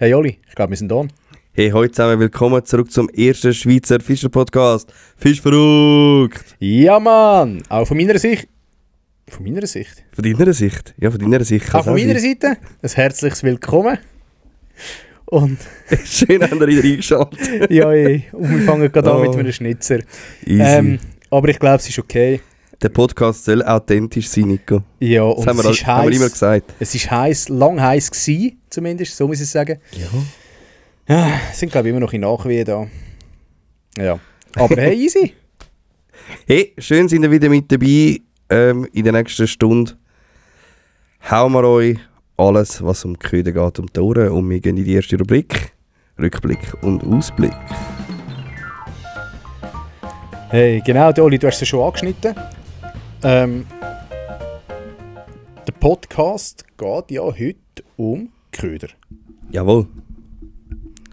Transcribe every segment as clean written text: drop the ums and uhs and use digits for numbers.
Hey Oli, ich glaube, wir sind da. Hey, heute zusammen, willkommen zurück zum ersten Schweizer Fischer-Podcast. Fischverrückt! Ja Mann, auch von meiner Sicht. Von meiner Sicht? Von deiner Sicht? Ja, von deiner Sicht. Auch von meiner Seite ein herzliches Willkommen. Und schön, haben wir wieder eingeschaltet. ja, und wir fangen gerade an mit einem Schnitzer. Easy. Aber ich glaube, es ist okay. Der Podcast soll authentisch sein, Nico. Ja, und das es ist heiß. Haben wir immer gesagt. Es ist heiß, lang heiß gewesen, zumindest, so muss ich sagen. Ja, sind glaube ich immer noch in Nachwehen da. Ja, aber hey, easy. Hey, schön sind ihr wieder mit dabei. In der nächsten Stunde hauen wir euch alles, was um die Köder geht, um die Ohren. Und wir gehen in die erste Rubrik. Rückblick und Ausblick. Hey, genau, Oli, du hast es ja schon angeschnitten. Der Podcast geht ja heute um Köder. Jawohl.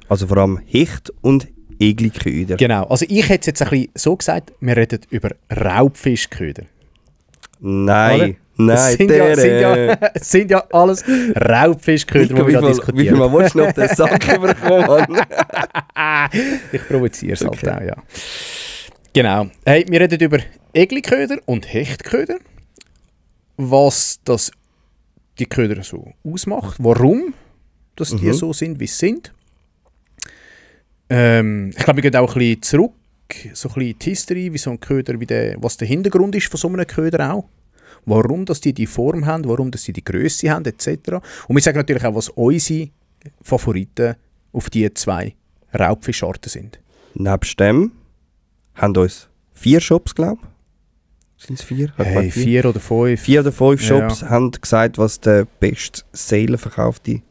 Also vor allem Hecht und Egli-Köder. Genau, also ich hätte es jetzt ein bisschen so gesagt, wir reden über Raubfischköder. Nein, nein, es sind ja alles Raubfischköder, die wir da diskutieren. Wie viel Mal willst du noch auf den Sack überkommen? Ich provoziere es halt auch, ja. Genau. Hey, wir reden über Egli-Köder und Hechtköder. Was das die Köder so ausmacht. Warum dass die so sind, wie sie sind. Ich glaube, wir gehen auch ein bisschen zurück, so ein bisschen in die History, wie so ein Köder, was der Hintergrund ist von so einem Köder auch. Warum dass die Form haben, warum dass sie die Grösse haben, etc. Und wir sagen natürlich auch, was unsere Favoriten auf diese zwei Raubfischarten sind. Nebst dem haben uns 4 Shops, glaube ich. Sind es 4? Hey, 4 oder 5. 4 oder 5 Shops haben gesagt, was der beste Seelen verkaufte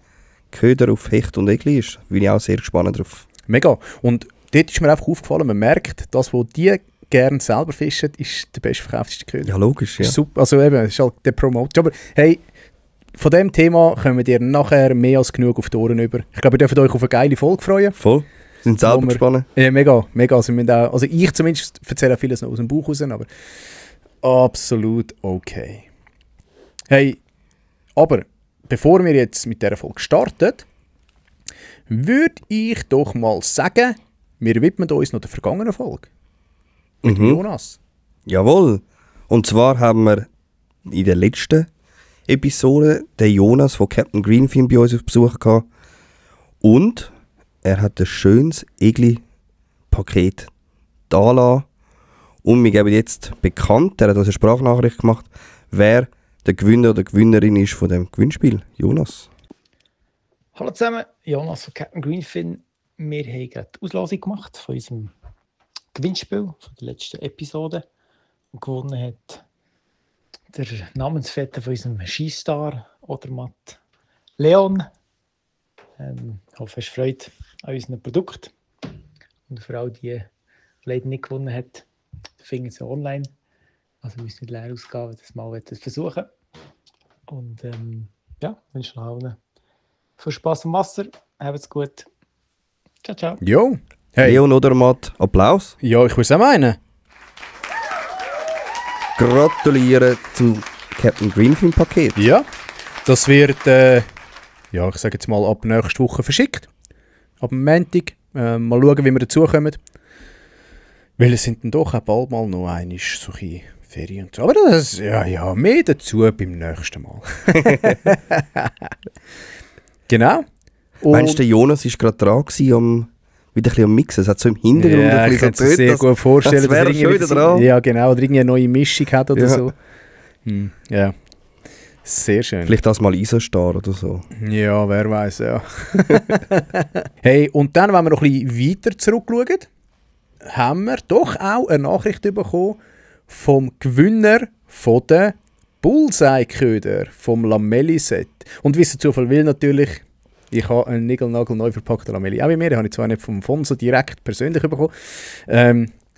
Köder auf Hecht und Egli ist. Bin ich auch sehr gespannt drauf. Mega. Und dort ist mir einfach aufgefallen, man merkt, das, was die gerne selber fischen, ist der bestverkaufteste Köder. Ja, logisch, ja. Super. Also eben, das ist halt der Promote. Aber hey, von diesem Thema kommen wir dir nachher mehr als genug auf die Ohren über. Ich glaube, ihr dürft euch auf eine geile Folge freuen. Voll. Sind selber gespannt? Ja, mega. Also ich zumindest erzähle vieles noch aus dem Buch raus, aber absolut okay. Hey, aber bevor wir jetzt mit dieser Folge starten, würde ich doch mal sagen, wir widmen uns noch der vergangenen Folge. Mit Jonas. Jawohl. Und zwar haben wir in der letzten Episode den Jonas von Captain Greenfin bei uns auf Besuch gehabt. Und er hat ein schönes Egli-Paket da lassen. Und wir geben jetzt bekannt, er hat uns eine Sprachnachricht gemacht, wer der Gewinner oder Gewinnerin ist von dem Gewinnspiel. Jonas. Hallo zusammen, Jonas von Captain Greenfin. Wir haben gerade die Auslosung gemacht von unserem Gewinnspiel, von der letzten Episode. Und gewonnen hat der Namensvetter von unserem Skistar, Odermatt Leon. Ich hoffe, es freut an unserem Produkt. Und für all die leider nicht gewonnen hat, finden sie online. Also wir müssen nicht leer ausgehen, wenn das mal versuchen. Und wünsche allen viel Spass am Wasser. Habt's gut. Ciao, ciao. Jo. Hey. Leon Odermatt, Applaus. Ja, ich würde es auch meinen. Gratuliere zum Captain Greenfin Paket. Ja, das wird, ich sage jetzt mal, ab nächste Woche verschickt. Ab dem Montag. Mal schauen, wie wir dazukommen. Weil es sind dann doch auch bald mal noch einmal solche Ferien und so. Aber das, mehr dazu beim nächsten Mal. Genau. Und meinst du, der Jonas war gerade dran gewesen, wieder ein bisschen am Mixen? Es hat so im Hintergrund ein bisschen ich kann es sehr gut vorstellen, dass er schon wieder dran. Ja, genau. Oder irgendwie eine neue Mischung hat oder so. Ja. Sehr schön. Vielleicht das mal ISO-Star oder so. Ja, wer weiß, ja. Hey, und dann, wenn wir noch ein bisschen weiter zurückschauen, haben wir doch auch eine Nachricht bekommen vom Gewinner von den Bullseye-Köder, vom Lamelli-Set. Und wie es der Zufall will natürlich, ich habe einen neu verpackten Lamelli auch bei mir. Den habe ich zwar nicht vom Fonso direkt persönlich bekommen,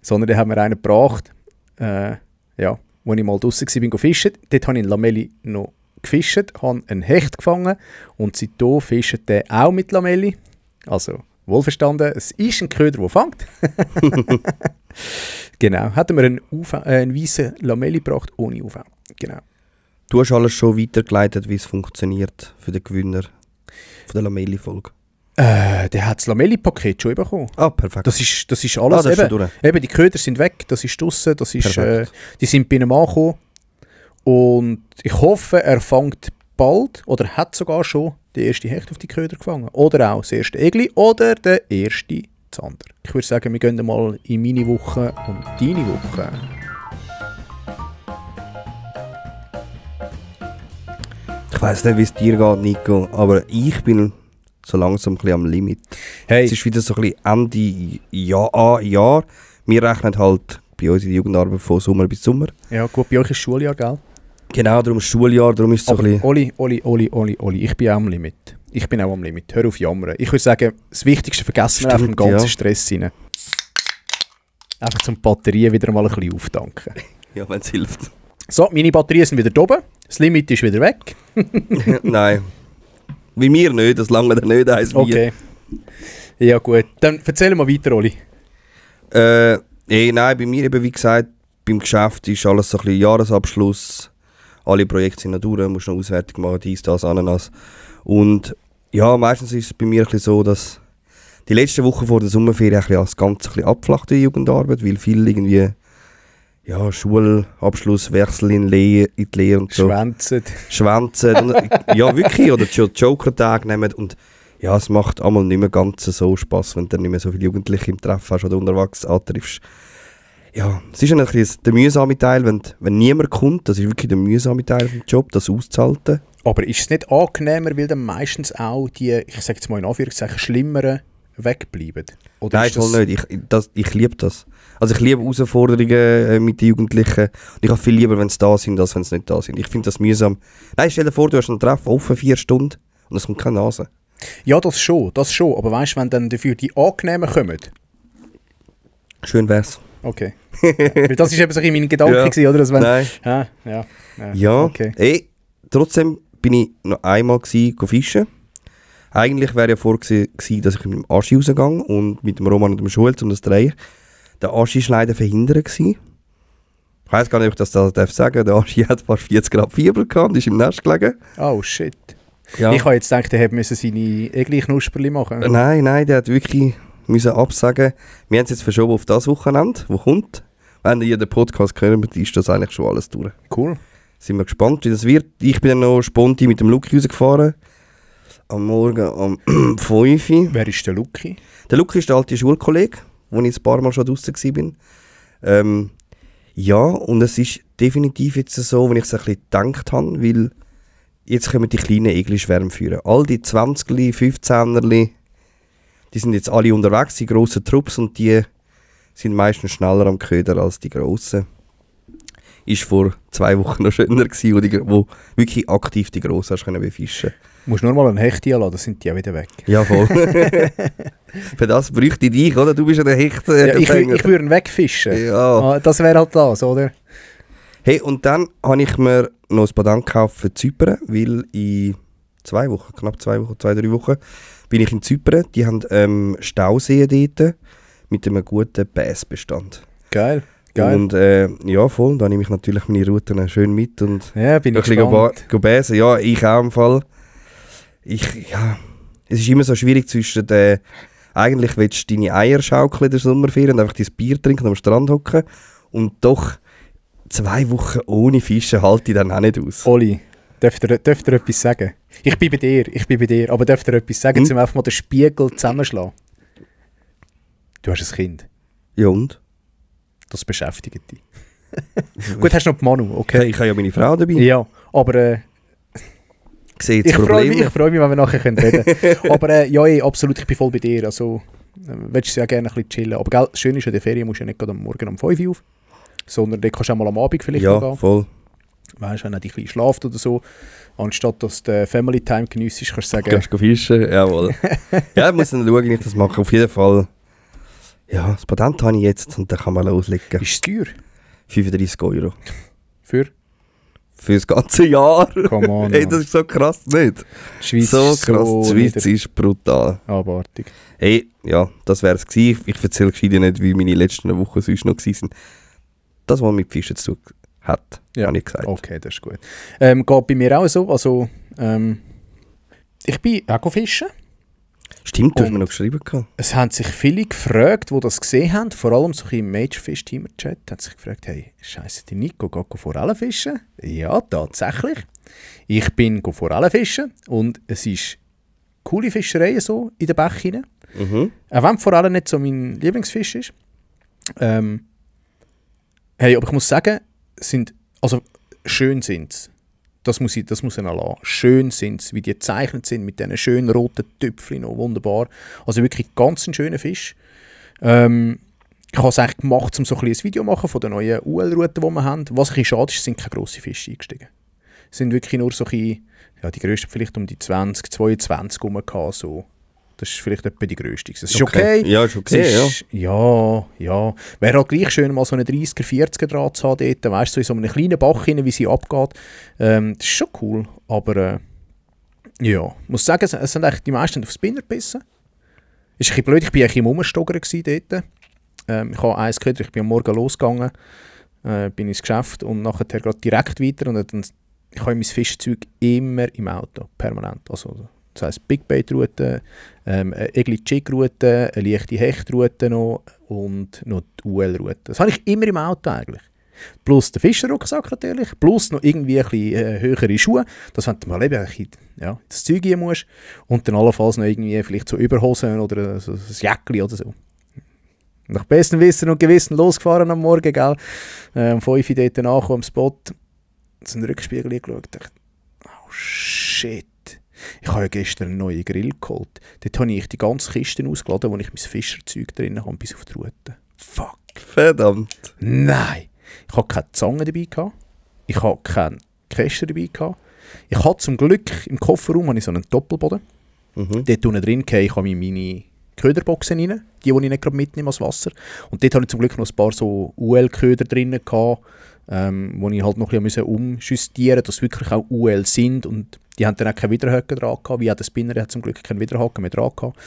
sondern den haben wir einen gebracht, als ich mal draussen war, fischen. Dort habe ich einen Lamelli noch gefischt, habe einen Hecht gefangen und seitdem fischt der auch mit Lamelli. Also, wohlverstanden, es ist ein Köder, der fängt. Genau, hatten wir einen weißen Lamelli gebracht, ohne UV. Genau. Du hast alles schon weitergeleitet, wie es funktioniert für den Gewinner von der Lamelli-Folge. Der hat das Lamelli-Paket schon bekommen. Ah, perfekt. Das ist alles. Das ist schon durch. Eben, die Köder sind weg, das ist draussen, Perfekt. die sind bei ihm angekommen. Und ich hoffe, er fängt bald, oder hat sogar schon die erste Hecht auf die Köder gefangen. Oder auch das erste Egli oder der erste Zander. Ich würde sagen, wir gehen mal in meine Woche und deine Woche. Ich weiss nicht, wie es dir geht, Nico, aber ich bin so langsam ein bisschen am Limit. Hey, Es ist wieder so ein bisschen Ende Jahr. Wir rechnen halt bei uns in der Jugendarbeit von Sommer bis Sommer. ja gut, bei euch ist Schuljahr, gell? Genau, darum ist Schuljahr, darum ist es so ein Aber bisschen... Oli, ich bin auch am Limit. Ich bin auch am Limit. Hör auf jammern. Ich würde sagen, das Wichtigste vergessen wir einfach im Stimmt, ganzen ja. Stress rein. Einfach zum Batterien wieder mal ein bisschen auftanken. Ja, wenn es hilft. So, meine Batterien sind wieder oben. Das Limit ist wieder weg. Nein. Wie mir nicht, das lange dann nicht heisst Okay. Ja gut, dann erzähl mal weiter, Oli. Nein, bei mir eben, wie gesagt, beim Geschäft ist alles so ein bisschen Jahresabschluss. Alle Projekte sind noch durch, musst noch Auswertung machen, dies, das, Ananas. Und ja, meistens ist es bei mir ein bisschen so, dass die letzten Wochen vor der Sommerferien das Ganze ein bisschen abflacht, die Jugendarbeit, weil viele irgendwie ja, Schulabschluss, Wechsel in die Lehre und so. Schwänzen. Und, ja, wirklich. Oder Joker-Tag nehmen. Und ja, es macht einmal nicht mehr ganz so Spass, wenn du dann nicht mehr so viele Jugendliche im Treffen hast oder unterwegs antriffst. Ja, es ist ein bisschen der mühsame Teil, wenn niemand kommt. Das ist wirklich der mühsame Teil vom Job, das auszuhalten. Aber ist es nicht angenehmer, weil dann meistens auch die, ich sage jetzt mal in Anführungszeichen, schlimmeren wegbleiben? Oder Nein, ist das voll nicht. Ich liebe das. Also ich liebe Herausforderungen mit den Jugendlichen. Und ich habe viel lieber, wenn sie da sind, als wenn sie nicht da sind. Ich finde das mühsam. Nein, stell dir vor, du hast ein Treffen offen 4 Stunden und es kommt keine Nase. Ja, das schon. Aber weißt du, wenn dann dafür die Angenehmen kommen? Schön wär's. Okay. Weil das ist eben so in meinen Gedanken, Ja. gewesen, oder? Dass wenn, Nein. Ja. Okay. Okay. Trotzdem bin ich noch einmal fischen. Eigentlich wäre ja vorgesehen, dass ich mit dem Aschi rausgehe und mit dem Roman und dem Schulz und das Dreier. Der Aschi war leider verhindert gewesen. Ich weiss gar nicht, ob ich das da sagen darf. Der Aschi hat fast 40 Grad Fieber gehabt und ist im Nest gelegen. Oh shit. Ja. Ich habe jetzt gedacht, er hätte seine Egli-Knusperli machen. Nein, der hat wirklich müssen absagen. Wir haben es jetzt verschoben auf das Wochenende, wo kommt. Wenn ihr den Podcast hört, ist das eigentlich schon alles durch. Cool. Sind wir gespannt, wie das wird. Ich bin dann noch spontan mit dem Luki rausgefahren. Am Morgen um 5 Uhr. Wer ist der Luki? Der Luki ist der alte Schulkollege, wo ich ein paar Mal schon draussen war. Ja, und es ist definitiv jetzt so, wenn ich es ein bisschen gedacht habe, weil jetzt kommen die kleinen Egli-Schwärme führen. All die 20erli, 15erli, die sind jetzt alle unterwegs, die grossen Trupps, und die sind meistens schneller am Köder als die grossen. Ist vor 2 Wochen noch schöner gewesen, wo wirklich aktiv die Grossen hast können befischen. Du musst nur mal einen Hecht einladen, dann sind die auch wieder weg. Ja, voll. Für das bräuchte ich dich, oder? Du bist ja der Hecht. Ja, ich würde ihn wegfischen. Ja. Ah, das wäre halt das, oder? Hey, und dann habe ich mir noch ein Badant gekauft für Zypern, weil in 2 Wochen, knapp 2 Wochen, 2-3 Wochen, bin ich in Zypern. Die haben Stauseen dort mit einem guten Bassbestand. Geil. Und ja, voll, da nehme ich natürlich meine Routen schön mit und Ja, bin ich ein bisschen gespannt. bassen. Ja, ich auch im Fall. Es ist immer so schwierig zwischen den, eigentlich willst du deine Eier schaukeln in der Sommerferien und einfach dein Bier trinken und am Strand hocken, und doch 2 Wochen ohne Fischen halte ich dann auch nicht aus. Oli, dürft ihr etwas sagen? Ich bin bei dir, aber dürft ihr etwas sagen, um einfach mal den Spiegel zusammenschlagen? Du hast ein Kind, Ja, und? das beschäftigt dich. Gut, hast du noch die Manu, okay? Ich habe ja meine Frau dabei. Ja, aber Ich sehe ich das freue Problem. mich, wenn wir nachher reden können. Aber ja, absolut, ich bin voll bei dir. Also, willst du ja gerne ein bisschen chillen. Aber gell, das Schöne ist, in der Ferien musst du ja nicht gerade am Morgen um 5 Uhr auf, sondern da kannst du auch mal am Abend vielleicht noch Ja, gehen. voll. Weißt du, wenn er ein bisschen schlaft oder so, anstatt dass du Family Time geniessest, kannst du sagen, Gehst du fischen? Jawohl. Ja, ich muss dann schauen, wie ich das mache. Auf jeden Fall. Ja, das Patent habe ich jetzt und dann kann man loslegen. ist es teuer? 35 €. Für? Für das ganze Jahr. Come on, Hey, Mann. das ist so krass, nicht? Die Schweiz So ist krass, so die Schweiz ist brutal. abartig. Hey, ja, das wäre es gewesen. Ich erzähle gescheiter nicht, wie meine letzten Wochen sonst noch waren. Das, was mit Fischen zu tun hat, habe ich gesagt. Okay, das ist gut. Geht bei mir auch so. Also, ich bin auch fischen. Stimmt, du hast mir noch geschrieben. Es haben sich viele gefragt, die das gesehen haben, vor allem so im Major Fish Teamer Chat, haben sich gefragt, hey, scheisse, der Nico geht Forellen fischen? Ja, tatsächlich. Ich bin Forellen fischen und es ist coole Fischerei so in den Bach rein. Auch wenn Forellen nicht so mein Lieblingsfisch ist. Hey, aber ich muss sagen, schön sind sie. Das muss ich noch lassen. Schön sind sie, wie die gezeichnet sind, mit diesen schönen roten Töpfchen noch, wunderbar. Also wirklich ganz ein schöner Fisch. Ich habe es eigentlich gemacht, um so ein Video zu machen von den neuen UL-Routen, die wir haben. Was ein bisschen schade ist, sind keine grossen Fische eingestiegen. Es sind wirklich nur so ein bisschen, ja, die grössten vielleicht um die 20, 22 rum gehabt, so. Das ist vielleicht etwa die grösste. Das ist okay. Ja, ist okay, ja. Wäre halt gleich schön, mal so eine 30er, 40er Draht zu haben dort. Weißt du, so in so einem kleinen Bach rein, wie sie abgeht. Das ist schon cool. Aber ja, ich muss sagen, es sind eigentlich die meisten auf Spinner gebissen. Ist ein bisschen blöd, ich war im Rumstoggern dort. Ich habe eins gehört, ich bin am Morgen losgegangen, bin ins Geschäft und nachher gerade direkt weiter. Und dann, ich habe mein Fischzeug immer im Auto, permanent. Also, das heisst Big Bait Route, eine Egli Jig Route, eine leichte Hechtroute noch und noch die UL Route. Das habe ich immer im Auto eigentlich. Plus den Fischerrucksack natürlich, plus noch irgendwie ein bisschen höhere Schuhe, dass wenn du mal eben das Zeug gehen musst und dann allenfalls noch irgendwie vielleicht so Überhosen oder so ein Jäckli oder so. Nach bestem Wissen und Gewissen losgefahren am Morgen, gell? Um 5 Uhr dort nachgekommen am Spot, so einen Rückspiegel geschaut und dachte, oh shit. Ich habe ja gestern einen neuen Grill geholt. Dort habe ich die ganze Kiste ausgeladen, wo ich mein Fischerzeug drin habe, bis auf die Route. Fuck. Verdammt. Nein. Ich hatte keine Zange dabei gehabt. Ich hatte keinen Käster dabei gehabt. Ich hatte zum Glück im Kofferraum so einen Doppelboden. Dort unten drin habe ich meine Köderboxen rein, die ich nicht gerade mitnehme als Wasser. Und dort hatte ich zum Glück noch ein paar so UL-Köder drin gehabt, wo ich halt noch ein bisschen umjustieren musste, dass es wirklich auch UL sind. Und die haben dann auch keinen Widerhaken dran gehabt, wie auch der Spinner hat zum Glück keinen Widerhaken mehr dran gehabt.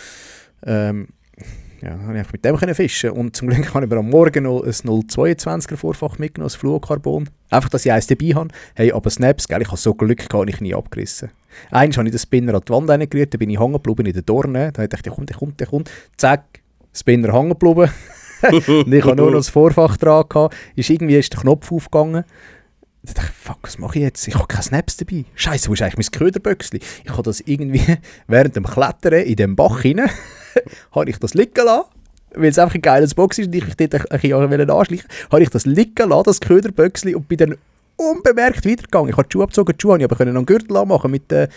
Habe ich mit dem fischen und zum Glück habe ich mir am Morgen noch ein 0,22er Vorfach mitgenommen, ein Fluorocarbon. Einfach, dass ich eins dabei habe. Hey, aber Snaps, gell, ich habe so Glück gehabt, ich nie abgerissen. Einmal habe ich den Spinner an die Wand reingerührt, dann bin ich hängen geblieben in den Dornen. Dann dachte ich, der kommt. Zack, Spinner hängen geblieben. Und ich habe nur noch das Vorfach dran gehabt. Irgendwie ist der Knopf aufgegangen. Dann dachte ich, fuck, was mache ich jetzt? Ich habe keine Snaps dabei. Scheiße, wo ist eigentlich mein Köderböckchen? Ich habe das irgendwie während dem Klettern in dem Bach rein, habe ich das liegen lassen, weil es einfach ein geiles Box ist und ich dort ein bisschen anschleichen wollte, habe ich das liegen lassen, das Köderböckchen, und bin dann unbemerkt weitergegangen. Ich habe die Schuhe abgezogen, die Schuhe habe ich aber einen Gürtel machen mit den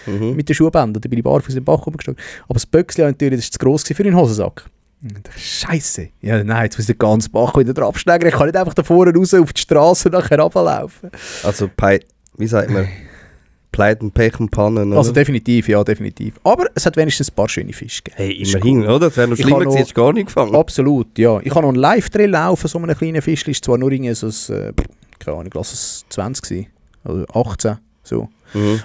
Schuhbändern. Da bin ich barfuß in den Bach rumgestanden. Aber das Böckchen natürlich, das war zu gross für den Hosensack. Scheiße. Ja, nein, jetzt muss ich den ganzen Bach wieder abschneiden. Ich kann nicht einfach da vorne raus auf die Straße und nachher runterlaufen. Also, wie sagt man? Pleiten, Pech und Pannen, oder? Also definitiv, ja, definitiv. Aber es hat wenigstens ein paar schöne Fische gegeben. Hey, immerhin, cool. Oder? Das wäre noch schlimmer, jetzt hättest du gar nicht gefangen. Absolut, ja. Ich habe noch einen Live-Drill laufen, so einem kleinen Fisch. Ist zwar nur irgendwie so keine Ahnung, lass es 20 sein. Oder 18, so.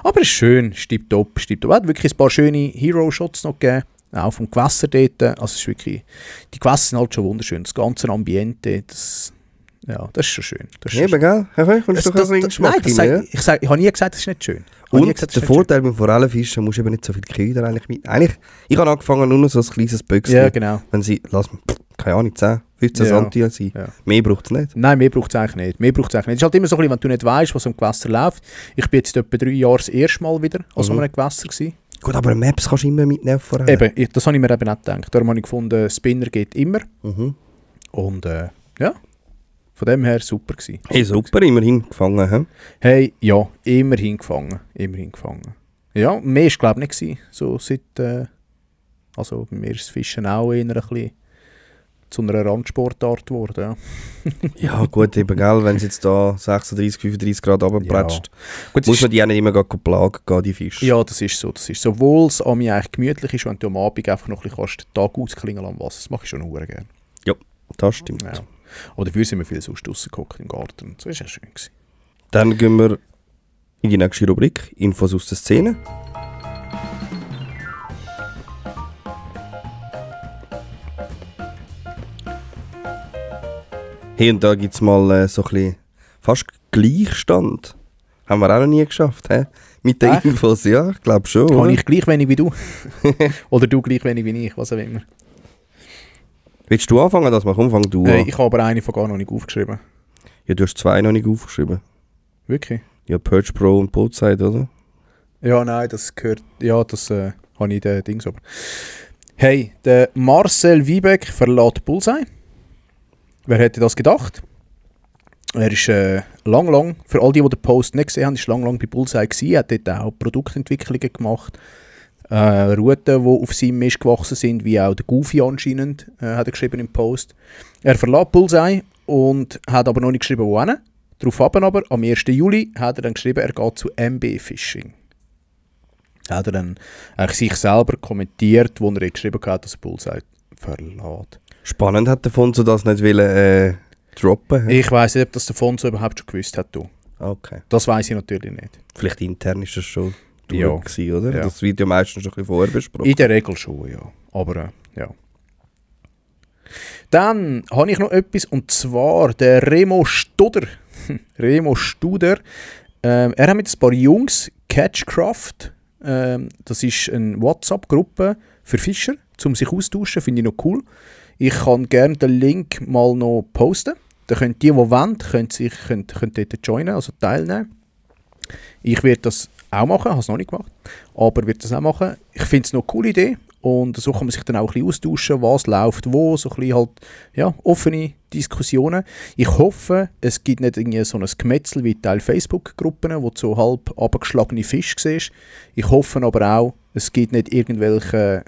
Aber es ist schön, stippt top. Es hat wirklich ein paar schöne Hero-Shots noch gegeben. Auch vom Gewässer dort. Also es ist wirklich, die Gewässer sind halt schon wunderschön. Das ganze Ambiente, das ist schon schön. Das ist eben, gell? Nein, ich habe nie gesagt, das ist nicht schön. Und der Vorteil beim Forellenfischen, musst du eben nicht so viel Köder eigentlich mit. Ich habe angefangen, nur noch so ein kleines Böckchen. Ja, genau. Wenn sie, keine Ahnung, 10, 15 cm sein. Ja. Mehr braucht es nicht. Nein, mehr braucht es eigentlich nicht. Es ist halt immer so ein bisschen, wenn du nicht weißt, was am Gewässer läuft. Ich bin jetzt etwa 3 Jahre das erste Mal wieder an so einem Gewässer gewesen. Gut, aber Maps kannst du immer mitnehmen. Eben, das habe ich mir eben nicht gedacht. Darum habe ich gefunden, Spinner geht immer. Und ja, von dem her super gewesen. Hey, super, immerhin gefangen, he? Hey, ja, immerhin gefangen. Ja, mehr war es glaube ich nicht gewesen. So seit, also bei mir ist das Fischen auch eher ein bisschen zu einer Randsportart geworden. Ja, ja gut, eben, gell, wenn es jetzt da 36, 35 Grad runterprätscht, muss man die auch nicht immer plagen, die Fische. Ja, das ist so. Obwohl es an mir eigentlich gemütlich ist, wenn du am Abend einfach noch ein bisschen den Tag ausklingen am Wasser. Das mache ich schon sehr gerne. Ja, das stimmt. Ja. Oder dafür sind wir viel sonst draussen gehockt im Garten. So war es auch schön gewesen. Dann gehen wir in die nächste Rubrik, Infos aus der Szene. Hey, und da gibt es mal so ein bisschen fast Gleichstand. Haben wir auch noch nie geschafft. He? mit den Infos, ja, ich glaube schon. Habe Oder? ich gleich wenig wie du? Oder du gleich wenig wie ich, was auch immer. Willst du anfangen, dass wir anfangen? Du Ich habe aber eine von gar noch nicht aufgeschrieben. Ja, du hast 2 noch nicht aufgeschrieben. Wirklich? Ja, Purge Pro und Podside, oder? Ja, nein, das gehört... Ja, das habe ich in den Dings aber. Hey, der Marcel Wiebeck verlässt Bullseye. Wer hätte das gedacht? Er ist lang, für all die den Post nicht gesehen haben, ist lang bei Bullseye gewesen. Er hat dort auch Produktentwicklungen gemacht. Routen, die auf seinem Mist gewachsen sind, wie auch der Goofy anscheinend, hat er geschrieben im Post. Er verlässt Bullseye und hat aber noch nicht geschrieben, wohin. Daraufhin aber, am 1. Juli, hat er dann geschrieben, er geht zu MB Fishing. Hat er dann sich selber kommentiert, wo er geschrieben hat, dass er Bullseye verlässt. Spannend hat der Fonso das nicht wollen, droppen. Ich weiss nicht, ob das der Fonso überhaupt schon gewusst hat. Du. Okay. Das weiss ich natürlich nicht. Vielleicht intern ist das schon Ja. gewesen, oder? Ja. Das wird ja meistens schon ein bisschen vorher besprochen. In der Regel schon, ja. Aber ja. Dann habe ich noch etwas, und zwar der Remo Studer. Remo Studer. Er hat mit ein paar Jungs Catchcraft. Das ist eine WhatsApp-Gruppe für Fischer, um sich austauschen. Finde ich noch cool. Ich kann gerne den Link mal noch posten. Da können die wollen, können dort joinen, also teilnehmen. Ich werde das auch machen, habe es noch nicht gemacht, aber werde das auch machen. Ich finde es noch eine coole Idee und so kann man sich dann auch ein bisschen austauschen, was läuft wo, so ein bisschen halt, ja, offene Diskussionen. Ich hoffe, es gibt nicht irgendwie so ein Gemetzel wie Teil Facebook-Gruppen, wo du so halb abgeschlagene Fische siehst. Ich hoffe aber auch, es gibt nicht irgendwelche,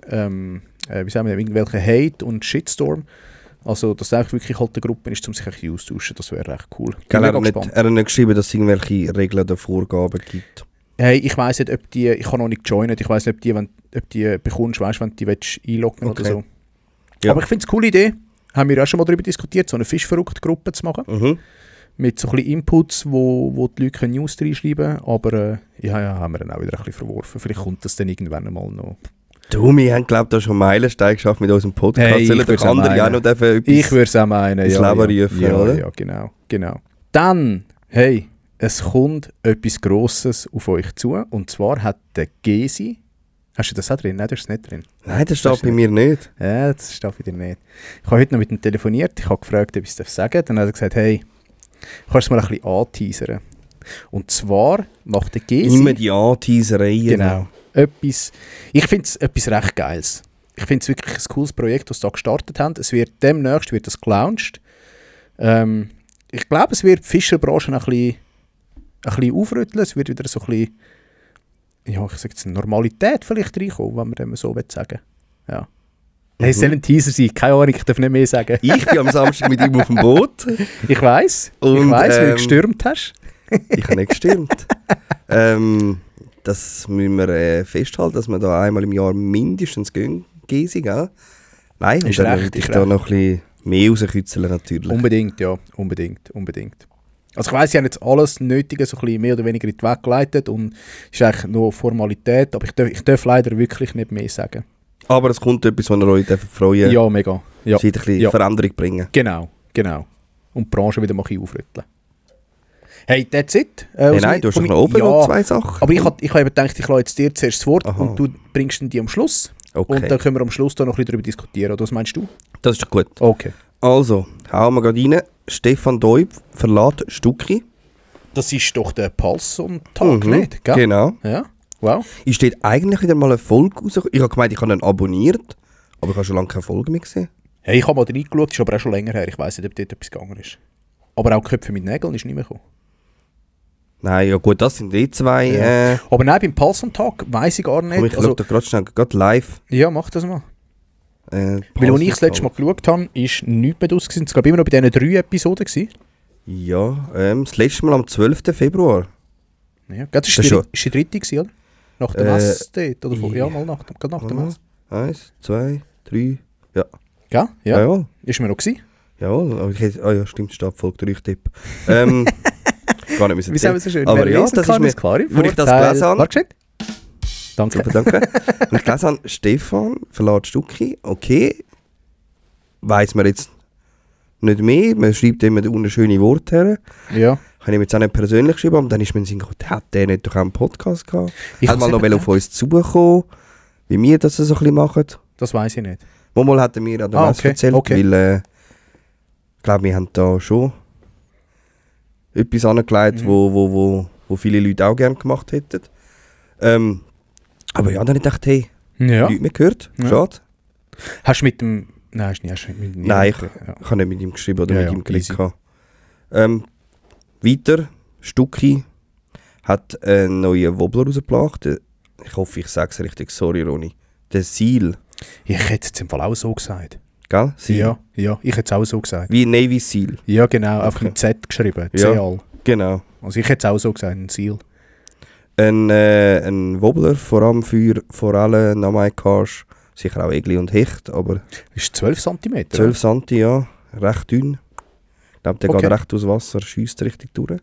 irgendwelche Hate und Shitstorm. Also, dass es eigentlich wirklich halt eine Gruppe ist, um sich ein bisschen auszutauschen, das wäre recht cool. Er hat nicht geschrieben, dass es irgendwelche Regeln oder Vorgaben gibt. Hey, ich weiss nicht, ob die, ich habe noch nicht joined, ich weiss nicht, ob die bekommst, weißt, wenn du die einloggen oder so. Ja. Aber ich finde es eine coole Idee. Haben wir auch schon mal darüber diskutiert, so eine Fischverrückt-Gruppe zu machen. Mhm. Mit so ein bisschen Inputs, wo die Leute News reinschreiben können. Aber ja, haben wir dann auch wieder ein bisschen verworfen. Vielleicht kommt das dann irgendwann mal noch. Du, wir haben, glaube ich, da schon Meilenstein geschafft mit unserem Podcast. Hey, Sollen die anderen ja noch etwas ich würde es auch meinen, ins Leben rufen, oder? Ja, genau. Dann, hey, es kommt etwas Grosses auf euch zu. Und zwar hat der Gesi... Hast du das auch drin? Nein, das ist nicht drin. Nein, das steht bei mir nicht. Ja, das steht bei dir nicht. Ich habe heute noch mit ihm telefoniert. Ich habe gefragt, ob ich es sagen darf. Dann hat er gesagt, hey, kannst du mal ein bisschen anteasern? Und zwar macht der Gesi... Immer die Anteasereien. Genau. Ich finde es etwas recht Geiles. Ich finde es wirklich ein cooles Projekt, das sie da gestartet haben. Demnächst wird das gelauncht. Ich glaube, es wird die Fischerbranche ein bisschen aufrütteln. Es wird wieder so ein bisschen, ja, ich sage jetzt, Normalität vielleicht reinkommen, wenn man dem so sagen will. Ja. Hey, es soll ein Teaser sein. Keine Ahnung, ich darf nicht mehr sagen. Ich bin am Samstag mit ihm auf dem Boot. Ich weiss, Und, weil du gestürmt hast. Ich habe nicht gestürmt. Das müssen wir festhalten, dass wir da einmal im Jahr mindestens gehen, gell? Nein, Ist und dann recht, würde ich ist da recht. noch ein bisschen mehr rauskitzeln natürlich. Unbedingt, ja. Unbedingt. Also ich weiss, sie haben jetzt alles Nötige so ein bisschen mehr oder weniger in die Weg geleitet und es ist eigentlich nur Formalität, aber ich darf leider wirklich nicht mehr sagen. Aber es kommt etwas, was ihr euch freuen dürft. Ja, mega. Ja. Es wird ein bisschen Ja. Veränderung bringen. Genau. Und die Branche wieder mal ein bisschen aufrütteln. Hey, that's it. Nein, du hast doch noch oben noch 2 Sachen. Aber ich habe eben gedacht, ich lasse jetzt dir zuerst das Wort Aha. und du bringst dann die am Schluss. Okay. Und dann können wir am Schluss da noch ein bisschen darüber diskutieren. Oder was meinst du? Das ist doch gut. Okay. Also, hauen wir gerade rein. Stefan Deub verlässt Stucki. Das ist doch der Palsson-Tag, nicht? Gell? Genau. Ja, wow. Ist dort eigentlich wieder mal eine Folge rausgekommen? Ich habe gemeint, ich habe ihn abonniert, aber ich habe schon lange keine Folge mehr gesehen. Hey, ich habe mal reingeschaut, ist aber auch schon länger her. Ich weiss nicht, ob dort etwas gegangen ist. Aber auch Köpfe mit Nägeln ist nicht mehr gekommen. Nein, ja gut, das sind die 2. Ja. Aber nein, beim Palsson-Tag weiss ich gar nicht. Komm, ich schaue da gerade schnell, gerade live. Ja, mach das mal. Weil als ich das Palsson-Tag. letzte Mal geschaut habe, ist nichts mehr draus gewesen. Es gab immer noch bei diesen 3 Episoden gewesen. Ja, das letzte Mal am 12. Februar. Ja, das ist Das die, schon. ist die dritte gewesen, oder? Nach dem Messe dort, oder? Ja, mal gerade nach dem Messe. 1, 2, 3, ja. Gell? Ja. Jawohl. Ist mir noch gewesen. Jawohl, aber ich hätte, ja, stimmt, steht Folge 3 Tipp. Gar nicht müssen Wie sagen wir so schön? Aber Wer ja, lesen das kann, ist mir, klar. wo ich das Vorteil- gelesen habe. Warte, gescheit. Danke. Super, danke. Und ich gelesen habe, Stefan verlässt Stucki, okay. Weiss man jetzt nicht mehr. Man schreibt immer unschöne Worte her. Ja. Ich habe ihm jetzt auch nicht persönlich geschrieben, aber dann ist mir in den Sinn gekommen, hat der nicht doch auch einen Podcast gehabt? Ich Hat mal hab's noch eben auf uns zugekommen, wie wir das so ein bisschen machen. Das weiss ich nicht. Mal hat er mir an der Messe erzählt, weil ich glaube, wir haben da schon etwas angelegt, wo viele Leute auch gerne gemacht hätten. Aber ja, dann habe ich gedacht, hey, Ja. Leute mehr gehört, Ja. schade. Hast du mit dem... Nein, hast du mit dem... Nein, ich Ja. habe nicht mit ihm geschrieben oder Ja, mit ja, ihm geredet. easy. gehabt. Weiter, Stucki hat einen neuen Wobbler rausgebracht. Ich hoffe, ich sage es richtig, sorry Ronny. Der Seal, Ich hätte es im Fall auch so gesagt. gell? Seal. Ja, ich hätte es auch so gesagt. Wie Navy Seal. Ja, genau, einfach Okay. mit Z geschrieben. Ja. C-Al. Genau. Also ich hätte es auch so gesagt, ein Seal. Ein Wobbler, vor allem für alle Namai-Cars. Sicher auch Egli und Hecht, aber Ist 12 cm? 12 cm, ja, recht dünn. Ich glaube, der Okay. geht recht aus Wasser, schiesst richtig durch.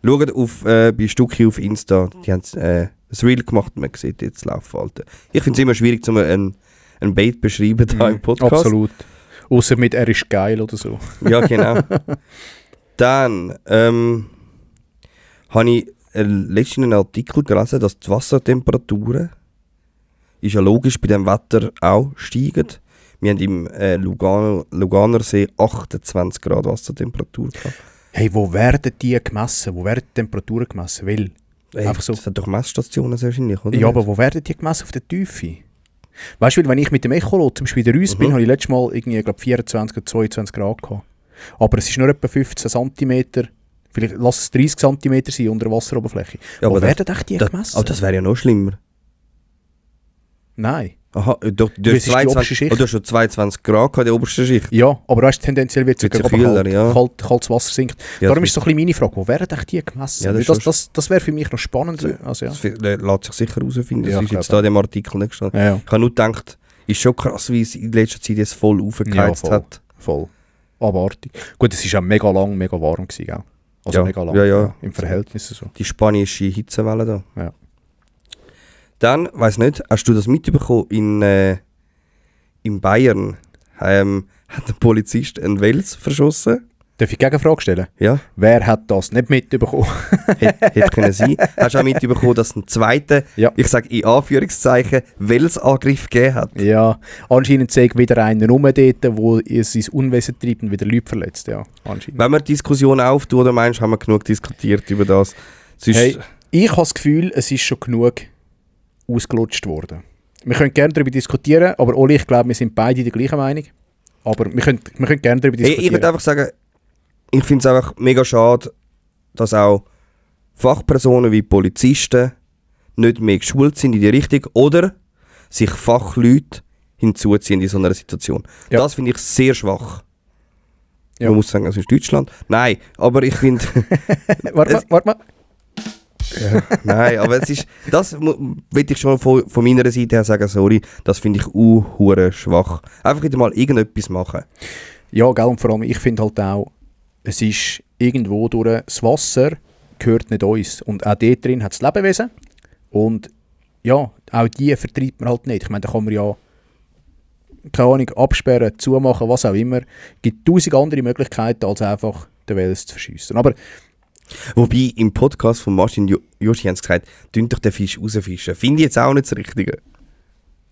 Schaut bei Stucki auf Insta, die haben ein Reel gemacht, man sieht jetzt Laufverhalten. Ich finde es immer schwierig, ein Bait beschreiben da im Podcast. Absolut. Außer mit «Er ist geil» oder so. Ja, genau. Dann habe ich letztens einen Artikel gelesen, dass die Wassertemperaturen, ist ja logisch, bei dem Wetter auch steigen. Wir haben im Luganer See 28 Grad Wassertemperatur gehabt. Hey, wo werden die gemessen? Wo werden die Temperaturen gemessen? Weil, einfach so. Das hat doch Messstationen sehr wahrscheinlich, oder? Ja, aber wo werden die gemessen? Auf der Tiefe? Weißt du, wenn ich mit dem Echolot zum Beispiel in der Reuss bin, habe ich letztes Mal irgendwie, glaub, 24 oder 22 Grad gehabt. Aber es ist nur etwa 15 cm, vielleicht lass es 30 cm sein unter der Wasseroberfläche. Ja, Wo aber werden echt die gemessen? Aber das wäre ja noch schlimmer. Nein. Aha, du Das ist die hast oberste Schicht. schon 22 Grad gehabt, die oberste Schicht. Ja, aber weißt, tendenziell wird es Wird's sogar kühler, kalt, ja. kaltes Wasser sinkt. Ja, Darum das ist so ein bisschen meine Frage, wo werden echt die gemessen? Ja, das Weil ist das wäre für mich noch spannend. Also, ja. Das lässt sich sicher herausfinden. Ja, Das ist ich jetzt glaube da in dem Artikel nicht gestanden. Ja, ja. Ich habe nur gedacht, ist schon krass, wie es in letzter Zeit jetzt voll aufgeheizt voll. hat. Voll. Abartig. Gut, es war auch mega lang, mega warm gewesen, gell? Also Ja, mega lang. ja. Im Verhältnis so. Die spanische Hitzewelle da. Ja. Dann, weiss nicht, hast du das mitbekommen, in Bayern hat ein Polizist einen Wels verschossen? Darf ich Gegenfrage stellen? Ja, Wer hat das nicht mitbekommen? hätte können sein. Hast du auch mitbekommen, dass es einen zweiten, Ja. ich sage in Anführungszeichen, Wels-Angriff gegeben hat? Ja, anscheinend zeigt wieder einer rum dort, wo es sein Unwesen treibt und wieder Leute verletzt. Ja, anscheinend. Wenn wir die Diskussion auftun, oder meinst du, haben wir genug diskutiert über das? Sonst, Hey, ich habe das Gefühl, es ist schon genug ausgelutscht worden. Wir können gerne darüber diskutieren, aber Oli, ich glaube, wir sind beide der gleichen Meinung. Aber wir können gerne darüber hey, ich diskutieren. würde einfach sagen, ich finde es einfach mega schade, dass auch Fachpersonen wie Polizisten nicht mehr geschult sind in die Richtung oder sich Fachleute hinzuziehen in so einer Situation. Ja. Das finde ich sehr schwach. Ja. Man muss sagen, das ist Deutschland. Nein, aber ich finde... Warte mal. Nein, aber es ist... Das will ich schon von meiner Seite her sagen, sorry, das finde ich hure schwach. Einfach wieder mal irgendetwas machen. Ja, gell, und vor allem, ich finde halt auch, es ist irgendwo durch, das Wasser gehört nicht uns. Und auch dort drin hat es Lebewesen. Und ja, auch die vertreibt man halt nicht. Ich meine, da kann man ja, keine Ahnung, absperren, zumachen, was auch immer. Es gibt 1000 andere Möglichkeiten, als einfach den Wels zu verschiessen. Aber Wobei, im Podcast von Martin Joshi haben sie gesagt, «Dünnt doch den Fisch rausfischen.» Finde ich jetzt auch nicht das Richtige.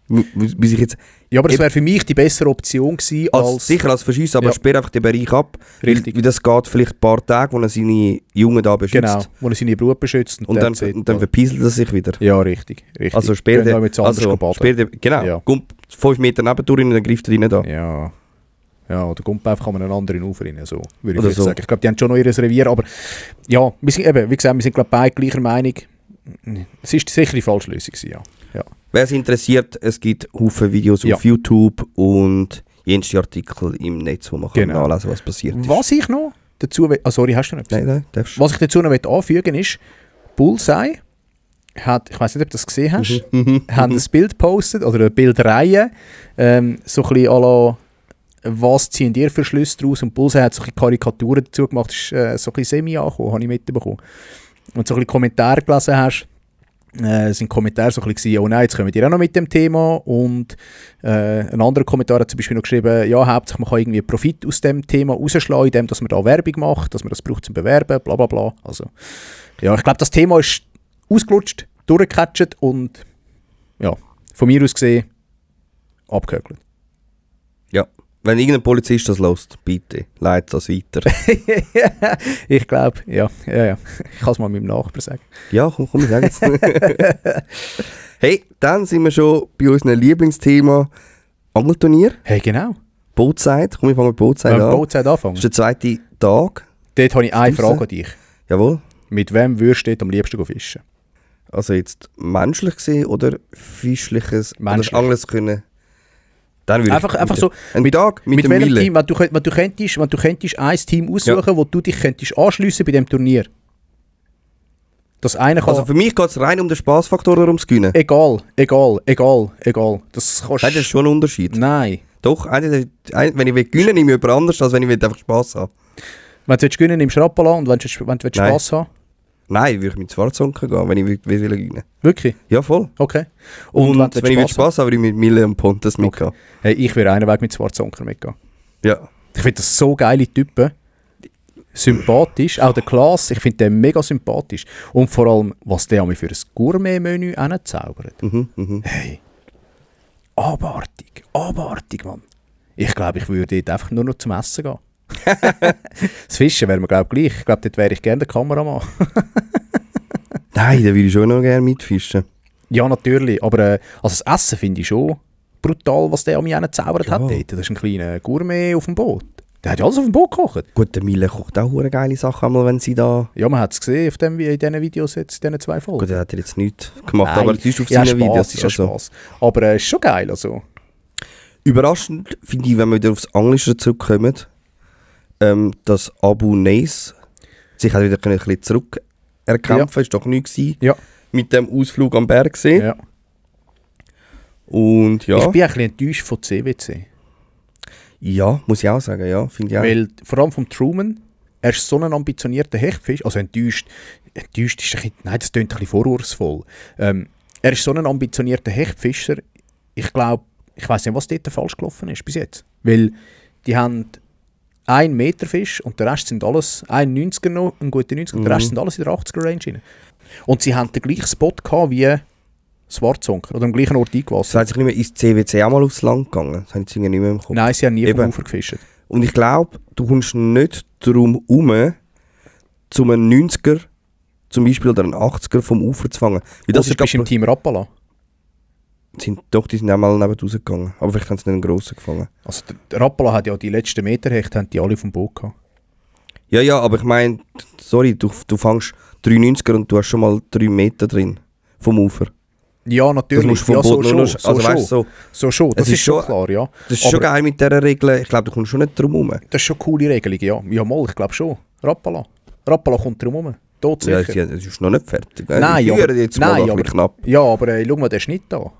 Bis ich jetzt... ja, aber das wäre für mich die bessere Option gewesen, als... Sicher als Verschiessen, aber Ja. sperr einfach den Bereich ab. Richtig. Weil das geht vielleicht ein paar Tage, wo er seine Jungen da beschützt. Genau, wo er seine Brut beschützt. Und dann verpieselt er sich wieder. Ja, richtig. Also sperr Gehen den... wir jetzt anders baden. sperr den... Genau. Ja. Kommt 5 Meter nebendurch und dann greift er rein da. Ja. Ja, oder kommt einfach an einen anderen Ufer rein, so, würde ich Oder jetzt so. sagen. Ich glaube, die haben schon noch ihr Revier, aber ja, wir sind eben, wie gesagt, wir sind glaube beide gleicher Meinung. Es ist sicher die falsche Lösung gewesen, ja. Wer es interessiert, es gibt Haufen Videos Ja. auf YouTube und jenste Artikel im Netz, wo man Genau. kann nachlesen, was passiert ist. Was ich noch dazu sorry, hast du noch etwas? Nein, darfst du. Was ich dazu noch anfügen ist, Bullseye hat, ich weiß nicht, ob du das gesehen hast, haben ein Bild gepostet, oder eine Bildreihe, so ein bisschen à la, was ziehen dir für Schlüsse daraus? Und Bullseye hat so ein bisschen Karikaturen dazu gemacht, ist so ein bisschen semi angekommen, habe ich mitbekommen. Und so ein bisschen Kommentare gelesen hast, sind Kommentare so ein bisschen, oh nein, jetzt kommen wir auch noch mit dem Thema. Und ein anderer Kommentar hat zum Beispiel noch geschrieben, ja, hauptsächlich man kann irgendwie Profit aus dem Thema rausschlagen, indem dass man da Werbung macht, dass man das braucht zum Bewerben, bla bla bla. Also, ja, ich glaube, das Thema ist ausgelutscht, durchgecatcht und ja, von mir aus gesehen abgehökelt. Ja, wenn irgendein Polizist das hört, bitte, leitet das weiter. Ich glaube, ja. Ich kann es mal meinem Nachbarn sagen. Ja, komm, ich sage es. Hey, dann sind wir schon bei unserem Lieblingsthema Angelturnier. Hey, genau. Bootzeit. Komm, ich fange mit Bootzeit Wenn wir an. Bootzeit anfangen. Das ist der zweite Tag. Dort habe ich eine Draussen. Frage an dich. Jawohl. Mit wem würdest du dort am liebsten fischen? Also jetzt menschlich gesehen oder fischliches, Menschlich. oder Angeln können. Dann würde Einfach so, Ein Tag mit dem welchem Wille. Team, wenn du könntest ein Team aussuchen, wo du dich könntest anschliessen bei dem Turnier. Das eine kann... Also für mich geht es rein um den Spaßfaktor oder ums Gewinnen. egal. Das kannst Das ist schon ein Unterschied. Nein. Doch, wenn ich will gewinnen, nehme ich jemand anders, als wenn ich einfach Spass haben. Wenn du gewinnen nimmst du Rapala und wenn du Spass haben. Nein, würde ich mit Schwarzonken gehen, wenn ich will gewinnen. Wirklich? Ja, voll. Okay. Und du wenn ich mit Spass habe, würde ich mit Mille und Pontes mitgehen. Hey, ich würde einen Weg mit Schwarzonker mitgehen. Ja. Ich finde das so geile Typen. Sympathisch. Auch der Klaas, ich finde den mega sympathisch. Und vor allem, was der mir für ein Gourmet-Menü zaubert. Hey. Abartig, Mann. Ich glaube, ich würde dort einfach nur noch zum Essen gehen. Das Fischen wäre mir, glaube ich, gleich. Ich glaube, dort wäre ich gerne der Kameramann. Nein, da würde ich schon noch gerne mitfischen. Ja, natürlich. Aber also das Essen finde ich schon brutal, was der an mich gezaubert hat. Dort. Das ist ein kleiner Gourmet auf dem Boot. Der hat ja alles auf dem Boot gekocht. Gut, der Mille kocht auch hure geile Sachen, einmal, wenn sie da... Ja, man hat es gesehen auf in diesen Videos jetzt, in diesen 2 Folgen. Gut, der hat jetzt nichts gemacht, Nein, aber es ist auf ja, seinen Spaß, Videos. ist ja Spaß. Aber es ist schon geil. Also. Überraschend finde ich, wenn wir wieder aufs Englische zurückkommen, dass Abu Neis sich hat wieder ein bisschen zurück erkämpfen, ist doch nichts gewesen. Ja. Mit dem Ausflug am Bergsee. Ja. Und ja. Ich bin ein bisschen enttäuscht von CWC. Ja, muss ich auch sagen, ja, finde ich auch. Weil vor allem vom Truman, er ist so ein ambitionierter Hechtfisch, also enttäuscht ist ein bisschen, nein, das klingt ein bisschen vorwurfsvoll. Er ist so ein ambitionierter Hechtfischer, ich glaube, ich weiß nicht, was dort falsch gelaufen ist bis jetzt. Weil die haben 1 Meter Fisch und der Rest sind alles, ein 90er noch, ein guter 90er, und der Rest sind alles in der 80er Range rein. Und sie haben den gleichen Spot gehabt wie Schwarzonker oder am gleichen Ort Das eingewasser. hat sich nicht mehr ins CWC auch mal aufs Land gegangen. Das haben sie nicht mehr im Kopf. Nein, sie haben nie Eben. vom Ufer gefischt. Und ich glaube, du kommst nicht darum herum, zum einen 90er zum Beispiel oder einen 80er vom Ufer zu fangen. Weil Das ist bist du im Team Rapala. Doch, die sind auch mal neben rausgegangen. Aber vielleicht haben sie nicht einen grossen gefangen. Also der Rapala hat ja die letzten Meterhechte, haben die alle vom Boot gehabt. Ja, aber ich meine, sorry, du fängst 3,90er und du hast schon mal 3 Meter drin vom Ufer. Ja, natürlich. Das musst du vom Ja, Boot so nur schon. noch- also weißt du, So schon, das Es ist ist schon schon- klar, ja. Das ist Aber schon geil mit dieser Regel. Ich glaube, du kommst schon nicht drum herum. Das ist schon eine coole Regelung, ja. Ja, mal, ich glaube schon. Rapala kommt drum herum. Tot Ja, sicher. das ist noch nicht fertig. Nein, Die aber, führen jetzt mal noch ein aber, bisschen knapp. ja, aber schau mal, der Schnitt da.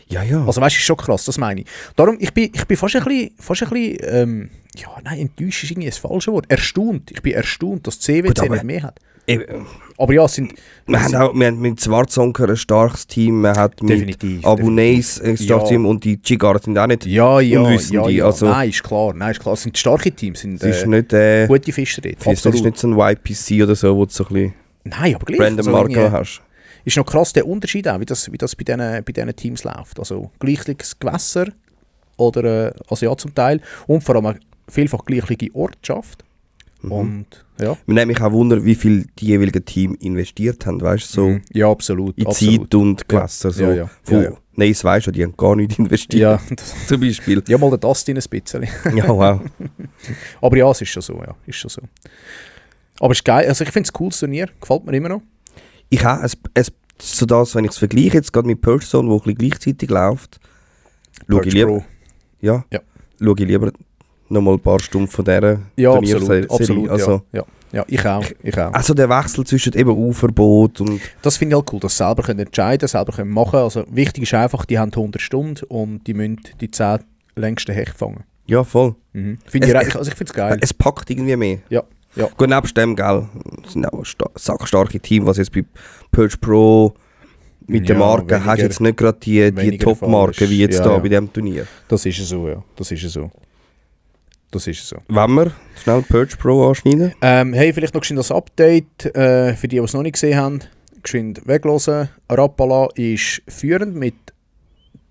Ja. Also weißt du, ist schon krass, das meine ich. Darum, ich bin fast ein bisschen ja, nein, enttäuscht ist irgendwie das falsche Wort. Erstaunt. Ich bin erstaunt, dass die CWC Gut, aber- nicht mehr hat. Eben, Aber ja, es sind... wir haben mit Schwarzonker ein starkes Team, man hat Definitiv, mit Abu Neis ein starkes Ja. Team und die Chigar sind auch nicht Ja, unwissende. ja. Also, Nein, ist klar. Es sind starke Teams, sind es ist nicht, es gute Fischer dort. ist Absolut. nicht so ein YPC oder so, wo du so ein bisschen Nein, aber gleich. Brandon also Marco irgendwie- hast. Ist noch krass der Unterschied auch, wie das bei diesen Teams läuft. Also gleiches Gewässer oder also ja zum Teil und vor allem vielfach gleiche Ortschaft. Und ja. Wir nehmen mich auch Wunder, wie viel die jeweiligen Teams investiert haben, weißt du, so Ja, absolut. in absolut. Zeit und Gewässer. So. Ja. Von Neis weisst du, die haben gar nicht investiert, Ja, zum Beispiel. ja, mal der Dustin ein bisschen. Ja, wow. Aber ja, es ist schon so, ja. Ist schon so. Aber es ist geil, also ich finde es ein cooles Turnier, gefällt mir immer noch. Ich habe es so das, wenn ich es vergleiche, jetzt gerade mit Purge Zone, wo ein bisschen gleichzeitig läuft, schaue ich Purge lieber, Pro. ja, Ja. schaue ich lieber noch mal ein paar Stunden von dieser Ja, Turnierserie. absolut. Also, Ja, ich auch. also der Wechsel zwischen eben Uferboot und Das finde ich halt cool, dass sie selber können entscheiden, selber können machen. Also wichtig ist einfach, die haben 100 Stunden und die müssen die 10 längsten Hechte fangen. ja, voll. Finde ich, also ich finde es geil. Es packt irgendwie mehr. Ja. Gut, nebst dem, gell, es sind auch sackstarke Teams, was jetzt bei Purge Pro mit der Marke hast du jetzt nicht gerade die Top-Marke wie jetzt bei diesem Turnier. Das ist so, ja. Das ist so. Wenn wir schnell Purge Pro anschneiden? Hey, vielleicht noch das Update für die es noch nicht gesehen haben. Geschwind weglassen. Rapala ist führend mit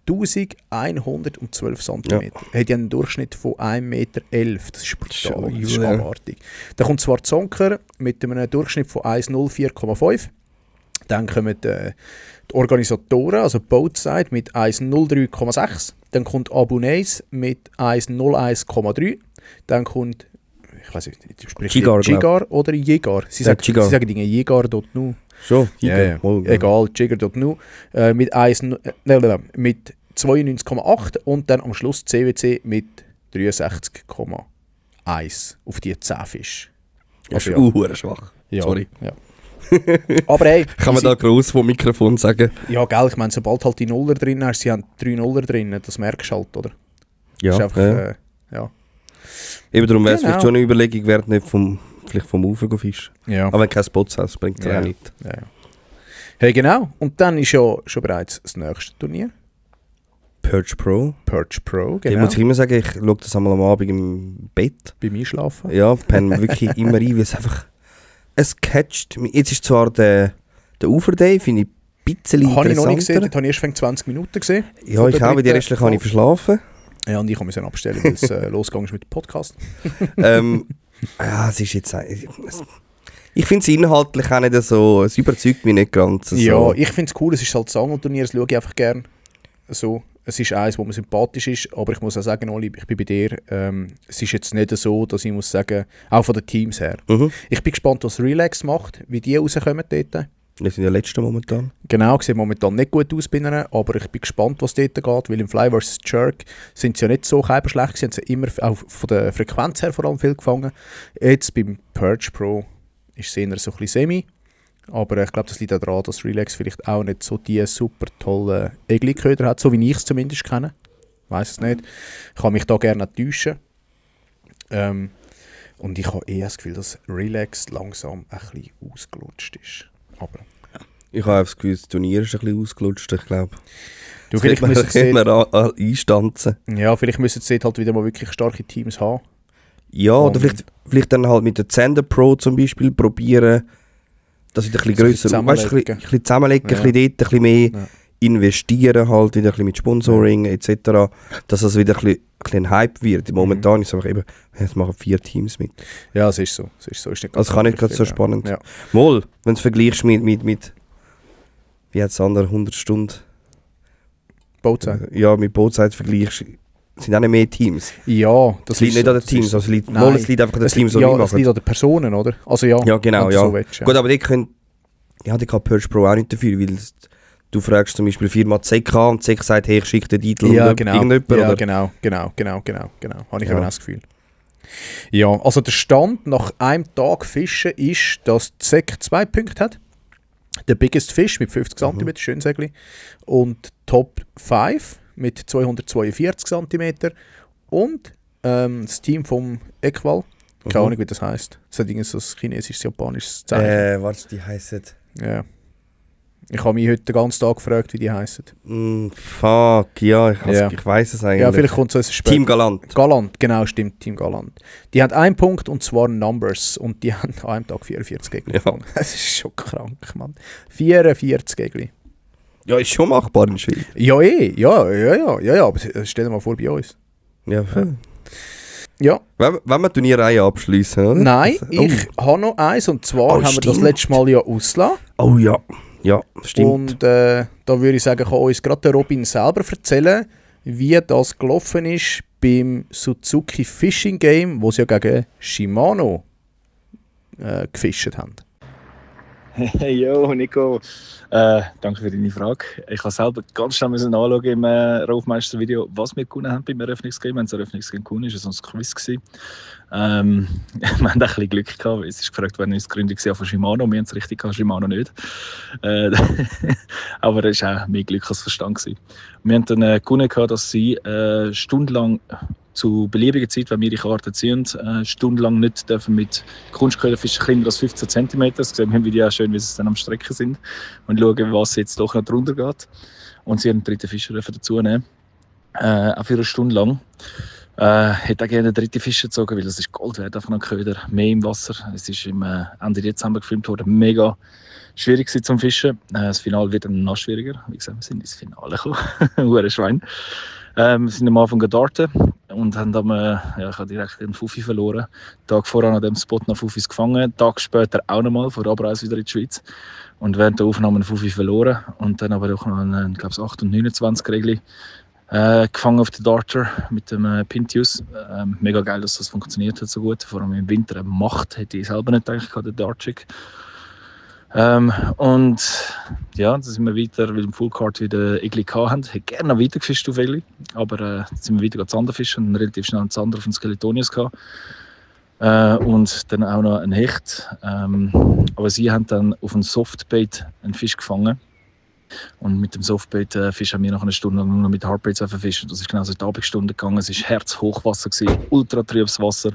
1112 cm. Ja. Hat ja einen Durchschnitt von 1,11 Meter. Das ist brutal. Das ist abartig. Dann kommt zwar Zonker mit einem Durchschnitt von 1,04,5. Dann kommen die Organisatoren, also Boatside, mit 1,03,6. Dann kommt Abunais mit 1,01,3. Dann kommt, ich weiß nicht, Jigar oder Jigar. Sie sagen Dinge Jigar.nu. So, ja. Egal, Jigar.nu. Mit 92,8 und dann am Schluss CWC mit 63,1 auf die 10 Fische. Das ist schwach. Ja, sorry. Ja. Aber hey, kann man da gross vom Mikrofon sagen? Ja, gell, ich meine, sobald halt die Nuller drin hast, sie haben 3 Nuller drin, das merkst du halt, oder? Ja. Das ist einfach, ja. Eben darum wäre es vielleicht schon eine Überlegung wert, nicht vielleicht vom Ufer fischen. Ja. Aber wenn kein Spots hast, bringt es auch nicht. Ja. Hey, genau. Und dann ist ja schon bereits das nächste Turnier. Purge Pro, genau. Ich muss immer sagen, ich schaue das einmal am Abend im Bett. Beim Einschlafen? Ja, penne wirklich immer rein, weil es einfach... Es catcht mich. Jetzt ist zwar der Ufer-Day, finde ich ein bisschen interessanter. Habe ich noch nicht gesehen, das habe ich erst 20 Minuten gesehen. Ja, ich habe die restlichen habe ich verschlafen. Ja, und ich kann mich dann abstellen, weil es losgegangen ist mit dem Podcast. Ja, es ist jetzt... Ich finde es inhaltlich auch nicht so... Es überzeugt mich nicht ganz so. Ja, ich finde es cool, es ist halt das Angelturnier, das schaue ich einfach gerne so. Es ist eins, wo mir sympathisch ist, aber ich muss auch sagen, Oli, ich bin bei dir. Es ist jetzt nicht so, dass ich muss sagen, auch von den Teams her. Ich bin gespannt, was Relax macht, wie die rauskommen dort. Wir sind ja letzte momentan. Genau, sieht momentan nicht gut aus bei ihnen, aber ich bin gespannt, was dort geht, weil im Fly vs. Jerk sind sie ja nicht so schlecht gewesen, sie haben sie immer auch von der Frequenz her vor allem viel gefangen. Jetzt beim Purge Pro ist es eher so ein bisschen semi. Aber ich glaube, das liegt auch daran, dass Relax vielleicht auch nicht so die super tollen Egli-Köder hat, so wie ich es zumindest kenne. Ich weiss es nicht. Ich kann mich da gerne täuschen. Und ich habe das Gefühl, dass Relax langsam ein bisschen ausgelutscht ist. Aber ich habe das Gefühl, das Turnier ist ein bisschen ausgelutscht, ich glaube. Vielleicht müssen sie einstanzen. Ja, vielleicht müssen sie halt wieder mal wirklich starke Teams haben. Ja, oder vielleicht dann halt mit der Zender Pro zum Beispiel probieren, dass ich ein bisschen grösser, weißt, ein bisschen zusammenlegen, ein bisschen dort, ein bisschen mehr investieren, halt wieder ein bisschen mit Sponsoring etc., dass das wieder ein bisschen ein Hype wird. Momentan ist es einfach eben, es machen 4 Teams mit. Ja, es ist so. Ist nicht also kann nicht gerade so spannend. Ja. Mal, wenn du es vergleichst mit wie hat es andere 100 Stunden? Bootzeit? Ja, mit Bootzeit vergleichst, sind auch nicht mehr Teams. Ja, das liegt nicht an den Teams, also es liegt einfach an den Teams, die ja, es liegt an den Personen, oder? Also ja, genau, ja. So willst, ja. Gut, aber die kann Purge Pro auch nicht dafür, weil du fragst zum Beispiel Firma ZK und ZK sagt, hey, ich schicke den Titel irgendjemand, ja, oder? Genau. Habe ich eben auch das Gefühl. Ja, also der Stand nach einem Tag Fischen ist, dass ZK 2 Punkte hat. Der Biggest Fish mit 50 cm, schön Segli. Und Top 5 mit 242 cm. Und das Team vom Equal, keine Ahnung, wie das heisst. Das hat irgend so ein chinesisches, japanisches Zeichen. Was die heissen? Ja. Ich habe mich heute den ganzen Tag gefragt, wie die heissen. Fuck, ja, ich weiss es eigentlich. Ja, vielleicht kommt es später. Team Galant. Galant, genau, stimmt, Team Galant. Die haben 1 Punkt und zwar Numbers. Und die haben an einem Tag 44 Gegner gefangen. Das ist schon krank, Mann. 44 Gegner. Ja, ist schon machbar in Schweiz. Ja, ja, aber stell dir mal vor bei uns. Ja. Ja. Wenn wir Turnierreihe abschließen, oder? Nein, ich habe noch eins und zwar haben wir das letzte Mal ja ausgelassen. Oh ja. Ja, stimmt. Und da würde ich sagen, kann uns gerade der Robin selber erzählen, wie das gelaufen ist beim Suzuki Fishing Game, wo sie ja gegen Shimano gefischt haben. Hey, yo, Nico. Danke für deine Frage. Ich habe selber ganz schnell anschauen im Raufmeister-Video, was wir gewonnen haben beim Eröffnungsgame. Wenn es Eröffnungsgame gewonnen ist, war es ein Quiz. Wir haben ein bisschen Glück gehabt, weil es ist gefragt worden, ist die Gründung von Shimano. Wir haben es richtig gehabt, Shimano nicht. Aber es war auch mehr Glück als Verstand. Wir haben dann gewonnen, dass sie stundenlang zu beliebiger Zeit, wenn wir die Karte ziehen, stundenlang nicht dürfen mit Kunstköderfischen kleiner als 15 cm. Das sehen wir Video auch schön, wie sie dann am Strecken sind und schauen, was jetzt doch noch drunter geht. Und sie einen dritten Fischer dazu nehmen. Auch für eine Stunde lang. Hätte auch gerne einen dritten Fischer gezogen, weil das ist Gold wert auf einem Köder, mehr im Wasser. Es ist im Ende Dezember gefilmt worden, mega schwierig zum Fischen. Das Finale wird dann noch schwieriger. Wie gesagt, wir sind ins Finale gekommen. Hure Schwein. Wir sind am Anfang gedartet und haben dann, ich habe direkt einen Fuffi verloren. Tag vorher an dem Spot noch Fuffis gefangen, Tag später auch nochmal, vor der Abreise wieder in die Schweiz. Und während der Aufnahme einen Fuffi verloren und dann aber auch noch einen, glaube ich, 8 und 29 Regel gefangen auf den Darter mit dem Pintius. Mega geil, dass das funktioniert hat so gut. Vor allem im Winter eine Macht, hätte ich selber nicht gedacht, der Dartchick. Und ja, dann sind wir weiter, weil wir im Fullcard wieder Egli hatten. Ich hätte gerne noch weiter gefischt auf Egli, aber dann sind wir weiter Zander fischen und relativ schnell einen Zander auf den Skeletonius gehabt. Und dann auch noch einen Hecht. Aber sie haben dann auf einem Softbait einen Fisch gefangen. Und mit dem Softbait-Fisch haben wir nach einer Stunde lang nur noch mit Hardbaits fischen. Das ist genau so in die Abendstunde gegangen. Es war Herzhochwasser, ultra trübes Wasser.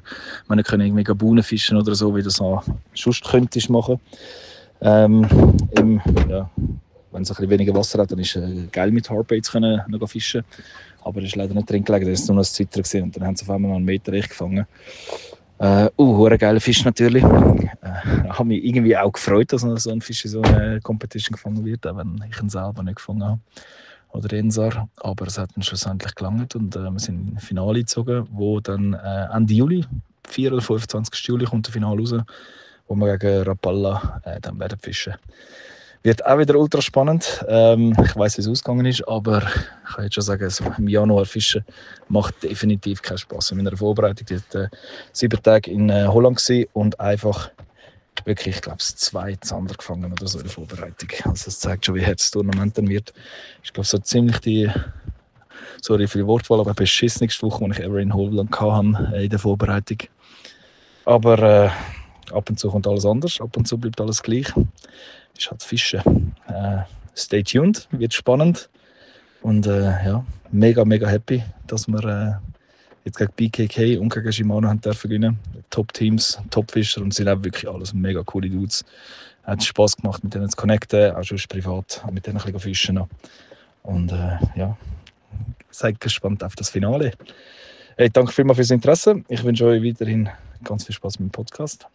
Man konnte irgendwie Gabunen fischen oder so, wie das auch sonst könntest machen. Wenn es ein bisschen weniger Wasser hat, dann ist es geil mit Hardbaits noch fischen. Aber es ist leider nicht drin gelegen, da war nur noch das Zitter und dann haben sie auf einmal noch einen Meter echt gefangen. Hure geiler Fisch natürlich. Habe mich irgendwie auch gefreut, dass so ein Fisch in so einer Competition gefangen wird, auch wenn ich ihn selber nicht gefangen habe. Oder Ensar. Aber es hat dann schlussendlich gelangt und wir sind ins Finale gezogen, wo dann Ende Juli, 4 oder 25. Juli, kommt das Finale raus, wo wir gegen Rapalla dann werden fischen. Wird auch wieder ultra spannend. Ich weiss, wie es ausgegangen ist, aber ich kann jetzt schon sagen, so im Januar fischen macht definitiv keinen Spass. In meiner Vorbereitung war 7 Tage in Holland und einfach wirklich, ich glaube, 2 Zander gefangen oder so in der Vorbereitung. Also das zeigt schon, wie hart das Tournament dann wird. Ich glaube, so ziemlich die, sorry für die Wortwahl, aber beschissenste Woche, die ich ever in Holland hatte in der Vorbereitung. Aber ab und zu kommt alles anders, ab und zu bleibt alles gleich. Ist halt Fischen. Stay tuned, wird spannend. Und ja, mega, mega happy, dass wir jetzt gegen BKK und gegen Shimano haben dürfen gewinnen. Top-Teams, Top-Fischer und sind auch wirklich alles mega coole Dudes. Hat Spass gemacht, mit denen zu connecten, auch schon privat, mit denen ein bisschen fischen. Und ja, seid gespannt auf das Finale. Hey, danke vielmals fürs Interesse. Ich wünsche euch weiterhin ganz viel Spaß mit dem Podcast.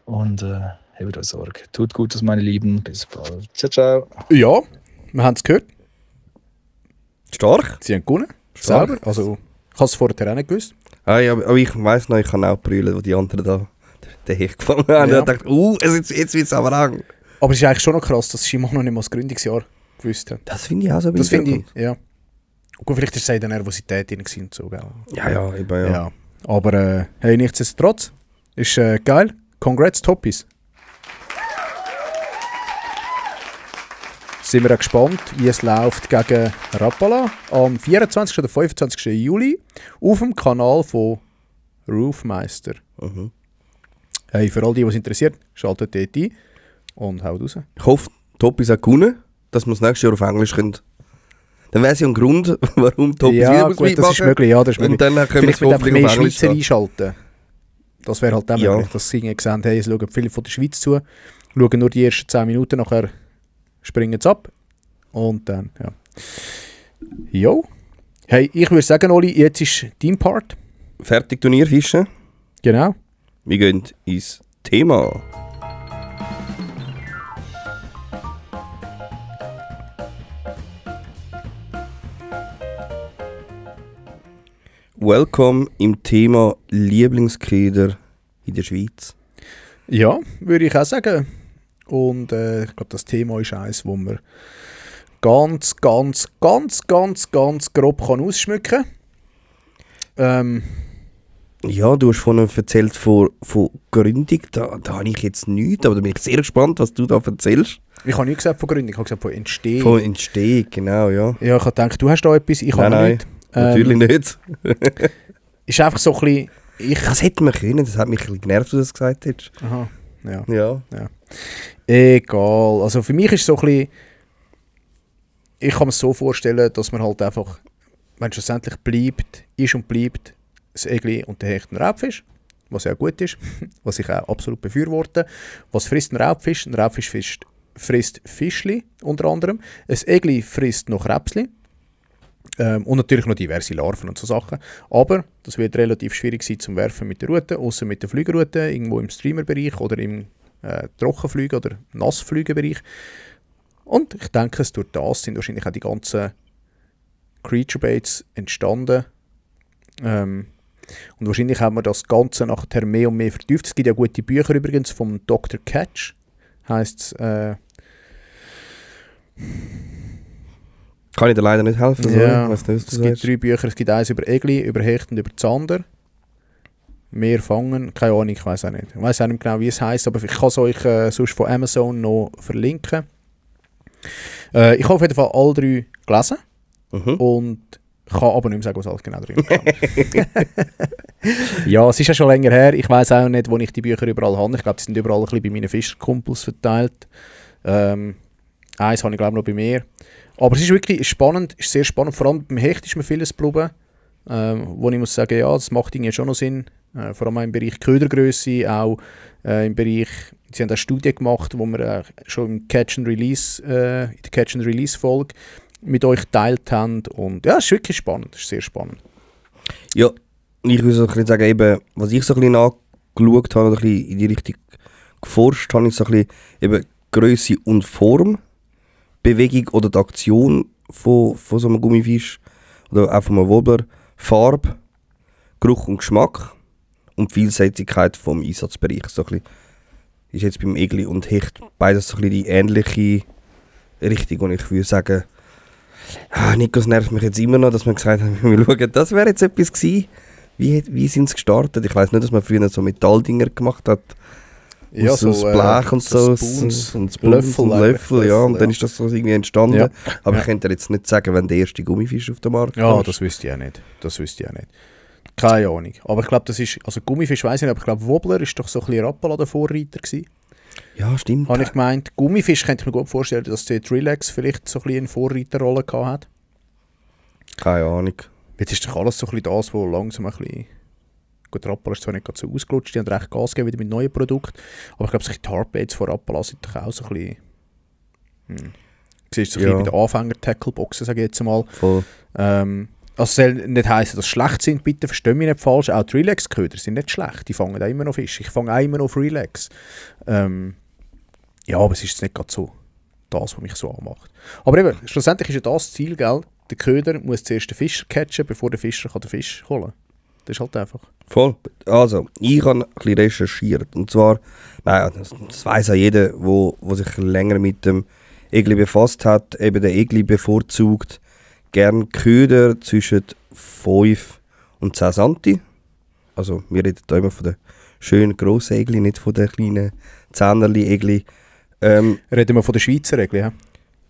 Und habt euch Sorge. Tut Gutes, meine Lieben. Bis bald. Ciao, ciao. Ja, wir haben es gehört. Stark. Sie haben gewonnen. Stark. Selber. Also, ich habe es vorher auch nicht gewusst. Ja, aber ich weiss noch, ich kann auch brüllen, wo die anderen da den Hecht gefangen haben. Ja. Und ich dachte, jetzt wird es aber lang. Aber es ist eigentlich schon noch krass, dass Shimano nicht mal das Gründungsjahr gewusst hat. Das finde ich auch so Das finde ich, ja. Gut, vielleicht war es in der Nervosität drin und so, gell? Ja, eben, ja. Ja. Aber hey, nichtsdestotrotz, ist geil. Congrats, Toppies. Sind wir auch gespannt, wie es läuft gegen Rapala am 24. oder 25. Juli auf dem Kanal von Roofmeister. Mhm. Hey, für all die, was interessiert, schaltet dort ein und haut raus. Ich hoffe, Toppies auch gewonnen, dass wir das nächste Jahr auf Englisch können. Dann wäre es ja ein Grund, warum Toppies Ja, wieder gut, das ist möglich. Ja, das ist möglich. Und dann können wir es Vielleicht mit einfach hoffentlich mehr auf Englisch Schweizer haben. einschalten. Das wäre halt auch Ja. möglich, dass sie gesehen haben, es schauen viele von der Schweiz zu, schauen nur die ersten 10 Minuten, nachher springen sie ab und dann, ja. Jo. Hey, ich würde sagen, Oli, jetzt ist dein Part. Fertig Turnierfischen. Genau. Wir gehen ins Thema. Welcome im Thema Lieblingsköder in der Schweiz. Ja, würde ich auch sagen. Und ich glaube, das Thema ist eines, wo man ganz grob kann ausschmücken kann. Ja, du hast vorhin erzählt von Gründung, da habe ich jetzt nichts, aber da bin ich sehr gespannt, was du da erzählst. Ich habe nicht gesagt von Gründung, ich habe gesagt von Entstehung. Von Entstehung, genau, ja. Ja, ich habe gedacht, du hast da etwas, ich habe Nein, nicht. Natürlich nicht. Ist einfach so ein bisschen... Das hätte man können, das hat mich ein bisschen genervt, dass du das gesagt hättest. Aha, ja. Ja. Egal. Also für mich ist es so ein bisschen... Ich kann mir so vorstellen, dass man halt einfach, wenn es schlussendlich bleibt, ist und bleibt, das Egli und der Hecht ein Raubfisch, was ja gut ist, was ich auch absolut befürworte. Was frisst ein Raubfisch? Ein Raubfisch frisst Fischli unter anderem. Ein Egli frisst noch Krebsli. Und natürlich noch diverse Larven und so Sachen. Aber das wird relativ schwierig sein zum Werfen mit der Rute, außer mit der Flügerrute, irgendwo im Streamerbereich oder im Trockenflüge- oder Nassflügebereich. Und ich denke, durch das sind wahrscheinlich auch die ganzen Creature Baits entstanden. Und wahrscheinlich haben wir das Ganze nachher mehr und mehr vertieft. Es gibt ja gute Bücher übrigens vom Dr. Catch. Heisst es... Kann ich dir leider nicht helfen. Ja, weiss nicht, was du es gibt sagst. 3 Bücher. Es gibt eins über Egli, über Hecht und über Zander. Mehr fangen, keine Ahnung, ich weiß auch nicht. Ich weiß auch nicht genau, wie es heisst, aber ich kann es euch sonst von Amazon noch verlinken. Ich habe auf jeden Fall alle 3 gelesen und kann aber nicht mehr sagen, was alles genau drin ist. Ja, es ist ja schon länger her. Ich weiß auch nicht, wo ich die Bücher überall habe. Ich glaube, die sind überall ein bisschen bei meinen Fischerkumpels verteilt. Eins habe ich glaube noch bei mir. Aber es ist wirklich spannend, ist sehr spannend. Vor allem beim Hecht ist mir vieles geblieben, wo ich muss sagen, ja, das macht irgendwie schon noch Sinn. Vor allem auch im Bereich Ködergrösse, auch im Bereich, sie haben eine Studie gemacht, wo wir schon im Catch and Release, in der Catch and Release Folge mit euch geteilt haben. Und ja, es ist wirklich spannend, es ist sehr spannend. Ja, ich würde so ein bisschen sagen, eben, was ich so ein bisschen angeschaut habe, oder ein bisschen in die Richtung geforscht habe, ist so ein bisschen eben Grösse und Form, Bewegung oder die Aktion von so einem Gummifisch oder auch von einem Wobbler, Farbe, Geruch und Geschmack und die Vielseitigkeit vom Einsatzbereich. So ein bisschen ist jetzt beim Egli und Hecht beides so ein bisschen die ähnliche Richtung, und ich würde sagen, Nikos nervt mich jetzt immer noch, dass man gesagt hat, wir schauen, das wäre jetzt etwas gewesen. Wie sind sie gestartet? Ich weiss nicht, dass man früher so Metalldinger gemacht hat. Ja, so das Blech und so. Spoons, und Löffel, ja. Und dann ist das so irgendwie entstanden. Ja. Aber Ja. ich könnte dir jetzt nicht sagen, wenn der erste Gummifisch auf dem Markt Ja, ist. das wüsste ich auch nicht. Keine Ahnung. Aber ich glaube, das ist, also Gummifisch weiss ich nicht, aber ich glaube, Wobbler ist doch so ein bisschen Rappala-Vorreiter gewesen. Ja, stimmt. Habe ich gemeint. Gummifisch könnte ich mir gut vorstellen, dass der Relax vielleicht so ein bisschen eine Vorreiterrolle gehabt hat. Keine Ahnung. Jetzt ist doch alles so ein bisschen das, wo langsam ein bisschen... Gut, Rappala ist zwar nicht gerade so ausgelutscht, die haben recht Gas gegeben wieder mit neuen Produkten, aber ich glaube, solche Tarp-Baits von Rappala sind doch auch so ein bisschen... Siehst du so ein bisschen bei den Anfänger-Tackle-Boxen, sage ich jetzt mal. Voll. Also es soll nicht heissen, dass sie schlecht sind, bitte versteh mich nicht falsch. Auch die Relax-Köder sind nicht schlecht, die fangen auch immer noch Fisch. Ich fange auch immer noch auf Relax. Ja, aber es ist nicht gerade so das, was mich so anmacht. Aber eben, schlussendlich ist ja das Ziel, gell? Der Köder muss zuerst den Fischer catchen, bevor der Fischer den Fisch holen kann. Das ist halt einfach. Voll. Also, ich habe ein bisschen recherchiert. Und zwar, naja, das weiss auch jeder, wo sich länger mit dem Egli befasst hat. Eben der Egli bevorzugt gern Köder zwischen 5 und 10 cm. Also, wir reden hier immer von den schönen grossen Egli, nicht von den kleinen 10er Egli. Reden wir von der Schweizer Regel,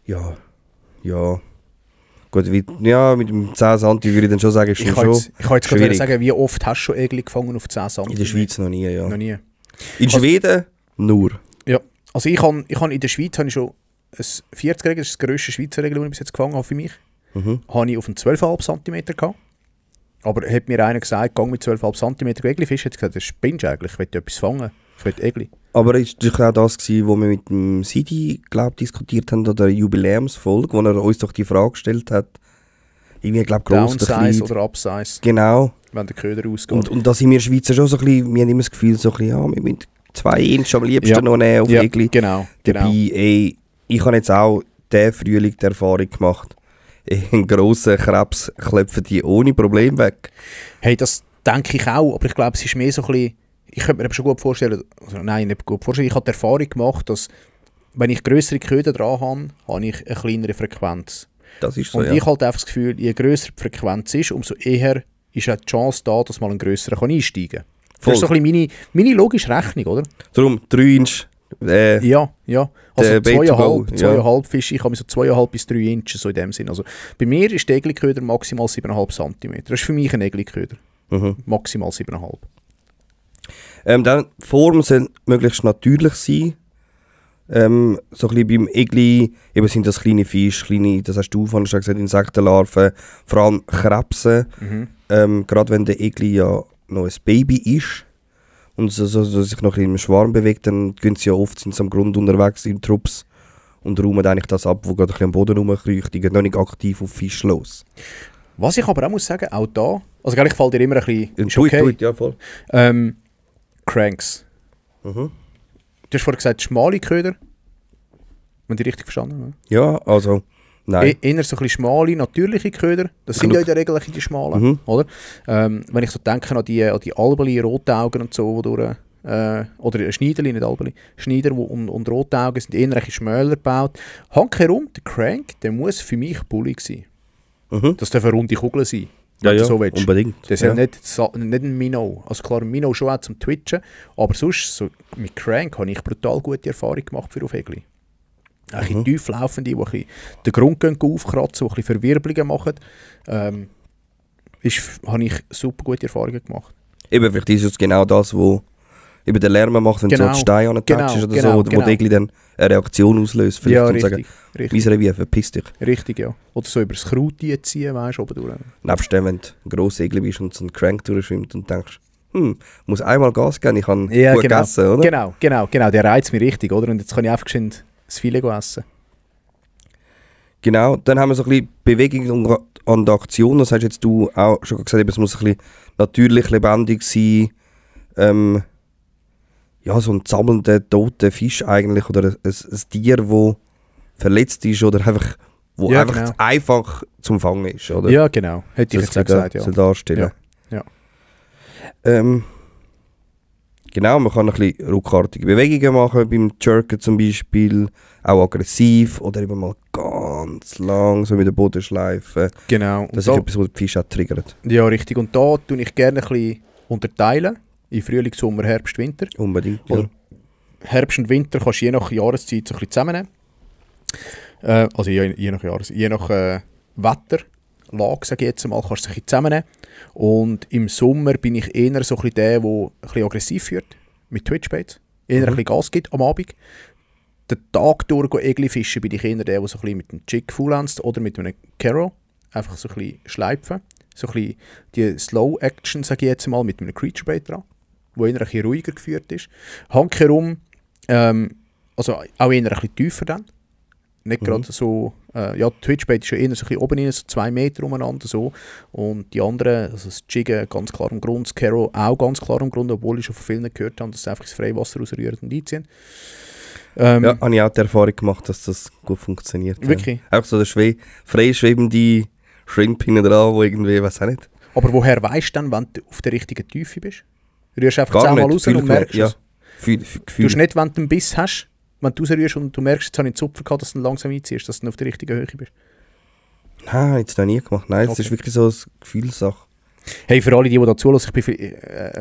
ja? Ja. Gut, ja, mit dem 10 cm würde ich dann schon sagen, ist Ich schon kann jetzt gerade schwierig. sagen, wie oft hast du schon Egli gefangen auf 10 cm? In der Schweiz noch nie, ja. Noch nie. In Schweden nur. Ja, also ich habe in der Schweiz habe ich schon ein 40er-Regel, das ist das grösste Schweizer Regel, das ich bis jetzt gefangen habe für mich. Habe ich auf einen 12,5 cm gehabt. Aber hat mir einer gesagt, gang mit 12,5 cm Egli-Fisch, hat gesagt, das spinnst du eigentlich, ich will etwas fangen, ich will Egli. Aber es war auch das, wo wir mit dem Sidi, glaube diskutiert haben, oder der Jubiläumsfolge, wo er uns doch die Frage gestellt hat, irgendwie, glaube gross oder klein. Downsize oder Upsize, Genau. wenn der Köder ausgeht. Und da sind wir Schweizer schon so ein bisschen, wir haben immer das Gefühl, so ein bisschen, ja, wir müssen 2 Inch am liebsten noch nehmen auf Egli. Genau. Dabei, ey, ich habe jetzt auch diesen Frühling die Erfahrung gemacht, einen grossen Krebs klopfen die ohne Problem weg. Hey, das denke ich auch, aber ich glaube, es ist mehr so ein bisschen, ich könnte mir eben schon gut vorstellen, also nein, nicht gut vorstellen, ich habe die Erfahrung gemacht, dass wenn ich grössere Köder dran habe, habe ich eine kleinere Frequenz. Das ist so, Und ja. ich halt einfach das Gefühl, je grösser die Frequenz ist, umso eher ist auch die Chance da, dass mal ein grösserer einsteigen kann. Das ist so ein bisschen meine logische Rechnung, oder? Darum 3 Inch. Ja. Also der Bait to go, 2,5 Fische, ich habe so 2,5 bis 3 Inch, so in dem Sinn. Also bei mir ist der Egli-Köder maximal 7,5 cm. Das ist für mich ein Egli-Köder. Maximal 7,5. Dann die Form soll möglichst natürlich sein. So ein bisschen beim Egli, eben sind das kleine Fische, das hast du vorhin schon gesagt, Insektenlarven, vor allem Krebse. gerade wenn der Egli ja noch ein Baby ist und so sich noch im Schwarm bewegt, dann gehen sie ja oft sind sie am Grund unterwegs in Trupps und räumen eigentlich das ab, wo gerade ein bisschen am Boden rumkriecht. Die gehen noch nicht aktiv auf Fisch los. Was ich aber auch muss sagen, auch da, also gleich fällt dir immer ein bisschen, ist okay. Tut, ja voll. Cranks. Mhm. Du hast vorhin gesagt, schmale Köder. Wenn ich richtig verstanden habe. Ja, also, nein. Eher so ein bisschen schmale, natürliche Köder. Das sind ja in der Regel die schmalen, oder? Wenn ich so denke an die Albeli, Rotaugen und so, oder Schneiderli, nicht Albeli. Schneider und Rotaugen sind eher ein bisschen schmäler gebaut. Handherum, der Crank, der muss für mich bullig sein. Das dürfen runde Kugeln sein. Ja, du so willst. Unbedingt. Das ist ja nicht ein Minnow. Also klar, ein Minnow schon auch zum Twitchen, aber sonst, so mit Crank habe ich brutal gute Erfahrung gemacht für Aufhegli. Ein tieflaufende, die ein bisschen den Grund aufkratzen, die ein bisschen Verwirbelungen machen, habe ich super gute Erfahrungen gemacht. Eben, vielleicht ist es genau das, was eben der Lärm macht, wenn du so die Steine antatschst oder so, wo der Egli dann eine Reaktion auslöst. Vielleicht Ja, und richtig. sagen, Richtig. «Mein Revier, verpiss dich.» Richtig, ja. Oder so über das Kraut ziehen, weißt du, oben durch. Nebst dem, wenn du ein grosser Egli bist und so ein Crank durchschwimmt und denkst, muss einmal Gas geben, ich habe gut gegessen, oder? Genau, der reizt mich richtig, oder? Und jetzt kann ich einfach geschwind das Filet essen. Genau, dann haben wir so ein bisschen Bewegung an der Aktion, das hast jetzt du auch schon gesagt, es muss ein bisschen natürlich lebendig sein, ja, so ein sammelnder, toter Fisch eigentlich, oder ein Tier, das verletzt ist, oder einfach, wo Ja, einfach genau. einfach zum Fangen ist, oder? Ja, genau. Hätte ich jetzt auch gesagt, ja. So darstellen. Ja. Genau, man kann ein bisschen ruckartige Bewegungen machen, beim Jerken zum Beispiel, auch aggressiv, oder immer mal ganz langsam mit dem Boden schleifen. Genau. Das Und ist etwas, was die Fische auch triggert. ja, richtig. Und da tue ich gerne ein bisschen unterteilen. In Frühling, Sommer, Herbst, Winter. Unbedingt, ja. Oder Herbst und Winter kannst du je nach Jahreszeit so ein bisschen zusammennehmen. Also je nach Wetterlage, sage ich jetzt mal, kannst du es ein bisschen zusammennehmen. Und im Sommer bin ich eher so ein bisschen der ein bisschen aggressiv führt, mit Twitchbaits. Eher ein bisschen Gas gibt am Abend. Den Tag durch Egli fischen bin ich eher der so ein bisschen mit einem Jig fullenzt oder mit einem Carol. Einfach so ein bisschen schleifen. So ein bisschen die Slow-Action, sage ich jetzt mal, mit einem Creaturebait dran, wo eher ein bisschen ruhiger geführt ist. Handkerum, also auch eher ein bisschen tiefer dann. Nicht gerade so, Twitchbait ist ja eher so ein bisschen oben rein, so 2 Meter umeinander so. Und die anderen, also das Jiggen ganz klar am Grund, das Carol auch ganz klar am Grund, obwohl ich schon von vielen gehört habe, dass sie einfach das Freiwasser rausrühren und einziehen. Ja, habe ich auch die Erfahrung gemacht, dass das gut funktioniert. Wirklich? Ja. Auch so der freischwebende Shrimp hinten dran, wo irgendwie, weiß auch nicht. Aber woher weißt du dann, wenn du auf der richtigen Tiefe bist? Du rührst einfach Gar 10 Mal nicht. raus Gefühl und merkst ja. es. Du Gefühl. hast nicht, wenn du einen Biss hast, wenn du rausrührst und du merkst, jetzt habe ich einen Zupfer gehabt, dass du ihn langsam einziehst, dass du auf der richtigen Höhe bist. Nein, jetzt noch nie gemacht. Nein, das Okay. ist wirklich so eine Gefühlssache. Hey, für alle, die da zuhören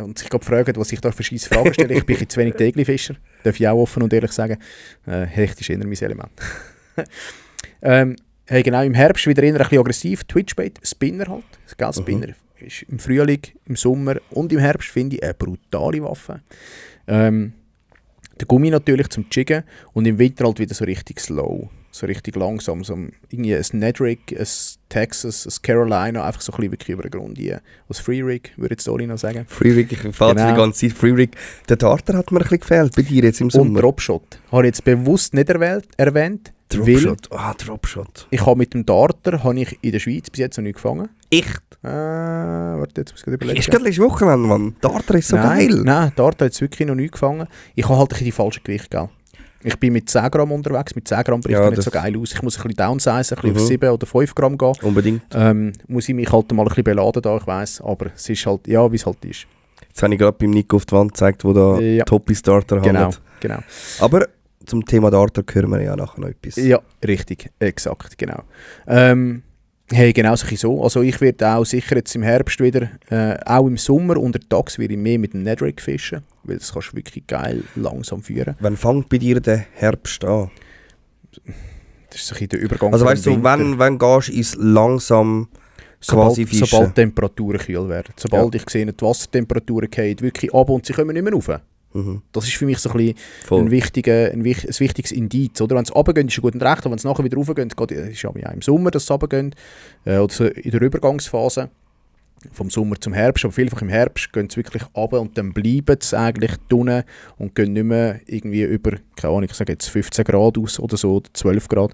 und sich gerade fragen, was ich da für scheisse Fragen stelle, ich bin ein zu wenig Teglifischer. Darf ich auch offen und ehrlich sagen. Hecht ist eher mein Element. Hey, genau, im Herbst wieder eher ein bisschen aggressiv. Twitchbait, Spinner halt. Das Spinner ist im Frühling, im Sommer und im Herbst, finde ich, eine brutale Waffe. Der Gummi natürlich zum Jiggen und im Winter halt wieder so richtig slow. So richtig langsam, so irgendwie ein Nedrick, ein Texas, ein Carolina, einfach so ein bisschen wirklich über den Grund hier. Was Free Rig, würde jetzt Oli noch sagen. Free Rig, ich fahre die ganze Zeit Free Rig. Der Darter hat mir ein bisschen gefehlt, bei dir jetzt im Und Sommer. Dropshot. Habe ich jetzt bewusst nicht erwähnt, weil Dropshot. ich habe mit dem Darter habe ich in der Schweiz bis jetzt noch nicht gefangen. Echt? Warte, jetzt muss ich gerade überlegen. Ist gerade letzte Wochenende, Mann. Darter ist so geil. Nein, Darter hat jetzt wirklich noch nicht gefangen. Ich habe halt ein bisschen die falsche Gewicht, gell? Ich bin mit 10 Gramm unterwegs, mit 10 Gramm bricht Ja, er nicht so geil aus. Ich muss ein bisschen downsizen, ein bisschen auf 7 oder 5 Gramm gehen. Unbedingt. Muss ich mich halt mal ein bisschen beladen da, ich weiss. Aber es ist halt, ja, wie es halt ist. Jetzt habe ich gerade beim Nico auf die Wand gezeigt, wo da Topi-Starter hat. Genau. Aber zum Thema Darter hören wir ja nachher noch etwas. Ja, richtig, exakt, genau. Hey, genau so. Also ich werde auch sicher jetzt im Herbst wieder, auch im Sommer untertags werde ich mehr mit dem Nedrick fischen, weil das kannst du wirklich geil langsam führen. Wann fängt bei dir der Herbst an? Das ist so ein bisschen der Übergang. Also von weißt dem du, Winter. wann gehst du ins langsam quasi fischen? Sobald die Temperaturen kühl werden. Sobald ich sehe, die Wassertemperaturen gehen wirklich ab und sie kommen nicht mehr rauf. Das ist für mich so ein bisschen ein wichtiges Indiz. Oder? Wenn es runtergeht, ist es gut und recht. Und wenn es nachher wieder raufgeht, ist ja im Sommer, dass es runtergeht. Oder so in der Übergangsphase. vom Sommer zum Herbst, aber vielfach im Herbst gehen sie wirklich runter und dann bleiben sie eigentlich unten und gehen nicht mehr irgendwie über, keine Ahnung, ich sage jetzt 15 Grad aus oder so, oder 12 Grad.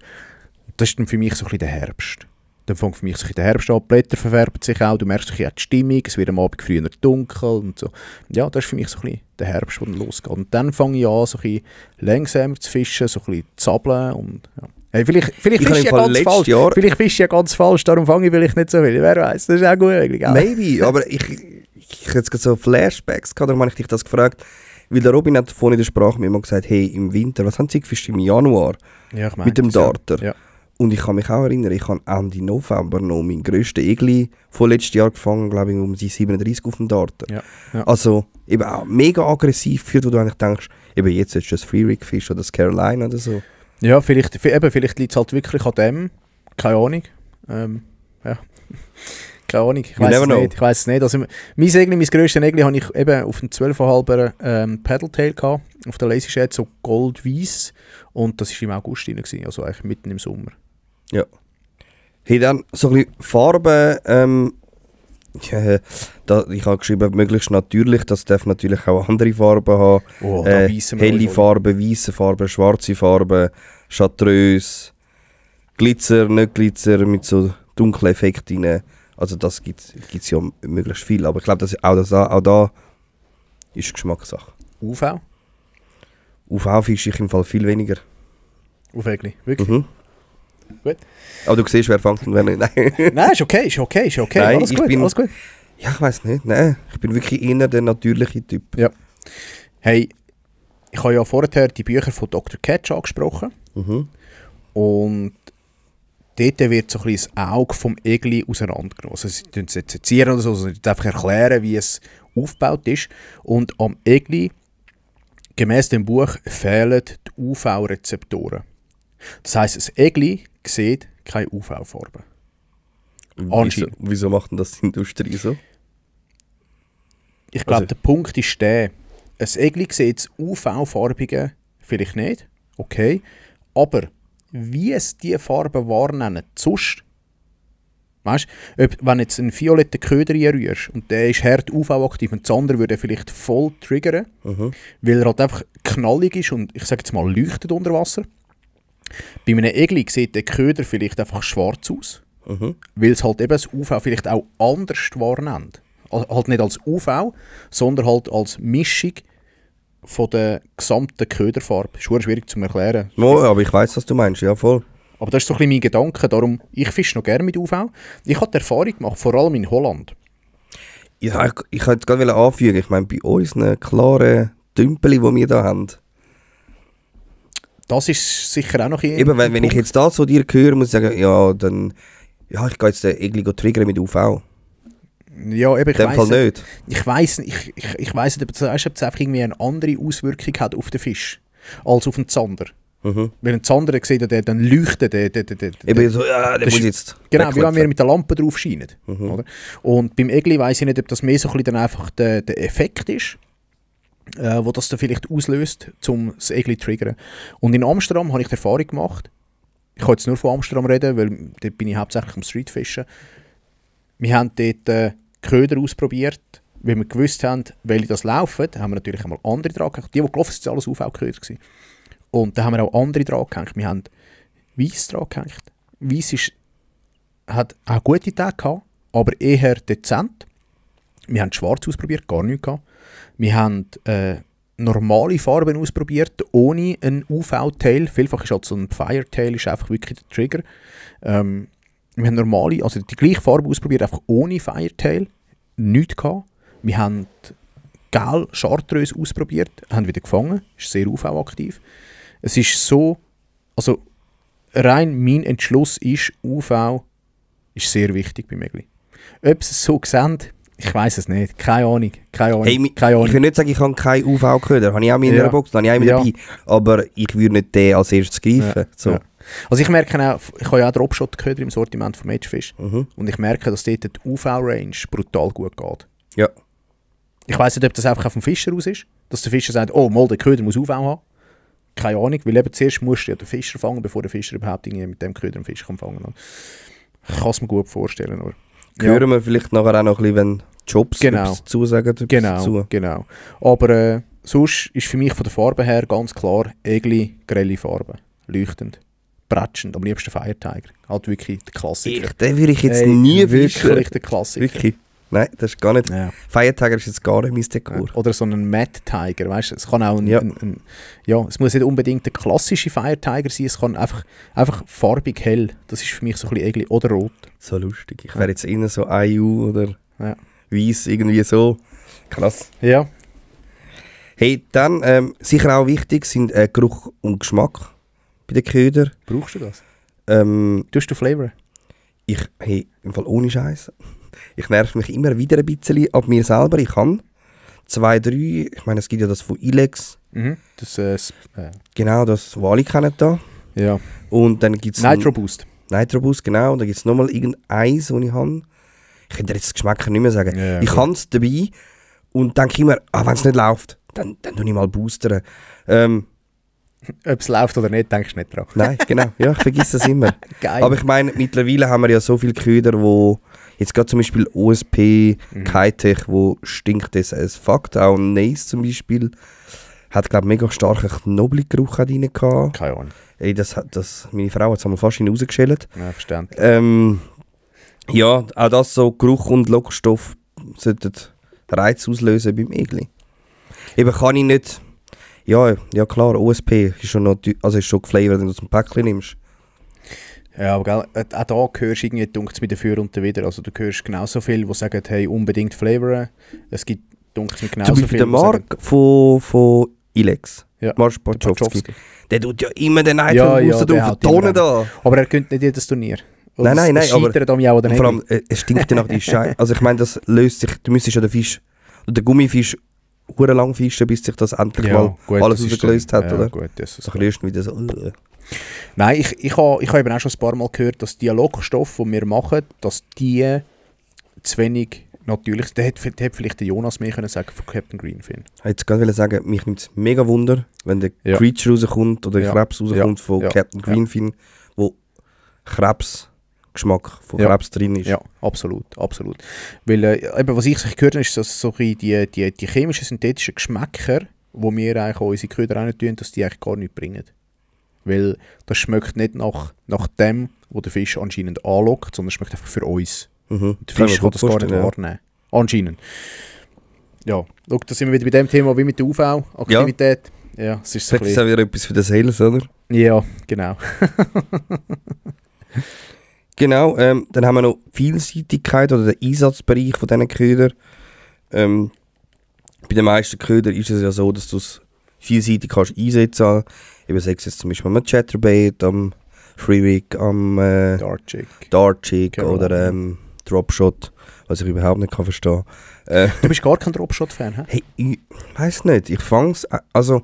Das ist dann für mich so ein bisschen der Herbst. Dann fängt für mich so ein bisschen der Herbst an, die Blätter verfärben sich auch, du merkst auch die Stimmung, es wird am Abend früher dunkel und so. Ja, das ist für mich so ein bisschen der Herbst, der dann losgeht. Und dann fange ich an, so ein bisschen langsamer zu fischen, so ein bisschen zu zappeln und ja. Hey, vielleicht fischst du ja ganz falsch. Vielleicht fischst du ja ganz falsch, darum fange ich vielleicht nicht so viel. Wer weiß, das ist auch gut eigentlich. Maybe, aber ich hätte jetzt gerade so Flashbacks gehabt, darum habe ich dich das gefragt. Weil der Robin hat vorhin in der Sprache mir immer gesagt, hey, im Winter, was haben sie gefischt im Januar? Ja, ich mit dem Darter. Ja. Und ich kann mich auch erinnern, ich habe Ende November noch meinen grössten Egli von letztes Jahr gefangen, glaube ich, um die 37 auf dem Darter. Ja. Ja. Also eben auch mega aggressiv gefühlt, wo du eigentlich denkst, eben jetzt ist das Free-Rig-Fisch oder das Carolina oder so. Ja, vielleicht liegt es halt wirklich an dem. Keine Ahnung. Ja. Keine Ahnung, ich weiß es nicht. Also, mein grösstes Egli hatte ich eben auf dem 12,5er Paddletail gehabt, auf der Lazy Shed, so gold-weiss. Und das war im August rein, also eigentlich mitten im Sommer. Ja. Hey, dann so ein bisschen Farben. Ich habe geschrieben, möglichst natürlich. Das darf natürlich auch andere Farben haben. Oh, helle Farben, weiße Farben, schwarze Farben, Chartreuse, Glitzer, nicht Glitzer, mit so dunklen Effekten rein. Also das gibt's ja möglichst viel. Aber ich glaube, auch da ist Geschmackssache. UV? UV fische ich im Fall viel weniger. Auf Egli, wirklich? Mhm. Gut. Aber du siehst, wer fängt und wer nicht. Nein, Nein, ist okay. Nein, alles gut. Ja, ich weiss nicht. Nein, ich bin wirklich eher der natürliche Typ. Ja. Hey, ich habe ja vorher die Bücher von Dr. Ketch angesprochen. Mhm. Und dort wird so ein bisschen das Auge vom Egli auseinandergenommen. Also sie sezieren es jetzt sezieren oder so, sondern einfach erklären, wie es aufgebaut ist. Und am Egli, gemäss dem Buch, fehlen die UV-Rezeptoren. Das heisst, das Egli sieht keine UV-Farbe. Wieso macht denn das die Industrie so? Ich glaube, der Punkt ist der, ein Egli sieht das UV-Farbige vielleicht nicht, okay, aber wie es diese Farben wahrnehmen, sonst, weißt du, wenn jetzt einen violetten Köder rührst und der ist hart UV-aktiv und das andere würde vielleicht voll triggern, weil er halt einfach knallig ist und ich sage jetzt mal leuchtet unter Wasser. Bei einem Egli sieht der Köder vielleicht einfach schwarz aus, weil es halt eben das UV vielleicht auch anders wahrnimmt. Halt nicht als UV, sondern halt als Mischung von der gesamten Köderfarbe. Ist schwierig zu erklären. No, aber ich weiss, was du meinst, ja voll. Aber das ist so ein bisschen mein Gedanke, darum, ich fische noch gerne mit UV. Ich habe die Erfahrung gemacht, vor allem in Holland. Ja, ich wollte jetzt gerade anfügen, ich meine, bei uns eine klare Tümpel, die wir hier haben. Das ist sicher auch noch ein Eben, wenn ich jetzt da so dir höre, muss ich sagen, ja, dann, ja, ich gehe jetzt den Egli triggern mit UV. Ja, eben, ich weiss nicht. Ich weiss nicht, ob es einfach irgendwie eine andere Auswirkung hat auf den Fisch, als auf den Zander. Weil ein Zander sieht, der dann leuchtet. Eben so, ja, der muss jetzt. Genau, wie wenn wir mit der Lampe drauf scheinen. Oder? Und beim Egli weiss ich nicht, ob das mehr so ein bisschen dann einfach der Effekt ist, wo das dann vielleicht auslöst, um das Egli zu triggern. Und in Amsterdam habe ich die Erfahrung gemacht, ich kann jetzt nur von Amsterdam reden, weil dort bin ich hauptsächlich am Streetfischen. Wir haben dort Köder ausprobiert, weil wir gewusst haben, welche das laufen, haben wir natürlich einmal andere dran gehängt. Die gelaufen sind, alles UV-Köder gewesen. Und da haben wir auch andere dran gehängt. Wir haben Weiss dran gehängt. Weiss hat auch gute Tage gehabt, aber eher dezent. Wir haben Schwarz ausprobiert, gar nichts gehabt. Wir haben normale Farben ausprobiert, ohne einen UV-Tail. Vielfach ist halt so ein Fire-Tail ist einfach wirklich der Trigger. Wir haben normale, also die gleiche Farbe ausprobiert, einfach ohne Firetail. Nichts gehabt. Wir haben Gel Chartreuse ausprobiert, haben wieder gefangen, ist sehr UV-aktiv. Es ist so, also rein mein Entschluss ist, UV ist sehr wichtig bei Egli. Ob sie es so sehen, ich weiss es nicht. Keine Ahnung. Hey, ich will nicht sagen, ich habe keinen UV-Köder. Habe ich auch in meiner Box, habe ich auch dabei. Aber ich würde nicht den als erstes greifen. Ja. So. Ja. Also ich merke auch, ich habe ja auch Dropshot-Köder im Sortiment von Edgefish. Und ich merke, dass dort die UV-Range brutal gut geht. Ja. Ich weiss nicht, ob das einfach vom Fischer aus ist. Dass der Fischer sagt, oh, mal, der Köder muss UV haben. Keine Ahnung, weil eben zuerst musst du ja den Fischer fangen, bevor der Fischer überhaupt mit dem Köder einen Fisch fangen kann. Ich kann es mir gut vorstellen. Aber hören wir vielleicht nachher auch noch ein bisschen, wenn Jobs etwas dazu sagen. Genau. Aber sonst ist für mich von der Farbe her ganz klar Egli, grelle Farbe. Leuchtend. Bratschend. Am liebsten Fire Tiger. Halt wirklich der Klassiker. Den würde ich jetzt nie wirklich fischen. der Klassiker. Wirklich. Nein, das ist gar nicht. Ja. Fire Tiger ist jetzt gar nicht mein Dekor. Oder so ein Matte Tiger, weißt du? Es kann auch es muss nicht unbedingt der klassische Fire Tiger sein, es kann einfach farbig hell. Das ist für mich so ein bisschen Egli oder rot. So lustig. Ich wäre jetzt eher so IU oder weiß, irgendwie so. Krass. Ja. Hey, dann sicher auch wichtig sind Geruch und Geschmack bei den Ködern. Brauchst du das? Tust du Flavor? Im Fall ohne Scheiß. Ich nerv mich immer wieder ein bisschen ab mir selber. Ich kann 2, 3, ich meine, es gibt ja das von Ilex. Mhm. Genau, das, was alle kennen da. Ja. Und dann gibt es Nitro Boost. Nitro Boost, genau. Und dann gibt es nochmal irgendeins, das ich habe. Ich könnte jetzt das Geschmack nicht mehr sagen. Ja, ich habe es dabei und denke immer, wenn es nicht läuft, dann tue ich mal boostern. Ob es läuft oder nicht, denkst du nicht dran. Nein, genau. Ja, ich vergesse das immer. Geil. Aber ich meine, mittlerweile haben wir ja so viele Köder, wo jetzt gerade zum Beispiel OSP, Kitech, wo stinkt das als Fakt. Auch Nace zum Beispiel hat, glaube ich, mega starken Knoblauchgeruch rein gehabt. Keine Ahnung. Ey, meine Frau hat es einmal fast rausgeschält. Ja, verständlich. Ja, auch das so Geruch und Lockstoff sollten Reiz auslösen beim Egli. Eben kann ich nicht. Ja klar, OSP ist schon noch, also ist schon geflavored, wenn du es im Päckchen nimmst. Ja, aber gell, auch da hörst du irgendwie, dunkt es mir dafür und wieder. Also du hörst genauso viel, die sagen, hey, unbedingt flavoren. Es gibt, dunkt es mir genauso zum Beispiel viel, der Mark von Ilex, ja, Marc Pachowski, der tut ja immer den Nitro raus auf die Tonne da. Aber er gönnt nicht jedes Turnier. Oder nein, aber vor allem, es stinkt ja nach die Scheiße. Also ich meine, das löst sich, du müsstest ja den Fisch, oder den Gummifisch, lang fischen, bis sich das endlich mal gut, alles rausgelöst hat, oder? Gut, das ist so wieder so. Nein, ich habe eben auch schon ein paar Mal gehört, dass die Lockstoffe, die wir machen, dass die zu wenig natürlich, da hätte vielleicht der Jonas mehr können sagen von Captain Greenfin. Ich wollte gerade sagen, mich nimmt es mega Wunder, wenn der Creature rauskommt oder der Krebs rauskommt von Captain Greenfin, wo Krebsgeschmack von Krebs drin ist. Ja, absolut. Weil, eben, was ich gehört habe, ist, dass so die chemischen, synthetischen Geschmäcker, die wir eigentlich an unsere Köder rein tun, dass die eigentlich gar nichts bringen. Weil das schmeckt nicht nach dem, was der Fisch anscheinend anlockt, sondern es schmeckt einfach für uns. Der Fisch kann das gar nicht wahrnehmen. Anscheinend. Ja, schau, da sind wir wieder bei dem Thema wie mit der UV-Aktivität. Ja, es ist so das ist auch wieder etwas für das Sales, oder? Ja, genau. Genau, dann haben wir noch die Vielseitigkeit oder den Einsatzbereich von diesen Ködern. Bei den meisten Ködern ist es ja so, dass du es vielseitig kannst einsetzen. Eben sei es jetzt zum Beispiel am Chatterbait, am Freerig, am Dartjig oder Dropshot, was ich überhaupt nicht verstehen kann. Du bist gar kein Dropshot-Fan, hä? Hey, ich weiss nicht, ich fang's, also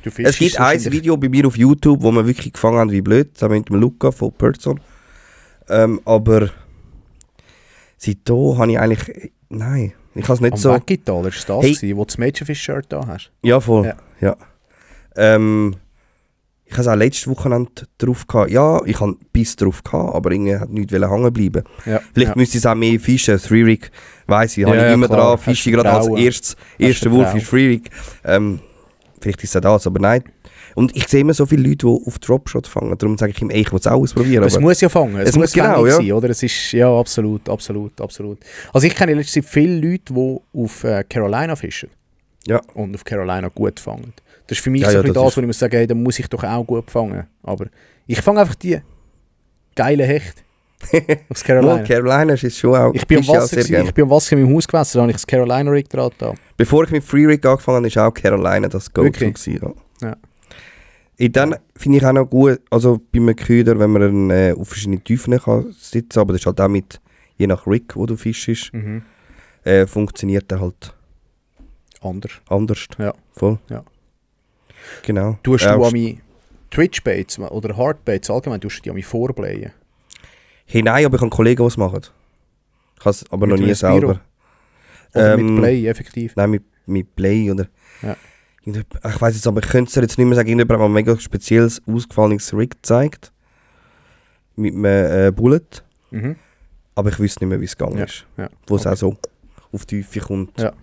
es gibt ein Video bei mir auf YouTube, wo wir wirklich gefangen haben wie blöd, zusammen mit dem Luca von Perzon. Aber seitdem habe ich eigentlich, nein, ich habe es nicht am so... Am Weggital, ist das gewesen, wo du das Mädchenfisch-Shirt da hast? Ja, voll, ja. Ich hatte es auch letztes Wochenende drauf gehabt. Ja, ich hatte Biss drauf gehabt, aber irgendwie hat nichts hängen bleiben. Ja, vielleicht müsste ich es auch mehr fischen. 3-Rig, weiss ich, habe ich immer dran. Fische gerade als erster Wurf ist 3-Rig. Vielleicht ist es auch das, aber nein. Und ich sehe immer so viele Leute, die auf Dropshot fangen. Darum sage ich ihm, ich will es auch ausprobieren. Es muss ja fangen. Es muss genau sein, oder? Es ist, ja, absolut. Also ich kenne letztens viele Leute, die auf Carolina fischen. Ja. Und auf Carolina gut fangen. Das ist für mich so ein bisschen das, wo ich muss sagen, hey, da muss ich doch auch gut fangen. Aber ich fange einfach die geilen Hechte aufs Carolina. Well, Carolina ist schon auch... Ich bin am Wasser in meinem Haus gewesen, da habe ich das Carolina Rig dran da. Bevor ich mit Free Rig angefangen habe, war auch Carolina das Go-To gewesen. Ja. Und dann finde ich auch noch gut, also bei einem Köder, wenn man auf verschiedene Tiefen kann sitzen, aber das ist halt auch mit, je nach Rig, wo du fischst, funktioniert er halt anders. Ja. Voll. Ja. Genau. Tust du an meine Twitch-Baits oder Hardbaits allgemein, tust du die an mich vorblähen? Hey, nein, aber ich habe Kollegen, die es machen. Ich habe es aber mit noch nie selber. Oder mit Play, effektiv? Nein, mit Play oder... Ja. Ich weiss jetzt, aber ich könnte es jetzt nicht mehr sagen, irgendjemand hat mir ein mega spezielles, ausgefallenes Rig gezeigt. Mit einem Bullet. aber ich wüsste nicht mehr, wie es gegangen Ja, ist. ja, Wo es okay. auch so auf die Tiefe kommt. Ja.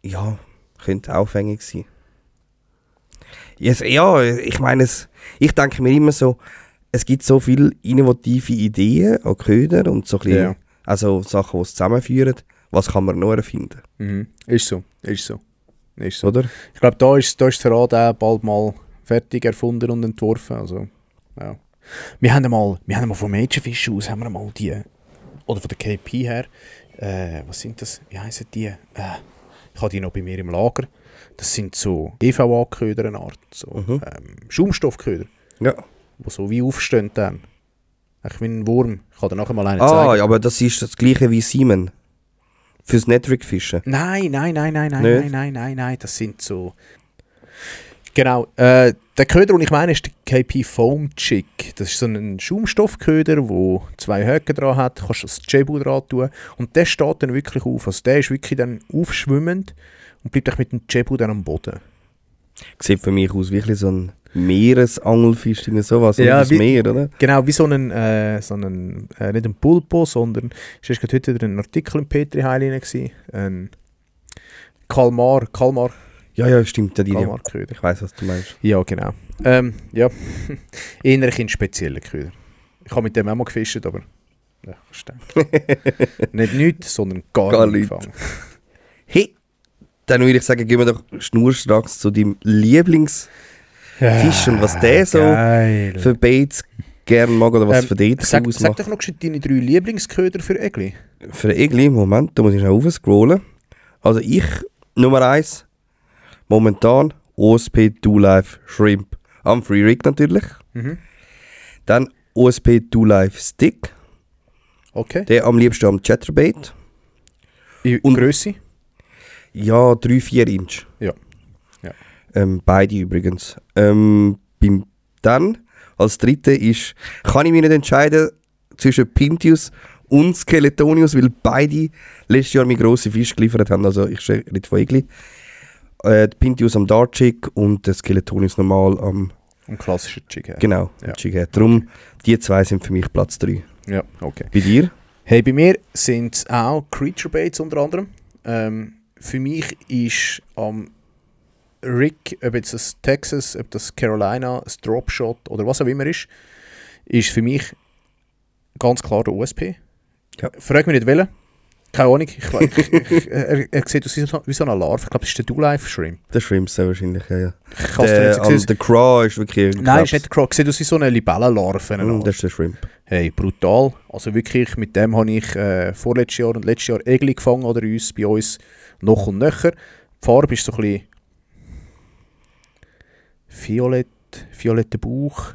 Ja, könnte aufhängig sein. Yes, ja, ich meine, ich denke mir immer so, es gibt so viele innovative Ideen an Köder und so ein bisschen, Ja. also Sachen, die es zusammenführen. Was kann man noch erfinden, Mhm. Ist so. oder? Ich glaube, da ist das Rad auch bald mal fertig erfunden und entworfen. Also, ja. Wir haben mal von Mädchenfisch aus, haben wir mal die, oder von der KP her, was sind das? Wie heissen die? Ich habe die noch bei mir im Lager. Das sind so EVA-Köder, eine Art. So, Schaumstoffköder, Ja. die so wie aufstehen dann. Echt wie ein Wurm. Ich kann dir nachher mal einen Ah, zeigen. ja, aber das ist das gleiche wie Simon. Fürs Network-Fischen. Nein. Nicht? Das sind so. Genau. Der Köder, den ich meine, ist der KP Foam Chick. Das ist so ein Schaumstoffköder, der 2 Höcker dran hat. Du kannst das Jebu dran tun. Und der steht dann wirklich auf. Also der ist wirklich dann aufschwimmend und bleibt auch mit dem Jebu dann am Boden. Sieht für mich aus wie so ein Meeresangelfisch, sowas. Ja, Ja, das wie- Meer, oder? Genau, wie so ein nicht ein Pulpo, sondern ist erst gerade heute wieder ein Artikel im Petri Heil rein gewesen. Ein Kalmar Ja, stimmt. Ja, Köder. ich weiss, was du meinst. Ja, genau. Ja, eher ein spezieller Köder. Ich habe mit dem auch mal gefischt, aber ja, stimmt. Nicht nichts, sondern gar Gar nichts nichts. gefangen. Hey, dann würde ich sagen, gehen wir doch schnurstracks zu deinem Lieblingsfisch und was der so Geil. für Baits gerne mag oder was für dort Sag ausmacht. doch noch geschwind deine 3 Lieblingsköder für Egli. Für Egli, Moment, da muss ich noch aufscrollen. Also ich, Nummer 1, momentan OSP 2 Live Shrimp. Am Free Rig natürlich. Mhm. Dann OSP 2 Live Stick. Okay. Der am liebsten am Chatterbait. Und- Grösse? Ja, 3-4 Inch. Ja. Beide übrigens. Dann, als dritte ist, kann ich mich nicht entscheiden zwischen Pintius und Skeletonius, weil beide letztes Jahr mir grosse Fische geliefert haben. Also ich rede von Egli. Pintius am Dartjig und der Skeletonius normal am, Ein klassischer Jig. genau, Ja. am Jig. Darum, die zwei sind für mich Platz 3. Ja, okay. Bei dir? Hey, bei mir sind es auch Creature Baits unter anderem. Für mich ist am Rig, ob jetzt das Texas, ob das Carolina, das Dropshot oder was auch immer ist für mich ganz klar der USP. Ja. Frag mich nicht welchen. Keine Ahnung. Er sieht aus wie so eine Larve. Ich glaube, das ist der Do-Life Shrimp. Der Shrimp sehr wahrscheinlich, ja. Ich kann's dir jetzt sehen. Der Craw ist wirklich ein Nein, Krebs. ist nicht der Croc. Sieht aus wie so eine Libellenlarve. Das ist der Shrimp. Hey, brutal. Also wirklich, mit dem habe ich vorletztes Jahr und letztes Jahr Egli gefangen oder bei uns noch und nöcher. Die Farbe ist so ein bisschen violetter Bauch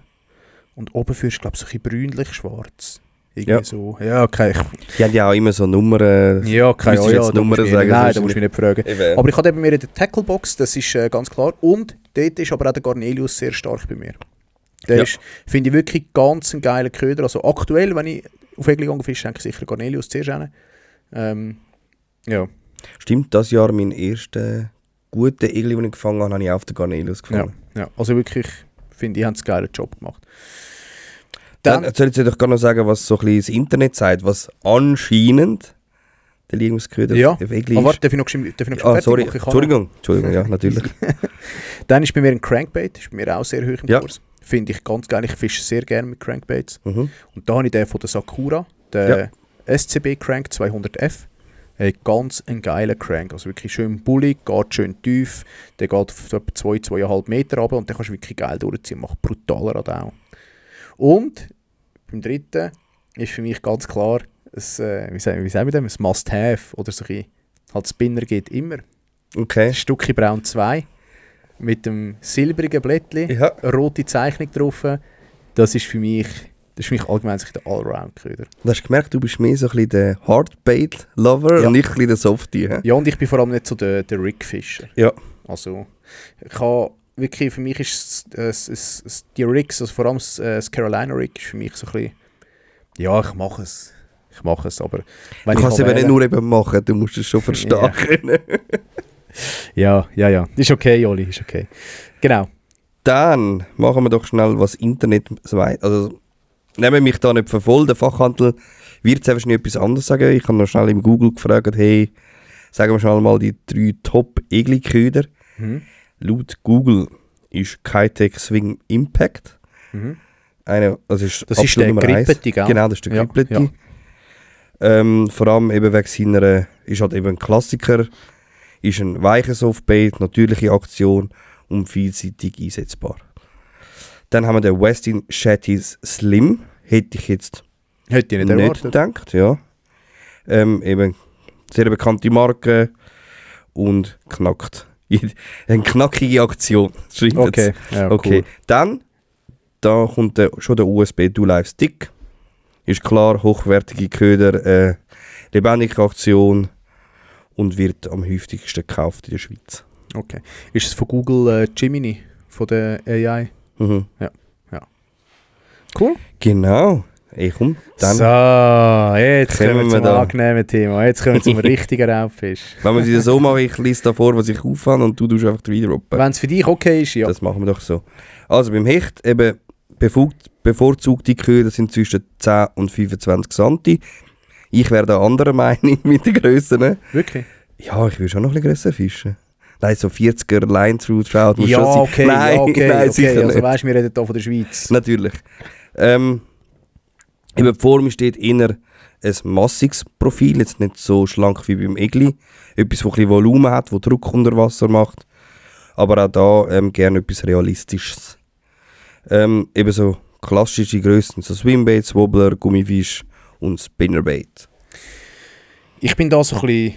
und oben für ist glaube ich so ein bisschen brünlich-schwarz. Irgendwie Ja. so. Ja, okay. Die haben ja auch immer so Nummern. Ja, keine Müsstest du jetzt da musst Nummern du mich- sagen, Nein, sonst da musst du mich nicht fragen. Eben. Aber ich habe eben mir in der Tacklebox, das ist ganz klar. Und dort ist aber auch der Garnelius sehr stark bei mir. Der Ja. ist, finde ich, wirklich ganz ein geiler Köder. Also aktuell, wenn ich auf Egli fische, denke ich sicher Garnelius zuerst hin. Ja. Stimmt, das Jahr mein erster guter Egli, den ich gefangen habe, habe ich auf den Garnelius gefangen. Ja. Also wirklich, finde ich, haben einen geilen Job gemacht. Dann Dann, soll ich dir doch gerne noch sagen, was so ein bisschen das Internet sagt, was anscheinend der Lieblingsköder ja, auf Egli aber ist. warte, darf ich noch fertig Sorry, machen? Ich kann noch. Entschuldigung, ja, natürlich. Dann ist bei mir ein Crankbait, ist bei mir auch sehr hoch im Ja. Kurs. Finde ich ganz geil, ich fische sehr gerne mit Crankbaits. Mhm. Und da habe ich den von der Sakura, der SCB Crank 200F. Hey, ganz ein geiler Crank, also wirklich schön bullig, geht schön tief, der geht auf etwa 2,5 Meter runter und den kannst du wirklich geil durchziehen, macht brutaler Radau. Und beim dritten ist für mich ganz klar, wie sagen wir dem, ein Must-Have oder so ein halt Spinner geht immer. Okay. Ein Stückchen Braun 2 mit dem silbrigen Blättchen, Ja. eine rote Zeichnung drauf, das ist für mich allgemein so der Allround-Köder. Du hast gemerkt, du bist mehr so ein bisschen der Hardbait-Lover Ja. und ich ein bisschen der Softie. He? Ja, und ich bin vor allem nicht so der Rig-Fischer. Ja. Also, ich habe wirklich, für mich ist die Rigs, also vor allem das Carolina Rig, ist für mich so ein bisschen, ja, ich mache es, aber wenn Du kannst es kann eben nicht wählen- nur eben machen, du musst es schon verstehen können. Ja, ist okay, Oli, ist okay. Genau. Dann machen wir doch schnell, was Internet sagt. Also, nehmen mich da nicht für voll. Der Fachhandel wird es wahrscheinlich etwas anderes sagen. Ich habe noch schnell im Google gefragt, hey, sagen wir schnell mal die 3 Top-Egli-Köder. Laut Google ist Kitec Swing Impact. Das ist der Grippeti, gell? Genau, das ist der Grippeti. Vor allem eben wegen seiner, ist halt eben ein Klassiker, ist ein weicher Softbait, natürliche Aktion und vielseitig einsetzbar. Dann haben wir den Westin Shetties Slim, hätte ich jetzt nicht gedacht. Ja. Eben sehr bekannte Marke und knackt. Eine knackige Aktion. Okay, ja, okay. Cool. Dann da kommt schon der USB Dual-Life Stick. Ist klar, hochwertige Köder, lebendige Aktion und wird am häufigsten gekauft in der Schweiz. Okay. Ist es von Google Gemini, von der AI? Ja. Cool. Genau. Hey, komm, dann. So, jetzt kommen wir zum da angenehmen Thema. Jetzt kommen wir zum richtigen Raubfisch. Wenn wir es so machen, ich lese da vor, was ich aufhebe und du tust einfach reindroppen. Wenn es für dich okay ist, ja. Das machen wir doch so. Also beim Hecht eben bevorzugte Köder sind zwischen 10 und 25 cm. Ich wäre da anderer Meinung mit den Grössen. Wirklich? Ja, ich will schon noch ein bisschen grösser fischen. Nein, so 40er Line-Through-Trout muss ja, schon sein. Okay, nein, ja, okay, nein, sicher also nicht. weißt, wir reden hier von der Schweiz. Natürlich. Eben vor mir steht eher ein massiges Profil, jetzt nicht so schlank wie beim Egli. Etwas, das ein bisschen Volumen hat, das Druck unter Wasser macht. Aber auch da gerne etwas Realistisches. Eben so klassische Grössen, so Swimbaits, Wobbler, Gummifisch und Spinnerbait. Ich bin da so ein bisschen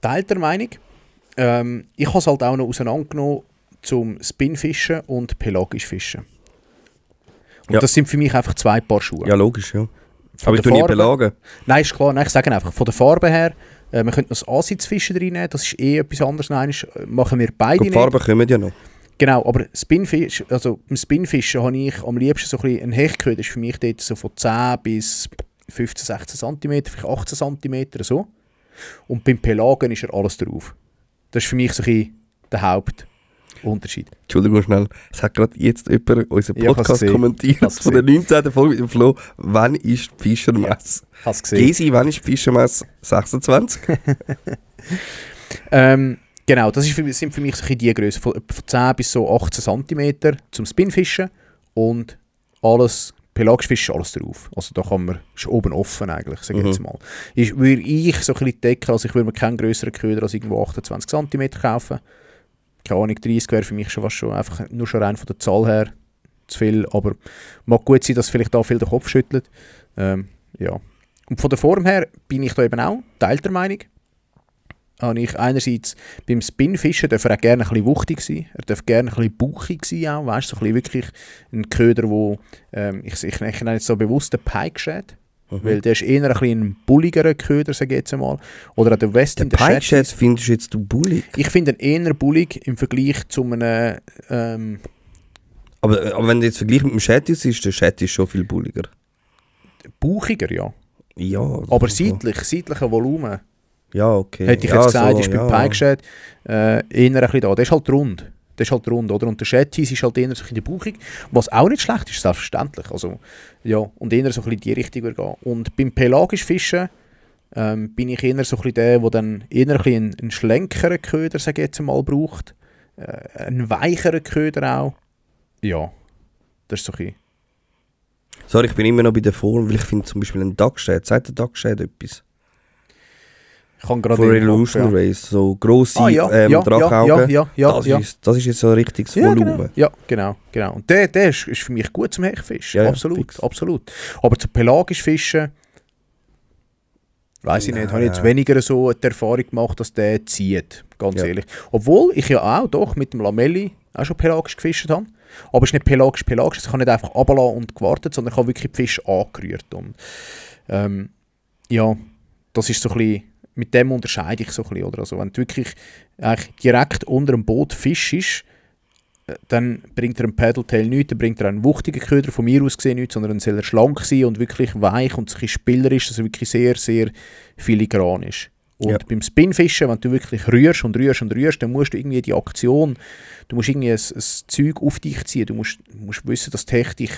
teilter Meinung. Ich habe es halt auch noch auseinandergenommen zum Spinfischen und pelagisch Fischen. Und Ja. das sind für mich einfach 2 Paar Schuhe. Ja, logisch, ja. Von Aber ich der tue nie Farbe- belagen. Nein, ist klar. Nein, ich sage einfach, von der Farbe her, man könnte noch das Ansitzfischen reinnehmen, das ist etwas anderes. Nein, machen wir beide Die nicht. Farben kommen ja noch. Genau, aber Spinfish, also beim Spinfischen habe ich am liebsten so ein bisschen einen Hechtköder, das ist für mich dort so von 10 bis 15, 16 cm, vielleicht 18 cm, so. Und beim Pelagen ist alles drauf. Das ist für mich so ein bisschen der Hauptunterschied. Entschuldigung schnell, es hat gerade jetzt jemand unseren Ja, ich hab's Podcast gesehen. kommentiert Hab's von der 19. Folge mit dem Flo. Wann ist die Fischermesse? Hast du gesehen? Gesi, wann ist die Fischermesse? 26? Genau, das sind für mich so ein bisschen die Größe, von 10 bis so 18 cm zum Spinfischen und alles, pelagisch Fischen, alles drauf. Also da kann man, ist oben offen eigentlich, sage ich jetzt mal. Würde ich so ein bisschen decken, also ich würde mir keinen grösseren Köder als irgendwo 28 cm kaufen. Keine Ahnung, 30 wäre für mich schon fast schon, einfach nur schon rein von der Zahl her zu viel, aber mag gut sein, dass vielleicht da viel den Kopf schüttelt. Ja. Und von der Form her bin ich da eben auch teilter Meinung. Habe ich einerseits beim Spinfischen darf er auch gerne ein bisschen wuchtig sein, er darf gerne ein bisschen bauchig sein auch, weißt, so ein bisschen wirklich ein Köder, wo ich nenne jetzt so bewusst den Pike Shad, weil der ist eher ein bisschen ein bulligerer Köder, sage ich jetzt einmal. Oder auch der Westin, Der Pike Shad findest du jetzt du bullig? Ich finde ihn eher bullig im Vergleich zu einem Aber wenn du jetzt vergleichst mit dem Shetties, ist der Shetties schon viel bulliger. bauchiger, ja. Ja. Aber seitlicher Volumen. Ja, okay. Hätte ich ja, jetzt gesagt, so, ist beim ja. Pike Shad eher ein bisschen da. Der ist halt rund. Oder? Und der Shetties ist halt eher so ein bisschen bauchig. Was auch nicht schlecht ist, selbstverständlich. Also, ja, und eher so ein bisschen in die Richtung würde gehen. Und beim pelagisch Fischen bin ich eher so ein bisschen der dann eher ein bisschen einen schlänkeren Köder, sage ich jetzt mal, braucht. Einen weicheren Köder auch. Ja, das ist so ein bisschen. Sorry, ich bin immer noch bei der Form, weil ich finde zum Beispiel ein Duckshad. Sagt der Duckshad etwas? Ich kann gerade For in den Kopf, Illusion Race, so grosse ja. Drachenaugen. Ja. Das ist jetzt so ein richtiges Volumen. Genau. Und der ist für mich gut zum Hechtfischen. Ja, absolut, fix. absolut. Aber zum pelagisch Fischen, weiss ich nicht, habe ich jetzt weniger so die Erfahrung gemacht, dass der zieht, ganz ehrlich. Obwohl ich ja auch doch mit dem Lamelli auch schon pelagisch gefischt habe. Aber es ist nicht pelagisch, ich habe nicht einfach runtergelassen und gewartet, sondern ich habe wirklich die Fische angerührt. Und ja, das ist so ein bisschen, mit dem unterscheide ich so ein bisschen. Oder? Also, wenn du wirklich eigentlich direkt unter dem Boot fischst, dann bringt er einen Paddletail nichts, dann bringt er einen wuchtigen Köder, von mir aus gesehen nichts, sondern dann soll er schlank sein und wirklich weich und ein bisschen spielerisch, dass er wirklich sehr, sehr filigran ist. Und beim Spinfischen, wenn du wirklich rührst, dann musst du irgendwie die Aktion, du musst irgendwie ein Zeug auf dich ziehen, du musst wissen, dass die Hecht dich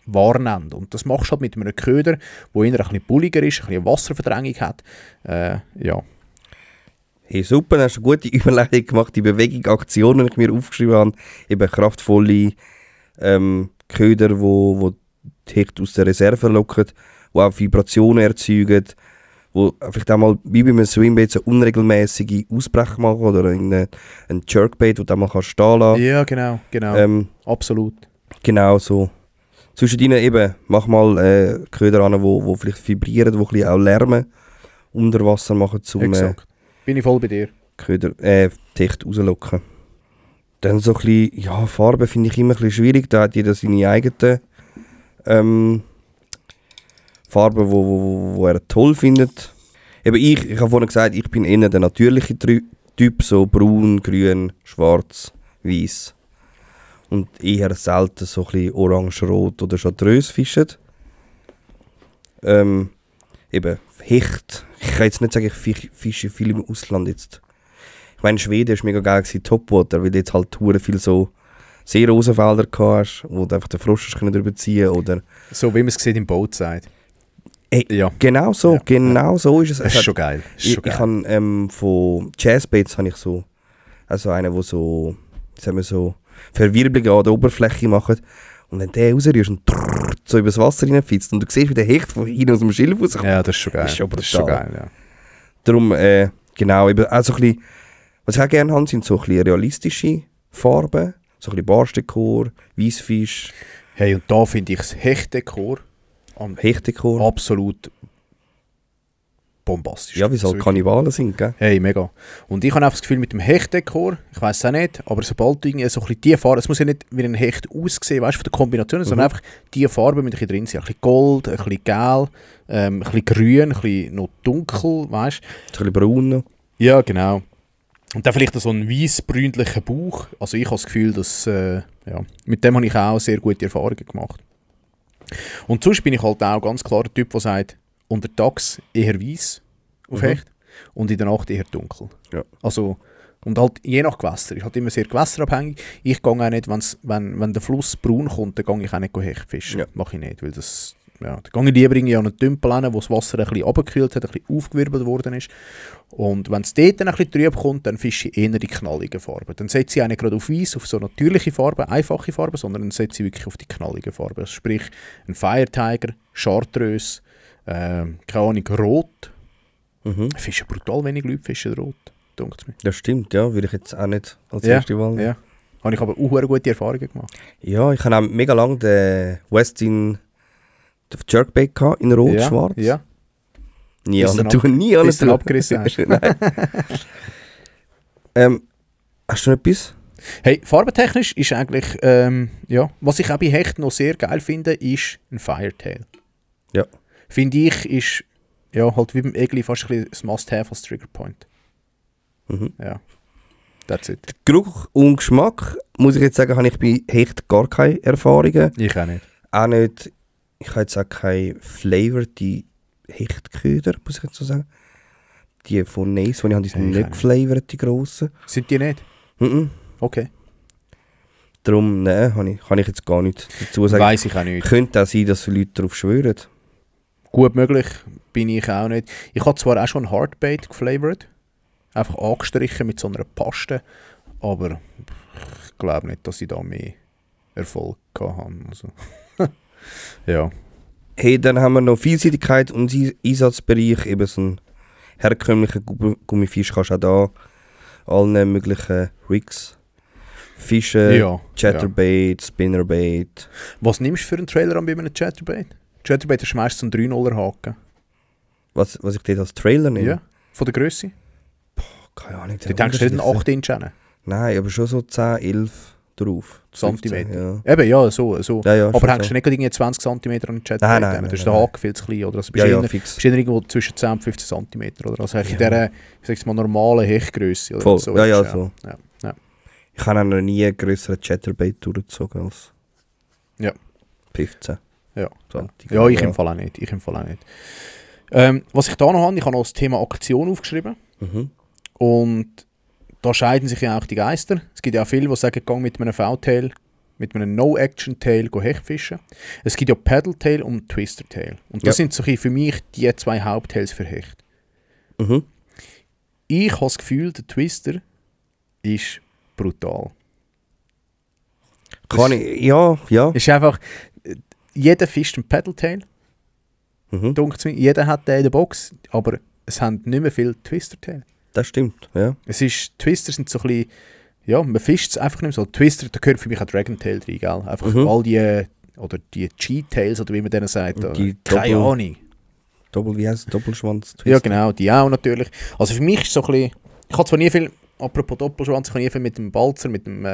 wahrnehmen. Und das machst du halt mit einem Köder, der eher ein bisschen bulliger ist, ein bisschen Wasserverdrängung hat. Ja. Hey, super, hast du eine gute Überleitung gemacht. Die Bewegung, Aktionen, die ich mir aufgeschrieben habe, eben kraftvolle Köder, wo die Hechte aus der Reserve locken, die auch Vibrationen erzeugen, wo vielleicht auch mal wie bei einem Swimbait so unregelmäßige Ausbrecher machen oder ein Jerkbait, wo du auch mal stehen lassen. Ja, genau. Absolut. Genau so. Zwischendrin eben, mach mal Köder an, wo vielleicht vibrieren, die ein bisschen auch Lärmen unter Wasser machen, um Exakt. Bin ich voll bei dir. Köder, die Hechte rauslocken. Dann so ein bisschen, ja, Farben finde ich immer ein bisschen schwierig, da hat jeder seine eigenen Farben, wo er toll findet. Eben ich habe vorhin gesagt, ich bin eher der natürliche Typ, so braun, grün, schwarz, weiß. Und eher selten so ein bisschen orange-rot oder chartreuse fischen. Eben Hecht. Ich kann jetzt nicht sagen, ich fische viel im Ausland jetzt. Ich meine, Schweden war mega geil, Topwater, weil du jetzt halt viel so Seerosenfelder hast, wo du einfach den Frosch drüber ziehen oder... So wie man es sieht im Boatside. Ja. Genau so, genau so ist es. Das ist schon geil. Ich habe von Jazzbaits habe ich so, also einen, der so, sagen wir so, Verwirbelungen an der Oberfläche macht. Und wenn der rausrührst und so übers Wasser reinfitzt und du siehst, wie der Hecht von hinten aus dem Schilf rauskommt. Ja, das ist schon geil. Das ist schon das ist schon geil, ja. Darum, genau, eben auch so ein bisschen, was ich auch gerne habe, sind so ein bisschen realistische Farben. So ein bisschen Barschdekor, Weissfisch. Hey, und da finde ich das Hechtdekor absolut bombastisch. Ja, wie es halt Kannibalen sind, gell? Hey, mega. Und ich habe einfach das Gefühl, mit dem Hechtdekor, ich weiß es auch nicht, aber sobald du irgendwie so ein bisschen die Farbe, es muss ja nicht wie ein Hecht aussehen, weißt du, von der Kombination, sondern einfach die Farben müssen drin sein. Ein bisschen Gold, ein bisschen Gel, ein bisschen Grün, ein bisschen noch dunkel, weißt du. Ein bisschen braun. Ja, genau. Und dann vielleicht so einen weiss-brünlichen Bauch. Also ich habe das Gefühl, dass, mit dem habe ich auch sehr gute Erfahrungen gemacht. Und sonst bin ich halt auch ganz klar der Typ, der sagt, untertags eher weiss auf Hecht und in der Nacht eher dunkel. Ja. Also, und halt je nach Gewässer. Ist halt immer sehr gewässerabhängig. Ich gehe auch nicht, wenn der Fluss braun kommt, dann gehe ich auch nicht Hecht fischen. Ja. Mache ich nicht, weil das... Ja, dann gehe ich lieber irgendwie an einen Tümpel hin, wo das Wasser ein bisschen runtergekühlt hat, ein bisschen aufgewirbelt worden ist. Und wenn es dort dann ein bisschen trüb kommt, dann fische ich eher die knalligen Farben. Dann setze ich auch nicht gerade auf Weiss, auf so natürliche Farben, einfache Farben, sondern dann setze ich wirklich auf die knalligen Farben. Also sprich, ein Fire Tiger, Chartreuse, keine Ahnung, Rot. Ich fische brutal wenig Leute fischen Rot, denkt mir. Das stimmt, ja. Würde ich jetzt auch nicht als erste Wahl nehmen. Ja, habe ich aber auch gute Erfahrungen gemacht. Ja, ich habe auch mega lange den Westin Jerkbait in Rot-Schwarz. Ja. Nie abgerissen hast. Hast du noch etwas? Hey, farbentechnisch ist eigentlich, was ich auch bei Hecht noch sehr geil finde, ist ein Firetail. Ja. Finde ich, ist halt wie beim Egli fast ein bisschen das Must-Have als Triggerpoint. Ja, that's it. Geruch und Geschmack, muss ich jetzt sagen, habe ich bei Hecht gar keine Erfahrungen. Ich auch nicht. Auch nicht. Ich habe jetzt auch keine flavored Hechtköder, muss ich jetzt so sagen. Die von Nace, die ich habe, die sind nicht geflavored, die grossen. Sind die nicht? Okay. Darum, nein, kann ich jetzt gar nicht dazu sagen. Weiss ich auch nicht. Könnte auch sein, dass Leute darauf schwören. Gut möglich, bin ich auch nicht. Ich habe zwar auch schon Hardbait geflavored, einfach angestrichen mit so einer Paste, aber ich glaube nicht, dass ich da mehr Erfolg hatte. Also. Ja. Hey, dann haben wir noch Vielseitigkeit und Einsatzbereich, eben so ein herkömmlicher Gummifisch kannst du auch da allen möglichen Rigs fischen, Chatterbait, Spinnerbait. Was nimmst du für einen Trailer an bei einem Chatterbait? Chatterbait ist meistens so ein 3-0er Haken. Was ich dort als Trailer nehme? Ja, von der Grösse? Keine Ahnung. Du denkst nicht einen 8 Inch an? Nein, aber schon so 10, 11 drauf. Zentimeter. Ja. Eben, ja, so. Ja, aber hängst du nicht irgendwie 20 cm an den Chatterbait? Nein. Das ist der Haken viel zu klein. Oder? Also bist irgendwo zwischen 10 und 15 cm. Oder? Also in dieser, ich sag's mal, normalen Hechtgrösse. Voll. So so. Ja. Ich habe noch nie einen grösseren Chatterbait durchgezogen als 15. Ja. Ja, ich im Fall auch nicht. Was ich da noch habe, ich habe noch das Thema Aktion aufgeschrieben. Und da scheiden sich ja auch die Geister. Es gibt ja auch viele, die sagen, gang mit einem V-Tail mit einem No-Action-Tail Hechtfischen. Es gibt ja Paddle-Tail und Twister-Tail. Und das sind so für mich die 2 Haupttails für Hecht. Mhm. Ich habe das Gefühl, der Twister ist brutal. Ja. Ist einfach, jeder fischt einen Paddle-Tail. Dunkelt's mir. Jeder hat den in der Box, aber es haben nicht mehr viele Twister-Tail. Das stimmt, ja. Twister sind so ein bisschen, ja, man fischt es einfach nicht mehr so. Twister, da gehört für mich auch Dragon-Tail rein, gell? Einfach all die, oder die G-Tails, oder wie man denen sagt. Keine Ahnung. Wie heisst es? Doppelschwanz? Ja genau, die auch natürlich. Also für mich ist so ein bisschen, ich habe zwar nie viel, apropos Doppelschwanz, ich habe nie viel mit dem Balzer, mit dem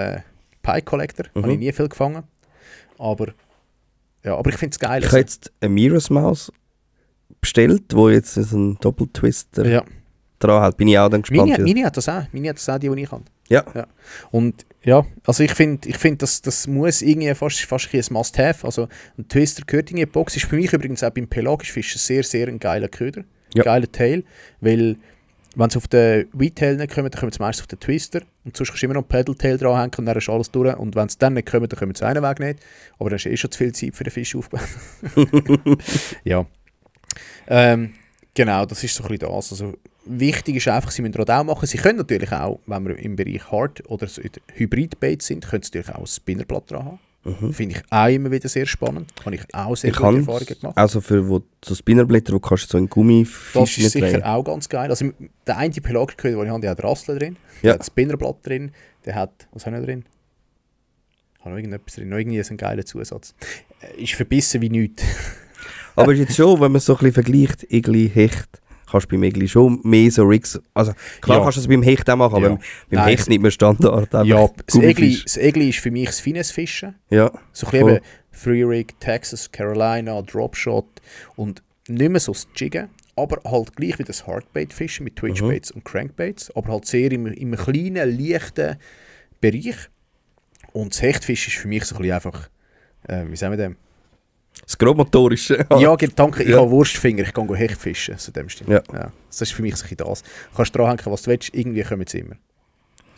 Pike Collector, habe ich nie viel gefangen. Aber ich finde es geil. Ich habe jetzt eine Miras-Maus bestellt, wo jetzt ein Doppeltwister dran hat. Bin ich auch dann gespannt. Mini hat das auch, die ich habe. Ja. Und ja, also ich finde, das muss irgendwie fast ein Must-Have. Also ein Twister gehört in die Box. Ist für mich übrigens auch beim pelagischen Fischen sehr, sehr ein geiler Köder. Ein geiler Tail. Weil, wenn sie auf den Whitetail nicht kommen, dann kommen sie meistens auf den Twister. Und sonst kannst du immer noch einen Paddle-Tail dranhängen und dann ist alles durch. Und wenn sie dann nicht kommen, dann kommen sie einen Weg nicht. Aber dann ist schon zu viel Zeit für den Fisch aufgebaut. Ja. Genau, das ist so ein bisschen das. Also, wichtig ist einfach, sie müssen Radau machen. Sie können natürlich auch, wenn wir im Bereich Hard- oder so Hybrid-Bait sind, können sie natürlich auch ein Spinnerblatt dran haben. Finde ich auch immer wieder sehr spannend. Habe ich auch sehr gute Erfahrungen gemacht. Also für so Spinnerblätter, wo kannst du so einen Gummifisch das ist sicher drehen. Auch ganz geil. Also der eine Pelagiker, den ich habe, der hat Rassel drin, Ja. der hat ein Spinnerblatt drin, der hat, was habe ich noch drin? Ich habe noch irgendetwas drin, noch irgendwie so einen geilen Zusatz. Ist verbissen wie nichts. Aber jetzt schon, wenn man so ein bisschen vergleicht, Igli, Hecht, kannst du beim Igli schon mehr so Rigs, also klar kannst du es beim Hecht auch machen, aber beim Hecht nicht mehr Standard. Ja, das Igli ist für mich das Finesse-Fischen. Ja. So ein bisschen Free Rig, Texas, Carolina, Dropshot und nicht mehr so das Jiggen, aber halt gleich wie das Hardbait-Fischen mit Twitchbaits und Crankbaits, aber halt sehr im kleinen, leichten Bereich. Und das Hechtfisch ist für mich so ein bisschen einfach, wie sagen wir dem? Das Grobmotorische. Ja, danke, ich habe Wurstfinger, ich kann Hecht fischen, so dem stimmt. Ja. Das ist für mich so ein bisschen das. Du kannst dranhängen, was du willst, irgendwie kommen sie immer.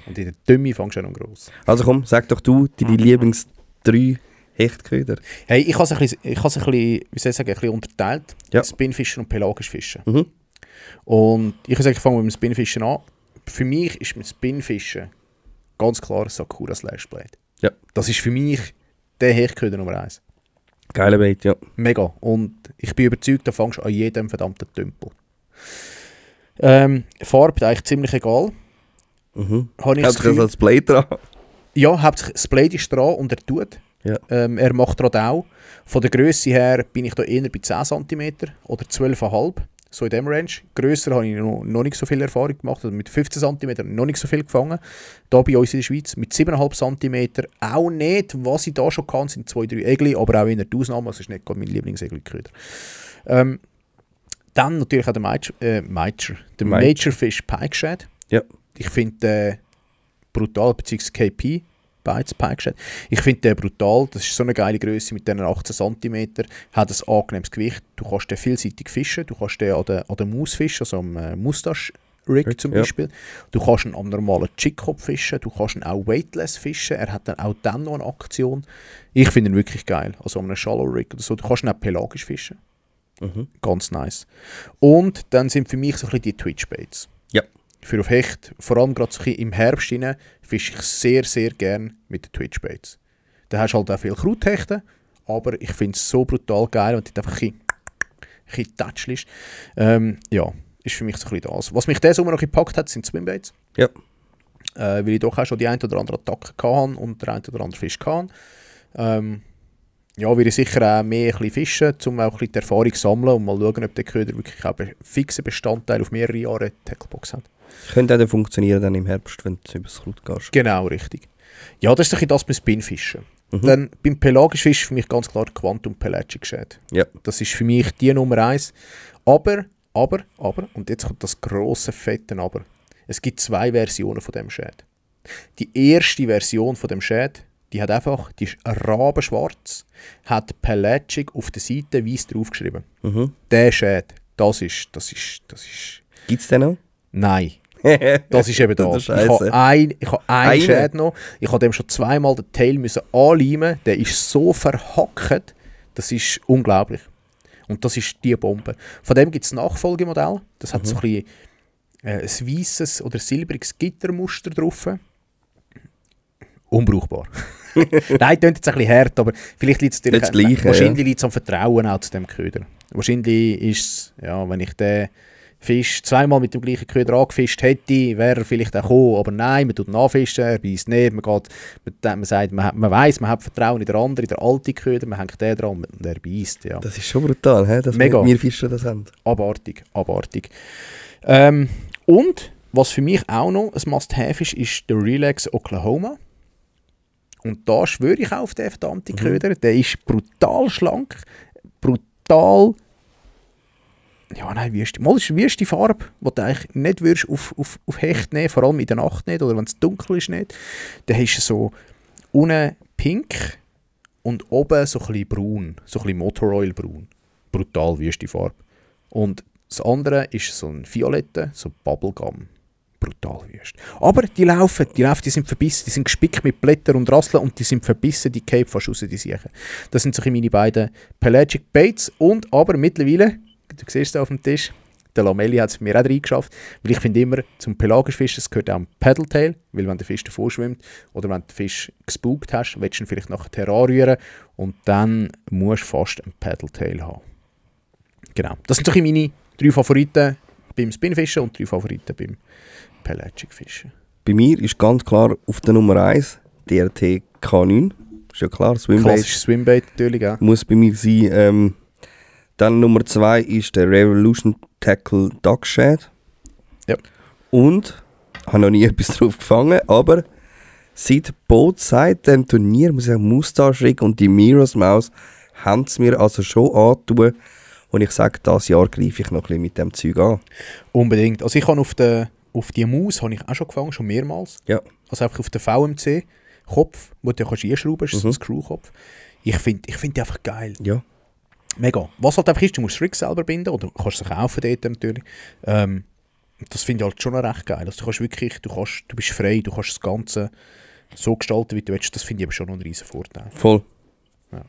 Und in der Dümme fängst du auch noch gross. Also komm, sag doch du deine Lieblings 3 Hechtköder. Hey, ich habe es ein bisschen, wie soll ich sagen, ein bisschen unterteilt. Ja. Spinfischen und pelagisch Fischen. Mhm. Und ich würde sagen, ich fange mit dem Spinfischen an. Für mich ist mit Spinfischen ganz klar Sakura Slashblade. Ja. Das ist für mich der Hechtköder Nummer 1. Geiler Bait, ja. Mega. Und ich bin überzeugt, da fängst du an jedem verdammten Tümpel. Farbe eigentlich ziemlich egal. Habe ich das Gefühl, als Blade dran? Ja, hauptsächlich das Blade ist dran und er tut. Ja. Er macht Radau. Von der Grösse her bin ich da eher bei 10 cm oder 12,5 so in dem Range. Grösser habe ich noch nicht so viel Erfahrung gemacht. Also mit 15 cm noch nicht so viel gefangen. Da bei uns in der Schweiz. Mit 7,5 cm auch nicht. Was ich da schon kann, sind 2-3 Egli, aber auch in der Ausnahme. Das ist nicht gerade mein Lieblings-Egli-Köder. Dann natürlich auch der Major Fish Pike Shad. Ja. Ich finde brutal, beziehungsweise KP Bites Pike Shad. Ich finde den brutal. Das ist so eine geile Größe mit diesen 18 cm. Hat ein angenehmes Gewicht. Du kannst den vielseitig fischen. Du kannst den an der Maus fischen, also am Mustache-Rig zum Beispiel. Du kannst ihn am normalen Jigkopf fischen. Du kannst ihn auch weightless fischen. Er hat dann auch dann noch eine Aktion. Ich finde ihn wirklich geil. Also an einem Shallow Rig oder so. Du kannst ihn auch pelagisch fischen. Ganz nice. Und dann sind für mich so ein bisschen die Twitch-Baits. Ja. Für auf Hecht, vor allem gerade so im Herbst rein, fische ich sehr, sehr gerne mit den Twitch-Baits. Da hast du halt auch viel Krauthechten, aber ich finde es so brutal geil, wenn du einfach ein bisschen tätschelst. Ja, ist für mich so ein bisschen das. Was mich diesen Sommer noch gepackt hat, sind Swimbaits. Ja. Weil ich doch auch schon die ein oder andere Attacke hatte und der ein oder andere Fisch hatte. Ja, würde ich sicher auch mehr ein bisschen fischen, um auch ein bisschen die Erfahrung zu sammeln und mal schauen, ob der Köder wirklich auch einen fixen Bestandteil auf mehrere Jahre Tacklebox hat. Könnte auch dann funktionieren dann im Herbst, wenn du übers Kraut gehst. Genau, richtig. Ja, das ist ein bisschen das beim Spinfischen. Dann beim pelagischen Fisch für mich ganz klar Quantum Pelagic Shad. Ja. Das ist für mich die Nummer 1. Aber, und jetzt kommt das grosse Fette Aber. Es gibt 2 Versionen von dem Shad. Die erste Version von dem Shad, die ist rabenschwarz, hat Pelagic auf der Seite weiss draufgeschrieben. Der Shad, das ist... Gibt es den noch? Nein. Das ist eben das. Das ist Ich habe einen Einen? Schäden noch. Ich habe dem schon zweimal den Tail müssen anleimen. Der ist so verhackt. Das ist unglaublich. Und das ist die Bombe. Von dem gibt es ein Nachfolgemodell. Das hat so ein bisschen ein weisses oder silbriges Gittermuster drauf. Unbrauchbar. Nein, klingt jetzt ein bisschen hart, aber vielleicht liegt es Nicht das Gleiche, wahrscheinlich liegt es am Vertrauen auch zu dem Köder. Wahrscheinlich ist es, ja, wenn ich den Fisch zweimal mit dem gleichen Köder angefischt hätte, wäre er vielleicht auch gekommen, aber nein, man tut ihn anfischen, er beißt nicht, man sagt, man weiss, man hat Vertrauen in der andere, in der alte Köder, man hängt den dran und er beißt, ja. Das ist schon brutal, he? Dass Mega. wir Fischer das haben. Abartig. Und, was für mich auch noch ein Must-Have ist der Relax Oklahoma. Und da schwöre ich auch auf den verdammten Köder. Der ist brutal schlank, brutal... Ja, nein, wüste Farbe, die du eigentlich nicht würdest auf Hecht nehmen, vor allem in der Nacht nicht, oder wenn es dunkel ist nicht. Der ist so unten pink und oben so ein bisschen braun, so ein bisschen Motoroil-braun. Brutal wüste Farbe. Und das andere ist so ein Violette, so Bubblegum. Brutal wüst. Aber die laufen, die sind verbissen, die sind gespickt mit Blättern und Rasseln und die sind verbissen, die Cape fast raus, die Siechen. Das sind so meine beiden Pelagic Baits und aber mittlerweile, du siehst es auf dem Tisch, der Lamelli hat es mir auch reingeschafft, weil ich finde immer, zum pelagisch Fischen, das gehört auch am Paddletail, weil wenn der Fisch davor schwimmt oder wenn du den Fisch gespukt hast, willst du ihn vielleicht nachher heranrühren und dann musst du fast einen Paddletail haben. Genau, das sind so meine 3 Favoriten beim Spinfischen und 3 Favoriten beim Pelagic Fischen. Bei mir ist ganz klar auf der Nummer 1 DRT K9. Ist ja klar, Swimbait. Klassisches Swimbait natürlich auch. Muss bei mir sein. Dann Nummer 2 ist der Revolution Tackle Duck Shad. Ja. Und, habe noch nie etwas drauf gefangen, aber seit dem Turnier, muss ich sagen, Moustache Rig und die Miros Maus haben es mir also schon angetan. Und ich sage, dieses Jahr greife ich noch ein bisschen mit dem Zeug an. Unbedingt. Also ich habe auf die Maus habe ich auch schon gefangen, schon mehrmals. Ja. Also einfach auf den VMC-Kopf, wo du einschrauben kannst, so ein Screw-Kopf. Ich find die einfach geil. Ja. Mega. Was halt einfach ist, du musst das Rig selber binden, oder du kannst es kaufen dort natürlich. Das finde ich halt schon noch recht geil. Also du kannst wirklich, du bist frei, du kannst das Ganze so gestalten, wie du willst. Das finde ich aber schon noch einen riesen Vorteil. Voll. Ja.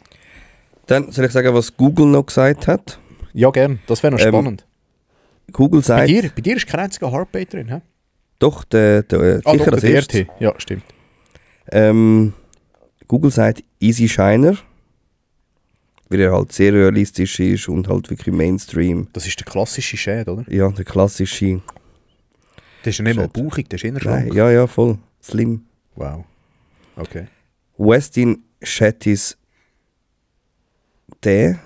Dann soll ich sagen, was Google noch gesagt hat. Ja, gern. Das wäre noch spannend. Google sagt... Bei dir ist kein einziger Hardbait drin, hä? Doch, sicher doch, das der erste. DRT. Ja, stimmt. Google sagt Easy Shiner, weil er halt sehr realistisch ist und halt wirklich Mainstream. Das ist der klassische Shad, oder? Ja, der klassische... Der ist ja nicht mal Shad. bauchig, der ist eher schlank. Nein, ja, voll. Slim. Wow. Okay. Westin Shettis der.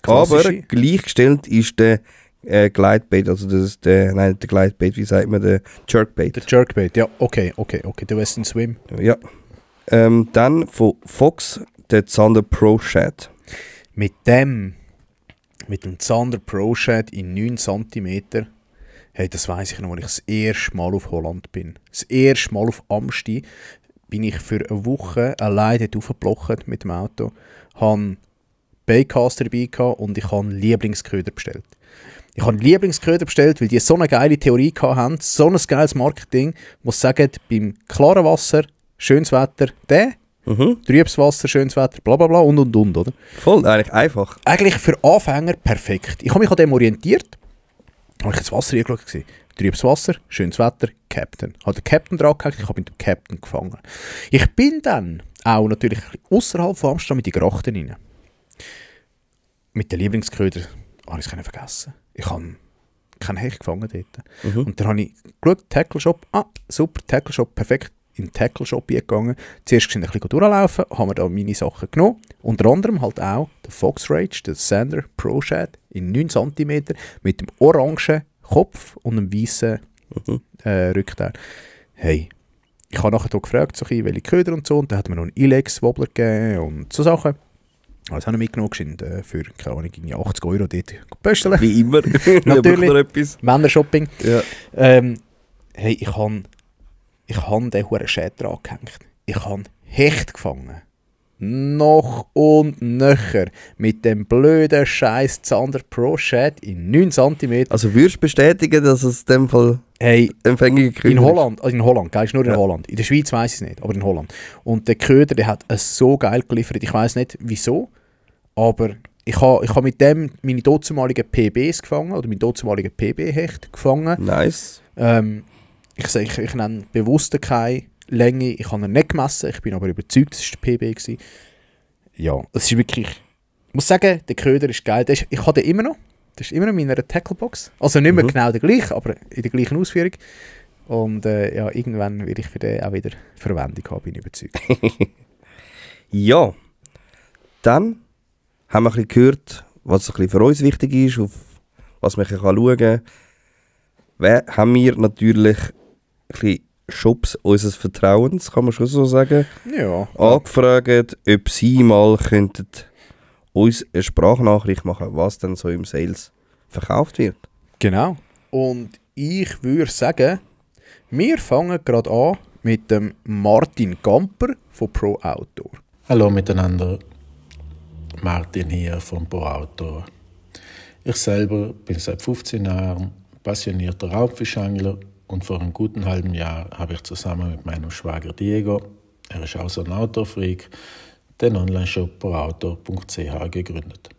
Der Aber klassische. gleichgestellt ist der Glidebait, also das ist der Glidebait, wie sagt man, der Jerkbait. Der Jerkbait, ja, okay, der Western Swim. Ja. Dann von Fox der Zander Pro Shad. Mit dem Zander Pro Shad in 9 cm, hey, das weiss ich noch, als ich das erste Mal auf Holland bin. Das erste Mal auf Amsti bin ich für eine Woche allein dort raufgeblochen mit dem Auto, habe Baitcaster dabei gehabt und ich habe einen Lieblingsköder bestellt. Ich habe einen Lieblingsköder bestellt, weil die so eine geile Theorie hatten, so ein geiles Marketing, was sagen, beim klaren Wasser, schönes Wetter, trübes Wasser, schönes Wetter, bla bla bla und, oder? Voll, eigentlich einfach. Eigentlich für Anfänger perfekt. Ich habe mich an dem orientiert, habe ich ins Wasser gesehen. Trübes Wasser, schönes Wetter, Captain. Ich habe den Captain dran gehackt, ich habe mit dem Captain gefangen. Ich bin dann auch natürlich außerhalb von Amsterdam mit den Grachten rein. Mit den Lieblingsköder habe ich es vergessen. Ich habe keinen Hecht gefangen dort. Und dann habe ich geschaut, Tackle Shop, super, Tackle Shop, perfekt, in den Tackle Shop gegangen. Zuerst ein bisschen durchlaufen, haben wir da meine Sachen genommen. Unter anderem halt auch der Fox Rage, der Sander Pro Shad in 9 cm mit dem orangen Kopf und einem weißen Rückteil. Hey, ich habe nachher hier gefragt, so welche Köder und so, und dann hat mir noch einen Ilex-Wobbler gegeben und so Sachen. Das habe ich mitgenommen, für, keine Ahnung, 80 € dort pösteln. Wie immer. Natürlich. Noch etwas. Männershopping. Ja. Hey, ich habe den huren Schäd dran gehängt. Ich habe Hecht gefangen. noch und nöcher mit dem blöden Scheiß Zander Pro Chat in 9 cm. Also würdest du bestätigen, dass es in dem Fall Hey, empfängige Köder in Holland, also in Holland, gell, ist nur in Ja. Holland. In der Schweiz weiss ich es nicht, aber in Holland. Und der Köder, der hat es so geil geliefert. Ich weiss nicht wieso, aber ich ha mit dem meine dazumaligen PBs gefangen, oder mein dazumaligen PB-Hecht gefangen. Nice. Ich nenne bewusst keine Länge, ich habe ihn nicht gemessen, ich bin aber überzeugt, dass es der PB war. Ja, es ist wirklich... Ich muss sagen, der Köder ist geil. Ich habe den immer noch. Das ist immer noch in meiner Tacklebox. Also nicht mehr genau der gleiche, aber in der gleichen Ausführung. Und ja, irgendwann werde ich für den auch wieder Verwendung haben, bin ich überzeugt. Ja, dann haben wir ein bisschen gehört, was ein bisschen für uns wichtig ist, auf was man schauen kann. Haben wir natürlich ein bisschen Shops unseres Vertrauens, kann man schon so sagen, Ja. angefragt, ob sie mal könnten uns eine Sprachnachricht machen, was dann so im Sales verkauft wird. Genau. Und ich würde sagen, wir fangen gerade an mit dem Martin Gamper von Pro Outdoor. Hallo miteinander, Martin hier von Pro Outdoor. Ich selber bin seit 15 Jahren passionierter Raubfischangler und vor einem guten halben Jahr habe ich zusammen mit meinem Schwager Diego, er ist auch so ein Outdoor-Freak, den Online-Shop proautor.ch gegründet.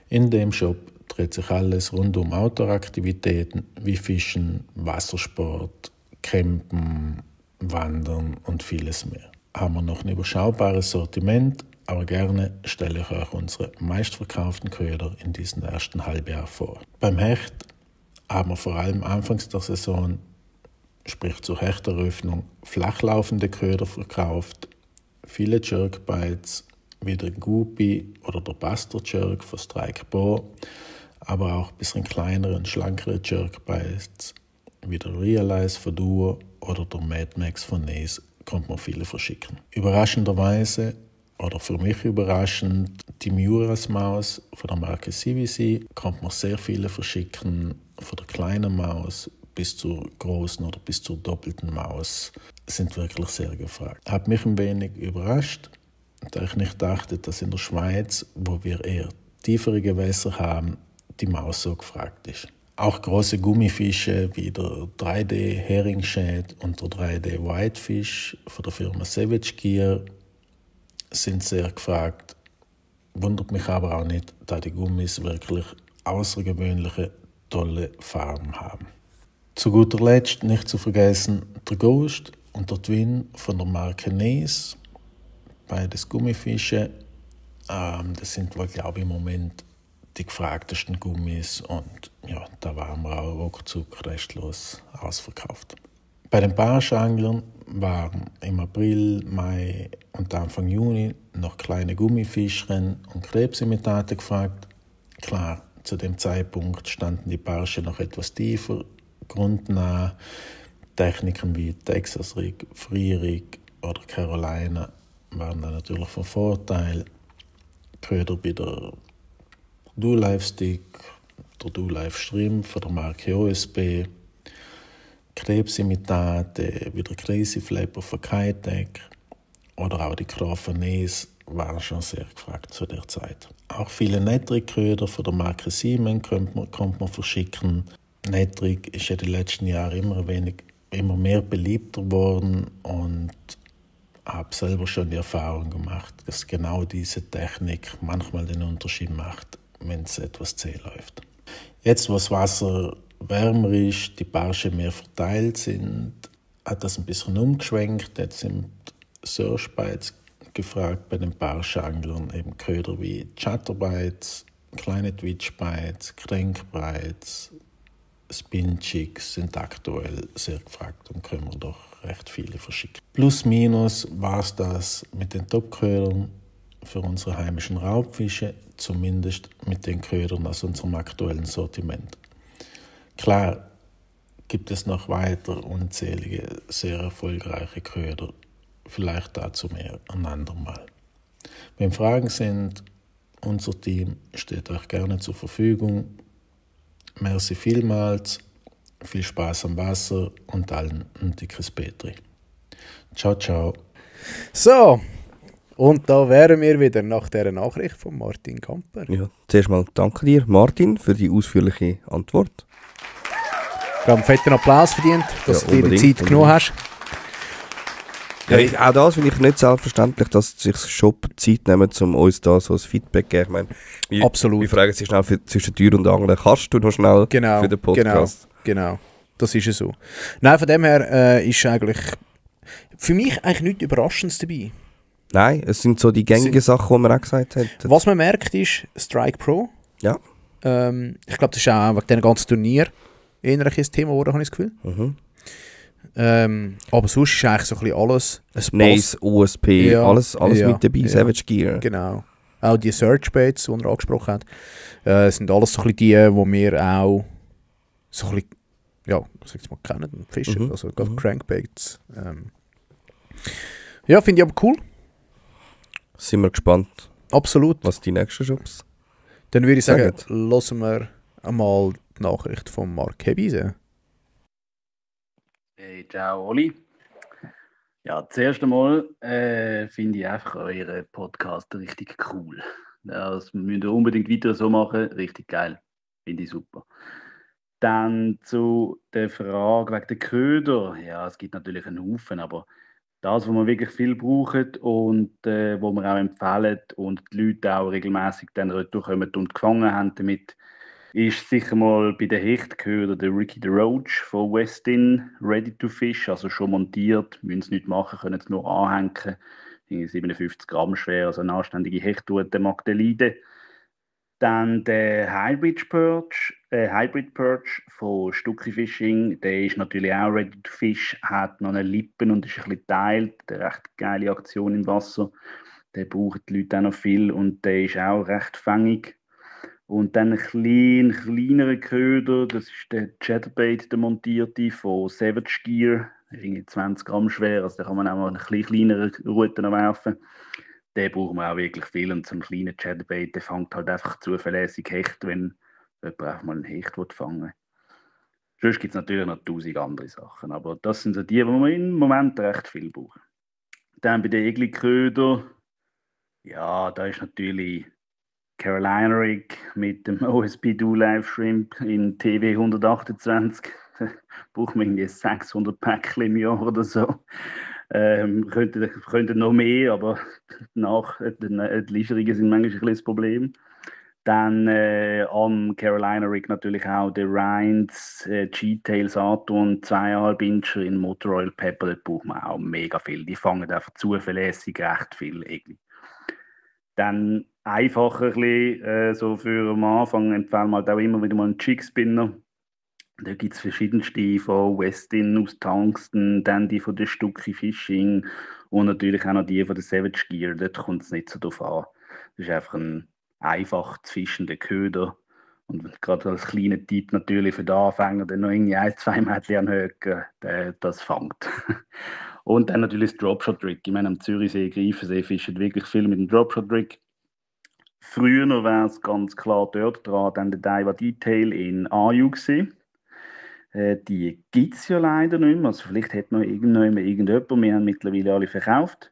In dem Shop dreht sich alles rund um Outdoor-Aktivitäten wie Fischen, Wassersport, Campen, Wandern und vieles mehr. Haben wir noch ein überschaubares Sortiment, aber gerne stelle ich euch unsere meistverkauften Köder in diesem ersten Halbjahr vor. Beim Hecht haben wir vor allem anfangs der Saison, sprich zur Hechteröffnung, flachlaufende Köder verkauft, viele Jerkbites, wie der Guppy oder der Buster Jerk von Strike Bo, aber auch ein bisschen kleinere und schlankere Jerkbites, wie der Realize von Duo oder der Mad Max von Naze, konnte man viele verschicken. Überraschenderweise, oder für mich überraschend, die Miuras Maus von der Marke CVC konnte man sehr viele verschicken, von der kleinen Maus bis zur großen oder bis zur doppelten Maus sind wirklich sehr gefragt. Hat mich ein wenig überrascht, da ich nicht dachte, dass in der Schweiz, wo wir eher tiefere Gewässer haben, die Maus so gefragt ist. Auch große Gummifische wie der 3D Heringsschäd und der 3D Whitefish von der Firma Savage Gear sind sehr gefragt. Wundert mich aber auch nicht, da die Gummis wirklich außergewöhnliche, tolle Farben haben. Zu guter Letzt nicht zu vergessen der Ghost und der Twin von der Marke Naze. Beides Gummifische. Das sind wohl, glaube ich, im Moment die gefragtesten Gummis und ja, da waren wir auch ruckzuck restlos ausverkauft. Bei den Barschanglern waren im April, Mai und Anfang Juni noch kleine Gummifischchen und Krebsimitate gefragt. Klar, zu dem Zeitpunkt standen die Barsche noch etwas tiefer, grundnah. Techniken wie Texas Rig, Free Rig oder Carolina waren da natürlich von Vorteil. Köder wie der Do-Life Stick, der Do-Life Shrimp von der Marke OSB, Krebsimitate wie der Crazy Flapper von Kitec oder auch die Crofanace waren schon sehr gefragt zu der Zeit. Auch viele Netrig-Köder von der Marke Siemens konnte man verschicken. Netrig ist ja die letzten Jahre immer mehr beliebter geworden und habe selber schon die Erfahrung gemacht, dass genau diese Technik manchmal den Unterschied macht, wenn es etwas zäh läuft. Jetzt, wo das Wasser wärmer ist, die Barsche mehr verteilt sind, hat das ein bisschen umgeschwenkt. Jetzt sind Surfbites gefragt bei den Barschanglern, eben Köder wie Chatterbites, kleine Twitchbites, Crankbites, Spinchigs sind aktuell sehr gefragt und können wir doch recht viele verschicken. Plus minus war es das mit den Top-Ködern für unsere heimischen Raubfische, zumindest mit den Ködern aus unserem aktuellen Sortiment. Klar gibt es noch weiter unzählige, sehr erfolgreiche Köder, vielleicht dazu mehr ein andermal. Wenn Fragen sind, unser Team steht euch gerne zur Verfügung. Merci vielmals, viel Spaß am Wasser und allen ein dickes Petri. Ciao, ciao. So, Und da wären wir wieder nach dieser Nachricht von Martin Kamper. Ja, zuerst mal danke dir, Martin, für die ausführliche Antwort. Ich habe einen fetten Applaus verdient, dass du dir die Zeit genommen hast. Ja, auch das finde ich nicht selbstverständlich, dass sich Shop Zeit nehmen, um uns da so ein Feedback zu geben. Ich meine, Absolut. Wir fragen sich schnell zwischen Tür und Angel, kannst du noch schnell für den Podcast? Genau. Das ist ja so. Nein, von dem her ist eigentlich für mich eigentlich nichts Überraschendes dabei. Nein, es sind so die gängigen Sachen, die man auch gesagt hat. Was man merkt ist Strike Pro. Ja. Ich glaube, das ist auch wegen diesem ganzen Turnier eher ein Thema geworden, habe ich das Gefühl. Aber sonst ist eigentlich so ein bisschen alles. Nace, OSP, ja, alles mit dabei, Savage Gear. Genau. Auch die Search Baits, die er angesprochen hat, sind alles so ein bisschen die wir auch so ein bisschen, ja, sag ich mal, kennen, Fischen, also gerade Crankbaits. Ja, finde ich aber cool. Sind wir gespannt. Absolut. Was die nächsten Shops? Dann würde ich sagen, hören wir einmal die Nachricht von Mark Hebeisen. Hey, ciao Oli. Ja, zuerst einmal finde ich einfach euren Podcast richtig cool. Das müsst ihr unbedingt weiter so machen, richtig geil. Finde ich super. Dann zu der Frage wegen der Köder. Ja, es gibt natürlich einen Haufen, aber das, was man wirklich viel braucht und wo wir auch empfehlen und die Leute auch regelmäßig dann durchkommen und gefangen haben damit, ist sicher mal bei den Hechtköder der Ricky the Roach von Westin Ready to Fish, also schon montiert, müssen es nicht machen, können es nur anhängen. 57 Gramm schwer, also eine anständige Hechtrute Magdelide. Dann der Hybrid Perch von Stucki Fishing, der ist natürlich auch Ready to Fish, hat noch eine Lippen und ist ein bisschen geteilt, eine recht geile Aktion im Wasser. Den brauchen die Leute auch noch viel und der ist auch recht fängig. Und dann ein kleinerer Köder, das ist der Chatterbait, der montierte von Savage Gear. Der ist irgendwie 20 Gramm schwer, also da kann man auch mal eine kleinere Route werfen. Den brauchen wir auch wirklich viel und so ein kleiner Chatterbait, der fängt halt einfach zuverlässig Hecht, wenn jemand einfach mal einen Hecht fangen will. Sonst gibt es natürlich noch 1000 andere Sachen, aber das sind so die wir im Moment recht viel brauchen. Dann bei den Egli-Köder, ja, da ist natürlich Carolina Rig mit dem OSP Dual Live Shrimp in TW 128. Da braucht man irgendwie 600 Päckchen im Jahr oder so. Könnte noch mehr, aber die Lieferungen sind manchmal ein bisschen das Problem. Dann am Carolina Rig natürlich auch der Rhines G-Tail Saturn 2,5 Incher in Motor Oil Pepper. Da braucht man auch mega viel. Die fangen einfach zuverlässig recht viel irgendwie. Dann einfacher ein bisschen, so für am Anfang empfehlen wir halt auch immer wieder mal einen Jig-Spinner. Da gibt es verschiedenste von Westin aus Tungsten, dann die von der Stucki Fishing und natürlich auch noch die von der Savage Gear. Dort kommt es nicht so drauf an. Das ist einfach ein einfach zu fischender Köder. Und gerade als kleiner Tipp natürlich für den Anfänger, der noch irgendwie 1-2 Meter anhöcken, das fängt. Und dann natürlich das Dropshot-Rig. Ich meine, am Zürichsee, Greifensee fischen wirklich viel mit dem Dropshot-Rig. Früher wäre es ganz klar dort dran dann der Daiwa Detail in Aarau gewesen. Die gibt es ja leider nicht mehr. Also vielleicht hat noch irgendjemand. Wir haben mittlerweile alle verkauft.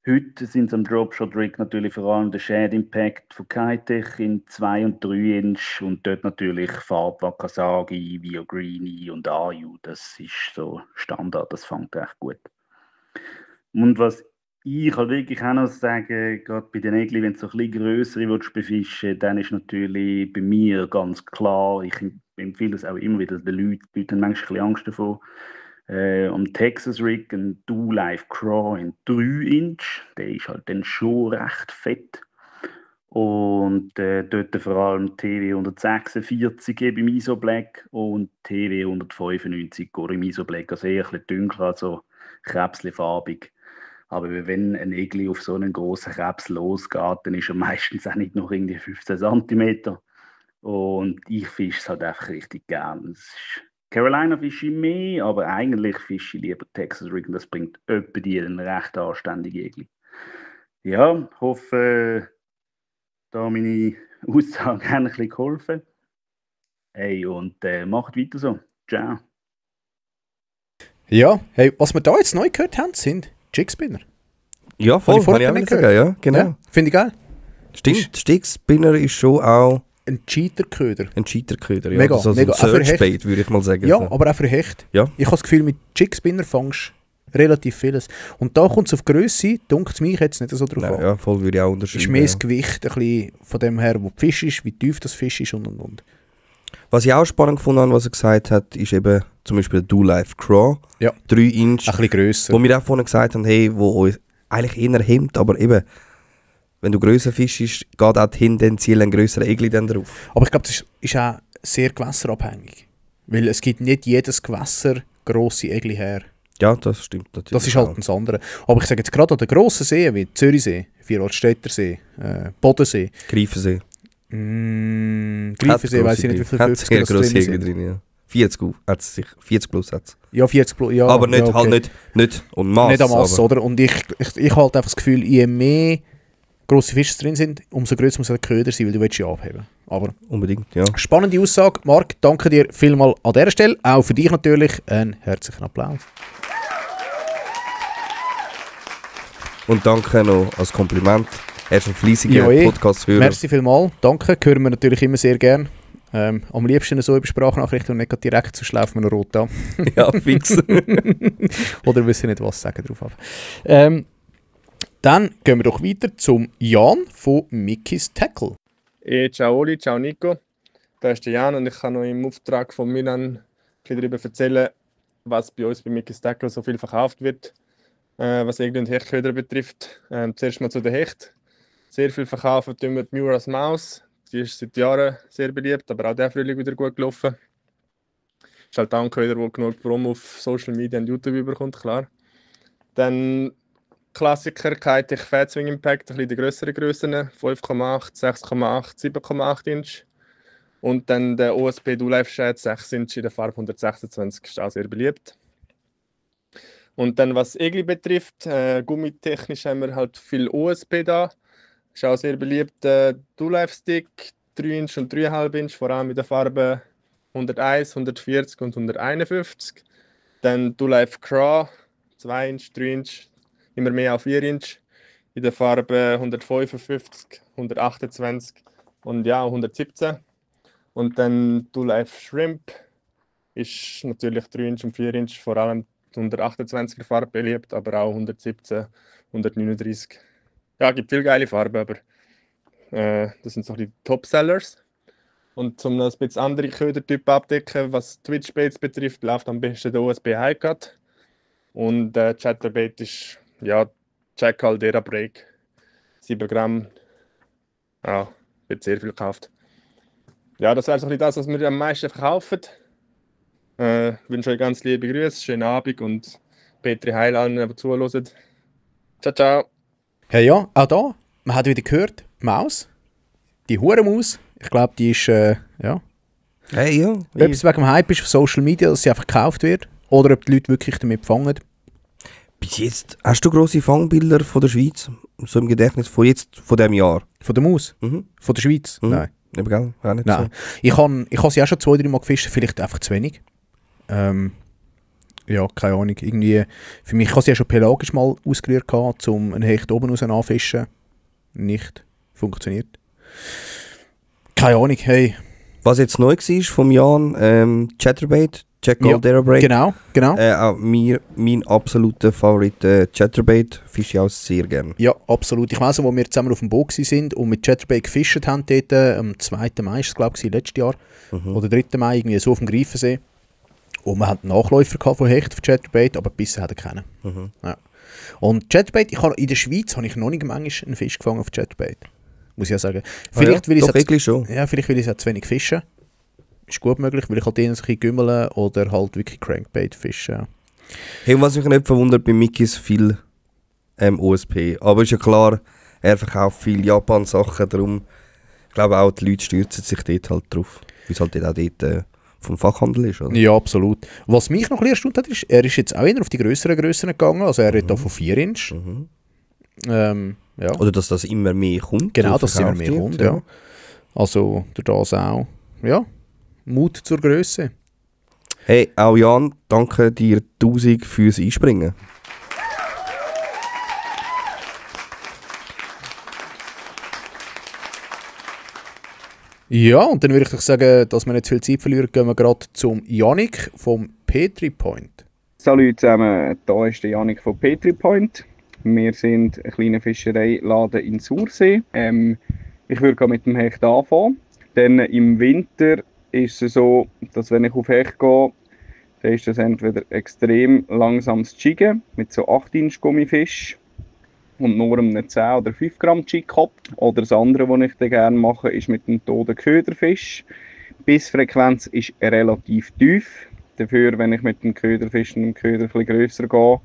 Heute sind es am Dropshot-Rig natürlich vor allem der Shad Impact von Kitech in 2 und 3 Inch und dort natürlich Farb Wakasagi, Vio Greeny und Ayu. Das ist so Standard, das fängt recht gut. Und was ich halt wirklich auch noch sagen, gerade bei den Egli, wenn du so ein bisschen grössere befischen willst, dann ist natürlich bei mir ganz klar, ich empfehle das auch immer wieder den Leuten, die Leute haben manchmal ein bisschen Angst davor, am Texas Rig ein Dual Live Craw in 3 Inch, der ist halt dann schon recht fett. Und dort vor allem TW 146 beim ISO Black und TW 195 im ISO Black, also eher ein bisschen dunkler, also krebsfarbig. Aber wenn ein Egli auf so einen grossen Krebs losgeht, dann ist er meistens auch nicht noch irgendwie 15 cm. Und ich fische es halt einfach richtig gern. Carolina fische ich mehr, aber eigentlich fische ich lieber Texas Rig und das bringt etwa die einen recht anständigen Egli. Ja, hoffe, da meine Aussagen haben ein bisschen geholfen. Hey, und macht weiter so. Ciao. Ja, hey, was wir da jetzt neu gehört haben, sind Jig-Spinner. Ja, voll, Habe ich kann ich auch vorher nicht nicht sagen, ja, genau. Ja, finde ich geil. Stimmt, Stickspinner ist schon auch Ein Cheater-Köder. ein Cheater-Köder. Ja. Mega, Also mega. ein Auch für Hecht. Searchbait, würde ich mal sagen. Ja, So. aber auch für Hecht. Ja. Ich habe das Gefühl, mit Jigspinner fängst du relativ vieles. Und da kommt es auf Grösse, dunkt es mich jetzt nicht so drauf Nein, an. ja, voll würde ich auch Ist unterschreiben. mehr Ja. das Gewicht ein bisschen von dem her, wo der Fisch ist, wie tief das Fisch ist und. Was ich auch spannend gefunden habe, was er gesagt hat, ist eben zum Beispiel der Do-Life Craw. Ja. 3 Inch. Ein bisschen grösser. Wo wir auch vorhin gesagt haben, hey, wo uns eigentlich eher hemmt, aber eben, wenn du grösser fischst, geht auch tendenziell ein grösserer Egli dann drauf. Aber ich glaube, das ist auch sehr gewässerabhängig. Weil es gibt nicht jedes Gewässer grosse Egli her. Ja, das stimmt natürlich. Das ist halt das andere. Aber ich sage jetzt gerade an den grossen Seen, wie Zürichsee, Vierwaldstätter See, Bodensee. Greifensee. Greifensee, weiss ich nicht, wie viel Hat 50 sehr das grosse drin Egli sind. drin, ja. 40 plus hat's. Ja, 40 plus. Ja, aber nicht, ja, halt nicht und Mass. Nicht am Mass, aber oder? Und ich habe halt einfach das Gefühl, je mehr grosse Fische drin sind, umso grösser muss der Köder sein, weil du willst ja abheben. Aber unbedingt, ja. spannende Aussage. Marc, danke dir vielmals an dieser Stelle. Auch für dich natürlich einen herzlichen Applaus. Und danke noch als Kompliment. Er ist ein fleissiger Podcast-Hörer. Merci vielmals. Danke. Hören wir natürlich immer sehr gern. Am liebsten so über Sprachnachrichten und nicht direkt, sonst laufen wir noch rot an. Ja, fix. Oder wissen nicht, was sagen drauf ab. Dann gehen wir doch weiter zum Jan von Mickey's Tackle. Ciao Oli, ciao Nico. Da ist der Jan und ich kann noch im Auftrag von Milan darüber erzählen, was bei uns bei Mickey's Tackle so viel verkauft wird, was Egli und Hechtköder betrifft. Zuerst mal zu den Hecht. Sehr viel verkaufen tun wir die Mura's Maus. Die ist seit Jahren sehr beliebt, aber auch der Frühling wieder gut gelaufen. Ist halt auch ein Köder, der genug Promo auf Social Media und YouTube überkommt, klar. Dann Klassiker, Kitech Fat Swing Impact, ein bisschen die grösseren Grössen, 5,8, 6,8, 7,8 Inch. Und dann der OSP Do-Life Shad 6 Inch in der Farbe 126 ist auch sehr beliebt. Und dann was Egli betrifft, gummitechnisch haben wir halt viel OSP da. Ist auch sehr beliebt. Do-Life Stick, 3 Inch und 3,5 Inch, vor allem mit der Farbe 101, 140 und 151. Dann Do-Life Craw, 2 Inch, 3 Inch, immer mehr auf 4 Inch. In der Farbe 155, 128 und ja, 117. Und dann Do-Life Shrimp ist natürlich 3 Inch und 4 Inch, vor allem 128er Farbe beliebt, aber auch 117, 139. Ja, es gibt viele geile Farben, aber das sind so die Top-Sellers. Und um noch ein bisschen andere Ködertypen abdecken, was Twitch-Baits betrifft, läuft am besten der OSB Highcut. Und Chatterbait ist ja Jack Caldera Break. 7 Gramm. Ja, wird sehr viel gekauft. Ja, das wäre so ein bisschen das, was wir am meisten verkaufen. Ich wünsche euch ganz liebe Grüße, schönen Abend und Petri Heil allen, die zuhören. Ciao, ciao. Hey ja, auch da, man hat wieder gehört, die Maus, die Hurenmaus, ich glaube, die ist, ja, Hey, ja. etwas wegen dem Hype ist auf Social Media, dass sie einfach gekauft wird, oder ob die Leute wirklich damit fangen. Bis jetzt, hast du grosse Fangbilder von der Schweiz? So im Gedächtnis von diesem Jahr? Von der Maus? Mhm. Von der Schweiz? Mhm. Nein. Eben, gell? Auch nicht Nein. Ich habe sie auch schon 2-3 Mal gefischt, vielleicht einfach zu wenig. Ja, keine Ahnung. Irgendwie, für mich, ich habe sie ja schon pelagisch mal ausgerührt, um einen Hecht oben raus anfischen. Nicht funktioniert. Keine Ahnung, hey. Was jetzt neu war vom Jan, Chatterbait, Jack Caldera Break. Genau. Auch mein absoluter Favorit Chatterbait, fische ich auch sehr gerne. Ja, absolut. Ich weiss, wo wir zusammen auf dem Boot waren und mit Chatterbait gefischt haben, dort, am 2. Mai, ist es, glaube ich, letztes Jahr, oder 3. Mai, irgendwie so auf dem Greifensee. Und wir hatten Nachläufer von Hecht, von Chatterbait, aber bisher hat er keinen. Ja. Und Chatterbait, in der Schweiz habe ich noch nicht manchmal einen Fisch gefangen auf Chatterbait. Muss ich ja sagen. Vielleicht will ich es auch zu wenig fischen. Ist gut möglich, weil ich halt eher so ein bisschen gümmeln oder halt wirklich Crankbait fischen. Hey, was mich nicht verwundert, bei Mickey ist viel OSP. Aber ist ja klar, er verkauft viel Japan-Sachen, darum ich glaube auch, die Leute stürzen sich dort halt drauf. Weil es halt auch dort vom Fachhandel ist, oder? Ja, absolut. Was mich noch ein bisschen erstaunt hat, ist, er ist jetzt auch eher auf die grösseren Grössen gegangen. Also er redet da von 4 Inch. Ja. Oder dass das immer mehr kommt. Genau, dass es immer mehr kommt, ja. Also durch das auch, ja, Mut zur Grösse. Hey, auch Jan, danke dir 1000 fürs Einspringen. Ja, und dann würde ich sagen, dass wir nicht zu viel Zeit verlieren, gehen wir gerade zum Yannick vom Petri Point. Salut zusammen, hier ist der Yannick von Petri Point. Wir sind ein kleiner Fischereiladen in Sursee. Ich würde mit dem Hecht anfangen. Denn im Winter ist es so, dass wenn ich auf Hecht gehe, dann ist das entweder extrem langsames Jiggen mit so 8-Inch Gummifisch und nur einem 10 oder 5 Gramm Jig-Kopf. Oder das andere, was ich dann gerne mache, ist mit einem toten Köderfisch. Die Bissfrequenz ist relativ tief. Dafür, wenn ich mit dem Köderfisch und dem Köder etwas grösser gehe,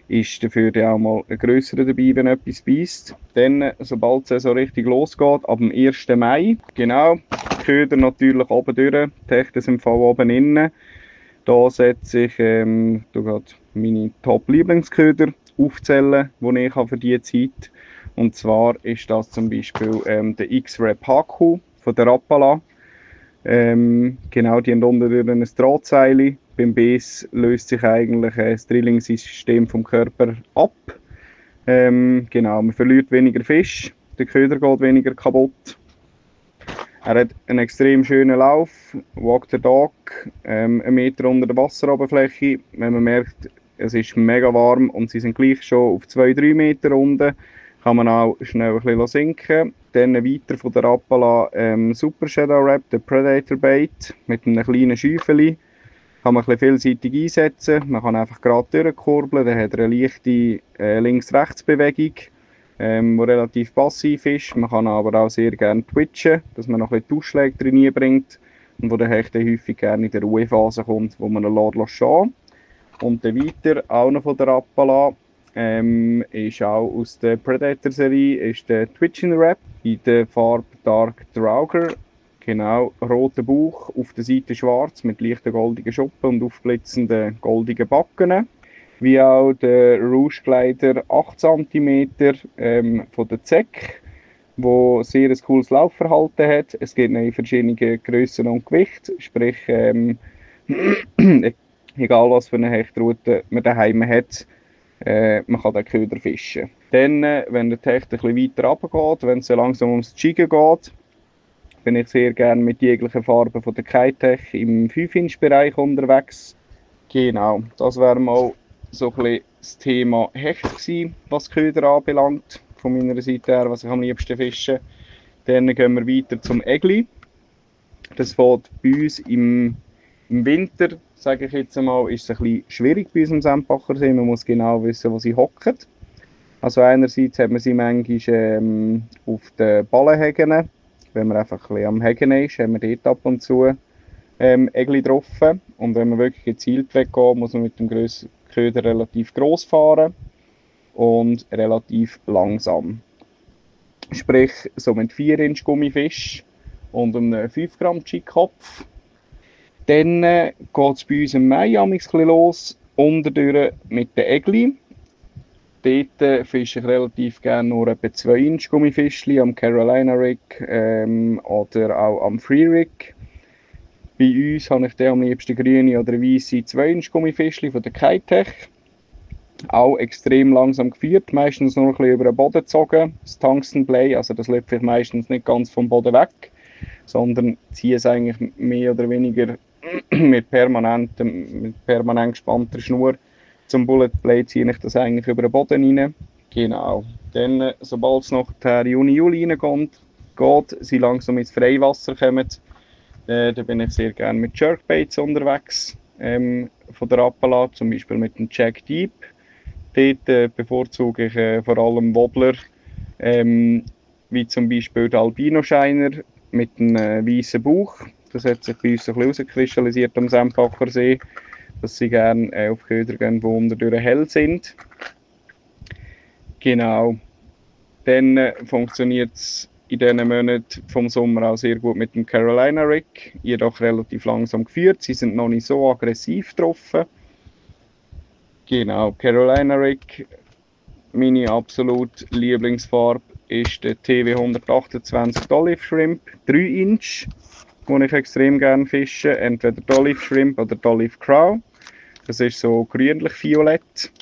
ist dafür auch mal ein grösserer dabei, wenn etwas beisst. Dann, sobald es so richtig losgeht, ab dem 1. Mai, genau, Köder natürlich oben durch, die Hechte sind im Fall oben innen. Da setze ich meine Top-Lieblingsköder aufzählen, die ich habe für diese Zeit. Und zwar ist das zum Beispiel der X-Rap HQ von der Rapala. Genau, die haben unten durch ein Drahtseil. Beim Biss löst sich eigentlich das Drilling-System vom Körper ab. Genau, man verliert weniger Fisch, der Köder geht weniger kaputt. Er hat einen extrem schönen Lauf, Walk the Dog, 1 Meter unter der Wasseroberfläche. Wenn man merkt, es ist mega warm und sie sind gleich schon auf 2-3 Meter unten, kann man auch schnell ein bisschen sinken. Dann weiter von der Rapala Super Shadow Wrap, der Predator Bait mit einem kleinen Schäufeli. Kann man ein bisschen vielseitig einsetzen. Man kann einfach gerade durchkurbeln, dann hat er eine leichte Links-Rechts-Bewegung, die relativ passiv ist. Man kann aber auch sehr gerne twitchen, dass man noch ein bisschen Ausschläge drin bringt und wo der Hecht häufig gerne in der Ruhephase kommt, wo man ihn stehen. Und dann weiter, auch noch von der Rapala, ist auch aus der Predator-Serie, ist der Twitching Wrap in der Farbe Dark Drauger. Genau, roter Bauch, auf der Seite schwarz mit leichten goldigen Schuppen und aufblitzenden goldigen Backen. Wie auch der Rouge Glider 8 cm von der ZEC, wo sehr ein cooles Laufverhalten hat. Es gibt in verschiedenen Grössen und Gewicht, sprich egal was für eine Hechtroute man daheim hat, man kann den Köder fischen. Dann, wenn der Hecht ein bisschen weiter runtergeht, wenn es so langsam ums Jiggen geht, bin ich sehr gerne mit jeglichen Farben von der Kitech im 5-Inch-Bereich unterwegs. Genau, das wäre mal so ein bisschen das Thema Hecht gewesen, was Köder anbelangt, von meiner Seite her, was ich am liebsten fische. Dann gehen wir weiter zum Egli. Das fängt bei uns im Winter, sage ich jetzt einmal, ist es ein bisschen schwierig bei uns im Sempacher See. Man muss genau wissen, wo sie hocken. Also einerseits hat man sie manchmal auf den Ballenhägen. Wenn man einfach ein bisschen am Hegen ist, haben wir dort ab und zu Egli drauf. Und wenn man wirklich gezielt weggeht, muss man mit dem Köder relativ gross fahren und relativ langsam. Sprich, so mit 4-Inch Gummifisch und einem 5 Gramm Jig-Kopf. Dann geht es bei uns im Mai ein bisschen los, unterdurch mit den Egli. Dort fische ich relativ gerne nur etwa 2-Inch Gummifischli am Carolina Rig oder auch am Free Rig. Bei uns habe ich dann am liebsten grüne oder weiße 2-Inch Gummifischli von der Kitech. Auch extrem langsam geführt, meistens nur ein bisschen über den Boden gezogen. Das Tungsten Play, also das läuft ich meistens nicht ganz vom Boden weg, sondern ziehe es eigentlich mehr oder weniger mit permanent gespannter Schnur. Zum Bullet Play ziehe ich das eigentlich über den Boden rein. Genau. Dann, sobald es noch Juni, Juli reingeht, sie langsam ins Freiwasser kommen, dann bin ich sehr gerne mit Jerkbaits unterwegs. Von der Rapala, zum Beispiel mit dem Jack Deep. Dort bevorzuge ich vor allem Wobbler, wie zum Beispiel der Albino Shiner mit einem weißen Bauch. Das hat sich bei uns ein bisschen herauskristallisiert am Sempacher See, dass sie gerne auf Köder gehen, die unterdurch hell sind. Genau. Dann funktioniert es in diesen Monaten vom Sommer auch sehr gut mit dem Carolina Rig, jedoch relativ langsam geführt. Sie sind noch nicht so aggressiv getroffen. Genau, Carolina Rig, meine absolute Lieblingsfarbe ist der TW 128 Olive Shrimp 3-Inch, den ich extrem gerne fische. Entweder Olive Shrimp oder Olive Crow. Das ist so grünlich-violett.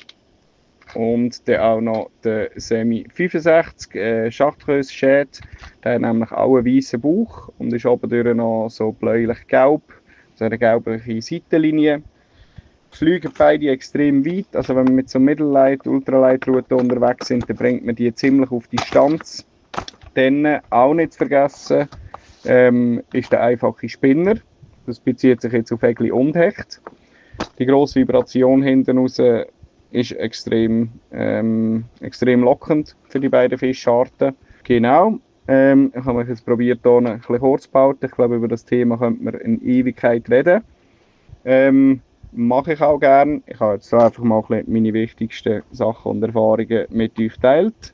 und dann auch noch der Semi 65 Schachtkreuz Shad. Der hat nämlich auch einen weißen Bauch und ist oben durch noch so bläulich-gelb, so eine gelbliche Seitenlinie. Fliegen beide extrem weit, also wenn wir mit so Mittellight-, Ultralight-Routen unterwegs sind, dann bringt man die ziemlich auf Distanz. Dann auch nicht zu vergessen ist der einfache Spinner. Das bezieht sich jetzt auf Egli und Hecht. Die grosse Vibration hinten raus ist extrem lockend für die beiden Fischarten. Genau. Ich habe mich jetzt probiert, hier ein bisschen kurz zu halten. Ich glaube, über das Thema könnte man in Ewigkeit reden. Mache ich auch gerne. Ich habe jetzt einfach mal ein bisschen meine wichtigsten Sachen und Erfahrungen mit euch geteilt.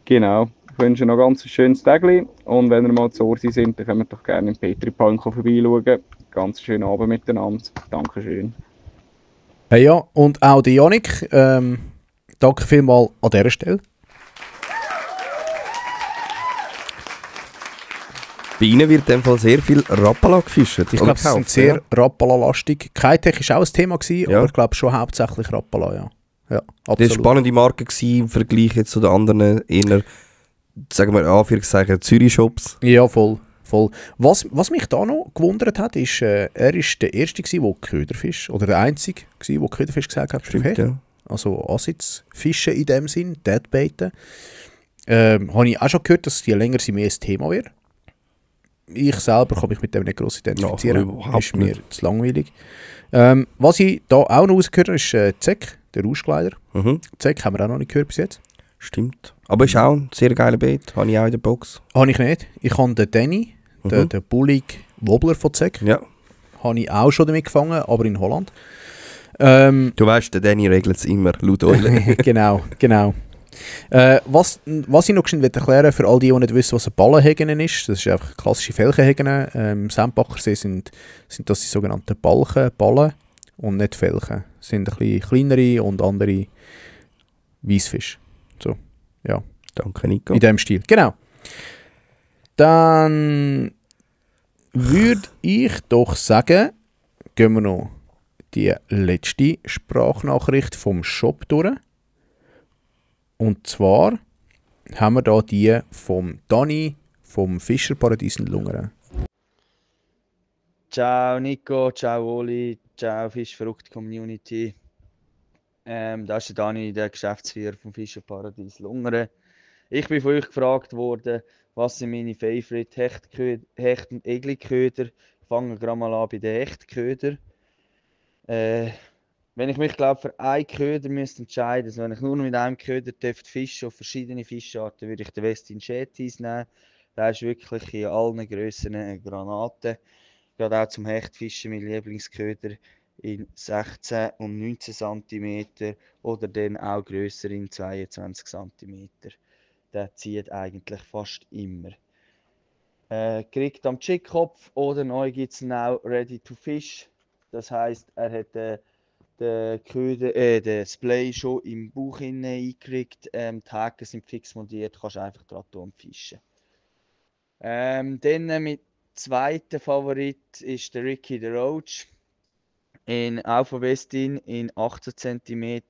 Genau. Ich wünsche noch ganz ein schönes Tag. Und wenn ihr mal zu Ursi sind, dann könnt ihr doch gerne im Petri Palm vorbeischauen. Ganz schönen Abend miteinander. Dankeschön. Hey ja, und auch die Janik. Danke vielmals an dieser Stelle. Bei Ihnen wird in dem Fall sehr viel Rapala gefischt. Ich glaube, es sind sehr Rapala-lastig. Kitech war auch ein Thema, aber ich glaube schon hauptsächlich Rapala, ja. Ja, absolut. Das war eine spannende Marke im Vergleich jetzt zu den anderen eher, sagen wir in Anführungszeichen, Zürich-Shops. Ja, voll. Was mich da noch gewundert hat, ist, er war der Erste, der Köderfisch, oder der Einzige, der Köderfisch gesagt hat. Stimmt, ja. Also Ansitzfischen in dem Sinn, Deadbaiten. Habe ich auch schon gehört, dass je länger sie mehr ein Thema wird. Ich selber kann mich mit dem nicht gross identifizieren. Ja, ist mir zu langweilig. Was ich da auch noch rausgehört habe, ist Zeck, der Rauschkleider. Zeck haben wir auch noch nicht gehört bis jetzt. Stimmt. Aber ist auch ein sehr geiler Bait. Habe ich auch in der Box. Habe ich nicht. Ich habe den Danny, den Bullig Wobbler von Zeck. Ja. Habe ich auch schon damit gefangen, aber in Holland. Du weißt, der Danny regelt es immer, laut Eulen. Genau. Was ich noch schnell erklären für all die nicht wissen, was ein Ballenhägen ist, das ist einfach klassische Felchenhägen. Im Sempachersee sind das die sogenannten Ballen und nicht Felchen. Das sind ein bisschen kleinere und andere Weissfische. So, ja. Danke, Nico. In diesem Stil, genau. Dann würde ich doch sagen, gehen wir noch die letzte Sprachnachricht vom Shop durch. Und zwar haben wir da die vom Dani vom Fischerparadies in Lungern. Ciao Nico, ciao Oli, ciao Fischverrückte Community. Das ist der Dani, der Geschäftsführer vom Fischerparadies Lungern. Ich bin von euch gefragt worden, was sind meine Favorite Hecht- und Egli-Köder. Ich fange gerade mal an bei den Hechtköder. Wenn ich mich glaube für einen Köder müsste entscheiden, also wenn ich nur mit einem Köder fischen auf verschiedene Fischarten, würde ich den Westin Shetis nehmen. Der ist wirklich in allen Grössen eine Granate. Gerade auch zum Hechtfischen mein Lieblingsköder in 16 und 19 cm oder dann auch grösser in 22 cm. Der zieht eigentlich fast immer. Kriegt am Chickkopf oder neu gibt es now Ready to Fish. Das heisst, er hat den Splay schon im Bauch eingekriegt. Die Haken sind fix montiert, kannst einfach dran tun und fischen. Dann mit zweiter Favorit ist der Ricky the Roach. Auch von Westin in 18 cm.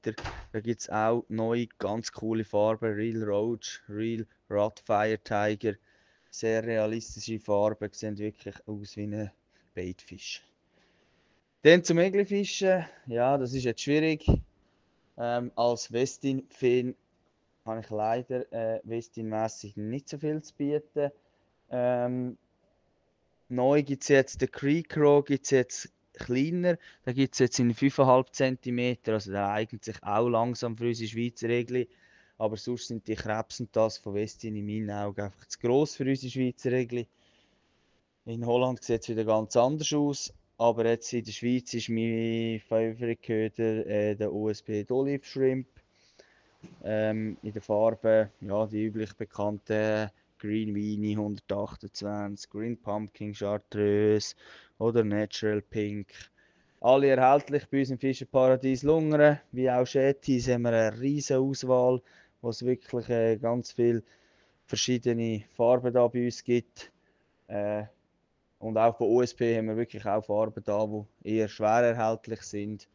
Da gibt es auch neue, ganz coole Farben. Real Roach, Real Rodfire Tiger. Sehr realistische Farben, sehen wirklich aus wie ein Baitfisch. Dann zum Eglifischen. Ja, das ist jetzt schwierig. Als Westin-Fan habe ich leider Westin-mässig nicht so viel zu bieten. Neu gibt es jetzt den Creek Row, gibt's jetzt kleiner. Da gibt es jetzt in 5,5 cm. Also der eignet sich auch langsam für unsere Schweizer Egli. Aber sonst sind die Krebs und das von Westin in meinen Augen einfach zu gross für unsere Schweizer Egli. In Holland sieht es wieder ganz anders aus. Aber jetzt in der Schweiz ist mein Favorite-Köder der OSB D'Olive Shrimp. In der Farbe, ja, die üblich bekannten Green Weenie 128, Green Pumpkin Chartreuse oder Natural Pink. Alle erhältlich bei uns im Fischerparadies Lungern. Wie auch Shetis haben wir eine riesige Auswahl, wo es wirklich ganz viele verschiedene Farben da bei uns gibt. Und auch bei OSP haben wir wirklich auch Farben da, die eher schwer erhältlich sind.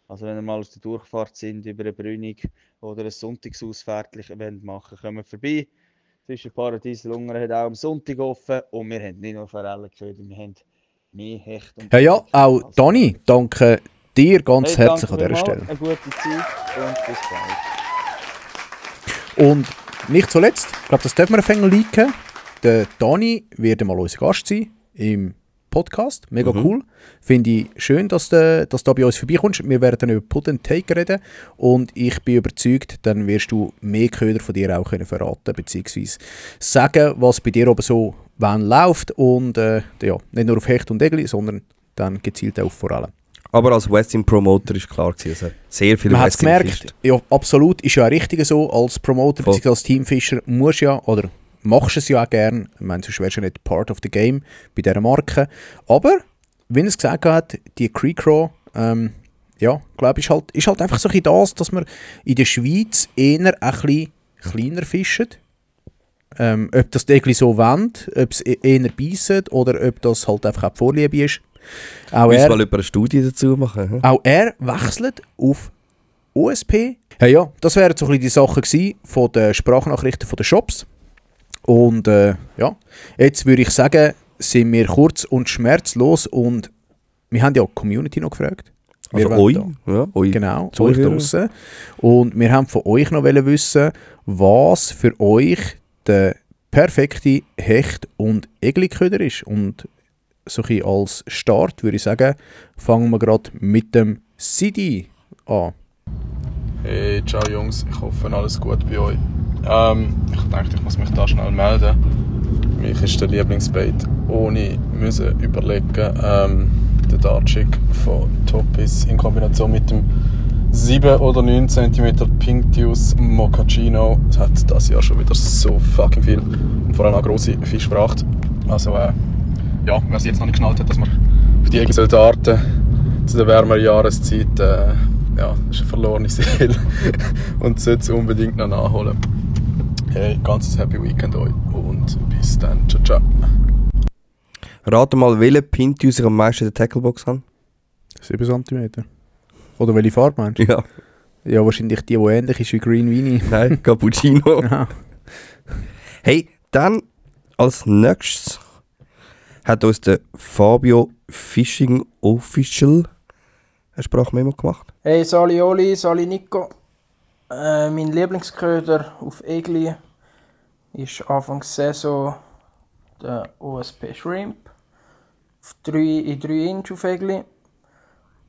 Also wenn ihr mal aus der Durchfahrt sind, über eine Brünig oder ein Sonntagsausfährtlich machen, kommt vorbei. Fischeparadies Lungern hat auch am Sonntag offen und wir haben nicht nur Forellenköder, wir haben mehr Hecht und Ja, auch Dani, danke dir ganz herzlich an dieser Stelle. Eine gute Zeit und bis bald. Und nicht zuletzt, ich glaube, das dürfen wir ein wenig liken. Der Dani wird mal unser Gast sein im Podcast. Mega cool. Finde ich schön, dass du da bei uns vorbeikommst. Wir werden dann über Put and Take reden und ich bin überzeugt, dann wirst du mehr Köder von dir auch können verraten bzw. sagen, was bei dir oben so wann läuft und ja, nicht nur auf Hecht und Egli, sondern dann gezielt auch auf Forellen. Aber als Western Promoter ist klar gewesen, also sehr viel Man hat es Western gemerkt, gefischt. ja, absolut, ist ja auch richtig so, als Promoter Voll. bzw. als Teamfischer musst ja, oder machst es ja auch gern, ich meine, sonst wärst du ja nicht part of the game bei dieser Marke, aber, wie er es gesagt hat, die Creek Craw, ja, glaube ich, ist halt einfach so ein bisschen das, dass man in der Schweiz eher ein bisschen kleiner fischt. Ob das irgendwie so wendet, ob es eher beisset oder ob das halt einfach auch die Vorliebe ist. Auch Müssen wir mal über eine Studie dazu machen. Hm? Auch er wechselt auf OSP. Ja, das wären so ein bisschen die Sachen gewesen von den Sprachnachrichten von den Shops. Und ja, jetzt würde ich sagen, sind wir kurz und schmerzlos und wir haben ja die Community noch gefragt. Also euch, ja, euch. Genau, euch Zuhörer. draussen. Und wir haben von euch noch wissen, was für euch der perfekte Hecht- und Egli-Köder ist. Und so ein bisschen als Start würde ich sagen, fangen wir gerade mit dem Sidi an. Hey, ciao Jungs, ich hoffe alles gut bei euch. Ich dachte, ich muss mich da schnell melden. Für mich ist der Lieblingsbait ohne müssen überlegen. Der Dartjig von Topis in Kombination mit dem 7 oder 9 cm Pinctius Mochaccino. Das hat das Jahr schon wieder so fucking viel und vor allem auch grosse Fische gebracht. Also ja, wer es jetzt noch nicht geschnallt hat, dass man auf die Egel darten zu der wärmeren Jahreszeit, ja, das ist eine verlorene Seele und sollte es unbedingt noch nachholen. Hey, ganzes Happy Weekend euch und bis dann. Ciao, ciao. Rate mal, welche Pinctius ich am meisten in der Tacklebox habe. 7 cm. Oder welche Farbe meinst du? Ja. Ja, wahrscheinlich die ähnlich ist wie Green Weenie. Nein, Cappuccino. Ja. Hey, dann als nächstes hat uns der Fabio Fishing Official eine Sprachmemo gemacht. Hey, Sali Oli, Sali Nico. Mein Lieblingsköder auf Egli ist Anfangs Saison der OSP Shrimp. In 3 Inch auf Egli.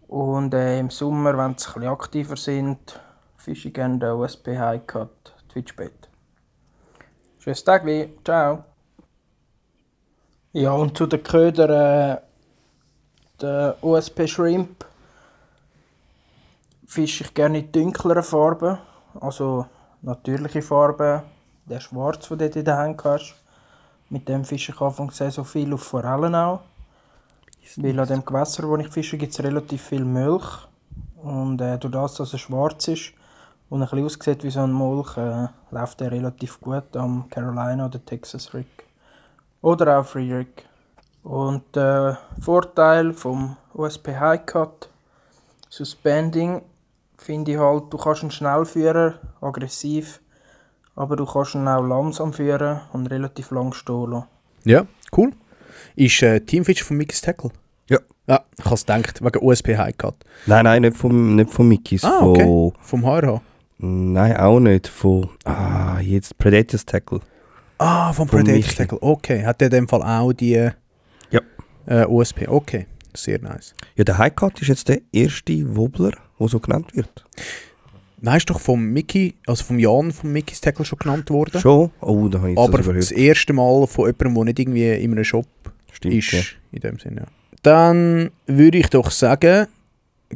Und im Sommer, wenn sie ein bisschen aktiver sind, fische ich gerne den OSP High Cut Twitchbait. Schönes Tag, ciao. Ja, und zu den Ködern, der OSP Shrimp fische ich gerne in dunkleren Farben, also natürliche Farben, der Schwarz, den du in der Hand hast. Mit dem fische ich Anfang der Saison viel auf Forellen auch. Weil an dem Gewässer, wo ich fische, gibt es relativ viel Milch. Und durch das, dass er schwarz ist und ein bisschen aussieht wie so ein Molch, läuft er relativ gut am Carolina oder Texas Rig. Oder auch Free Rig. Und der Vorteil vom OSP High Cut Suspending finde ich halt, du kannst ihn schnell führen, aggressiv, aber du kannst ihn auch langsam führen und relativ lang stehen lassen. Ja, cool. Ist Teamfish von Mickey's Tackle? Ja. Ja, ich habe es gedacht, wegen OSP High Cut. Nein, nicht von Mickey's. Ah, okay. Vom HRH? Nein, auch nicht. Von jetzt Predators Tackle. Ah, vom Predators Tackle. Okay, hat der in dem Fall auch die OSP? Okay, sehr nice. Ja, der High Cut ist jetzt der erste Wobbler, der so genannt wird. Nein, ist doch vom Mickey, also vom Jan vom Mickey's Tackle schon genannt worden. Schon? Oh, da habe ich aber das überhört. Das erste Mal von jemandem, der nicht irgendwie in einem Shop Stimmt, ist, ja. in dem Sinne. Ja. Dann würde ich doch sagen,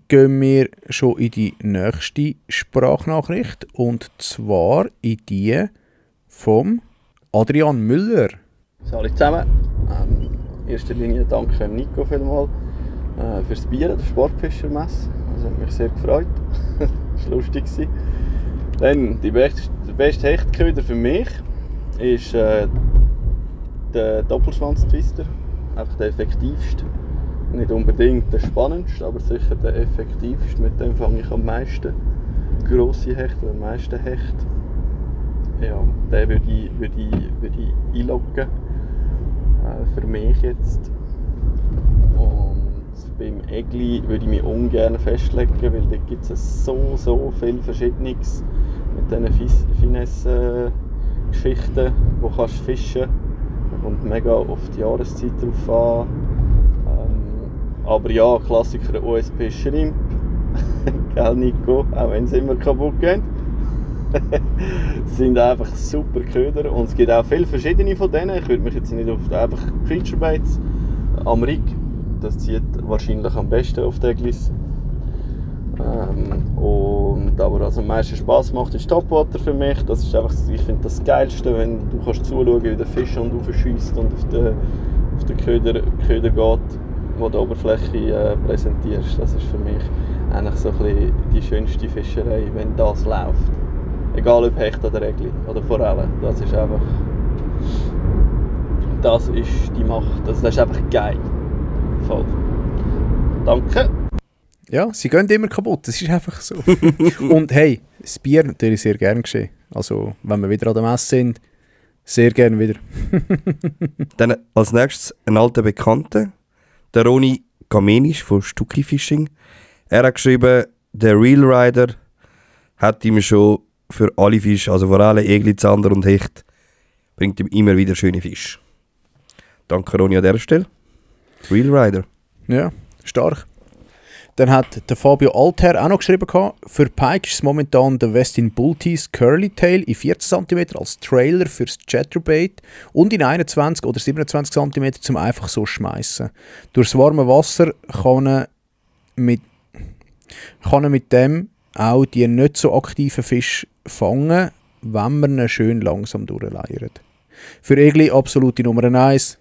gehen wir schon in die nächste Sprachnachricht und zwar in die vom Adrian Müller. Hallo zusammen. In erster Linie danke Nico vielmals fürs Bier, der Sportfischermesse. Das hat mich sehr gefreut. Das war lustig. Dann der beste Hechtköder für mich ist der Doppelschwanz-Twister. Einfach der effektivste. nicht unbedingt der spannendste, aber sicher der effektivste. Mit dem fange ich am meisten grosse Hechte, oder am meisten Hecht. Ja, den würde ich einloggen. Für mich jetzt. Und beim Egli würde ich mich ungern festlegen, weil da gibt es so viel Verschiedenes mit diesen Finesse-Geschichten, wo kannst du fischen. Da kommt mega auf die Jahreszeit drauf an. Aber ja, Klassiker OSP Shrimp. Gell, Nico? Auch wenn sie immer kaputt gehen. Sind einfach super Köder und es gibt auch viele verschiedene von denen. Ich würde mich jetzt nicht auf einfach Creature Baits am Rig, das zieht wahrscheinlich am besten auf den Eglis. Aber was am meisten Spass macht, ist Topwater für mich. Das ist einfach, ich finde das Geilste, wenn du kannst zuschauen, wie der Fisch aufschießt und auf den Köder geht, wo du die Oberfläche präsentierst. Das ist für mich eigentlich so ein bisschen die schönste Fischerei, wenn das läuft. Egal ob Hecht oder Egli oder Forelle, das ist einfach, das ist die Macht, das ist einfach geil. Voll. Danke. Ja, sie gehen immer kaputt, das ist einfach so. Und hey, das Bier natürlich sehr gern geschehen. Also, wenn wir wieder an der Messe sind, sehr gern wieder. Dann als nächstes ein alter Bekannter, der Roni Kamenisch von Stucki Fishing. Er hat geschrieben, der Real Rider hat ihm schon für alle Fische, also vor allem Egli, Zander und Hecht, bringt ihm immer wieder schöne Fische. Danke Roni an dieser Stelle. Real Rider. Ja, stark. Dann hat der Fabio Alter auch noch geschrieben, für Pike ist es momentan der Westin Bulltees Curly Tail in 14 cm als Trailer fürs Chatterbait und in 21 oder 27 cm zum einfach so schmeißen. Durchs warme Wasser kann er mit dem auch die nicht so aktiven Fische fangen, wenn man ihn schön langsam durchleiert. Für Egli absolute Nummer 1,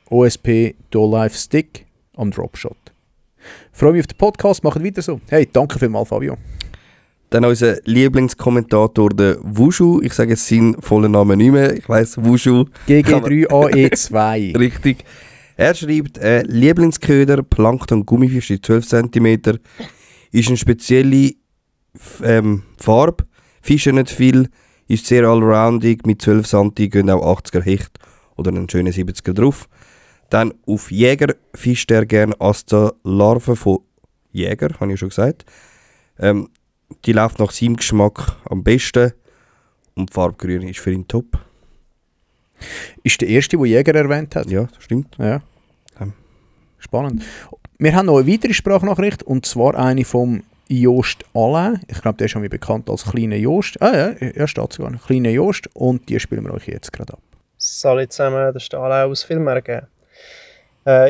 OSP Dual-Life Stick am Dropshot. Freue mich auf den Podcast, macht weiter so. Hey, danke vielmals, Fabio. Dann unser Lieblingskommentator, der Wushu. Ich sage jetzt seinen vollen Namen nicht mehr. Ich weiss, Wushu. GG3AE2. Richtig. Er schreibt, Lieblingsköder, Plankton, Gummifisch in 12 cm. Ist eine spezielle Farbe. Fische nicht viel. Ist sehr allroundig. Mit 12 cm gehen auch 80er Hecht oder einen schönen 70er drauf. Dann auf Jäger fischt er gerne Asta-Larven von Jäger, habe ich schon gesagt. Die läuft nach seinem Geschmack am besten und Farbgrün ist für ihn top. Ist der erste, der Jäger erwähnt hat? Ja, das stimmt. Ja. Spannend. Wir haben noch eine weitere Sprachnachricht und zwar eine vom Jost Alain. Ich glaube, der ist schon wie bekannt als kleiner Jost. Ja, steht sogar. Kleiner Jost und die spielen wir euch jetzt gerade ab. Salut zusammen, das ist Alain aus Villmergen.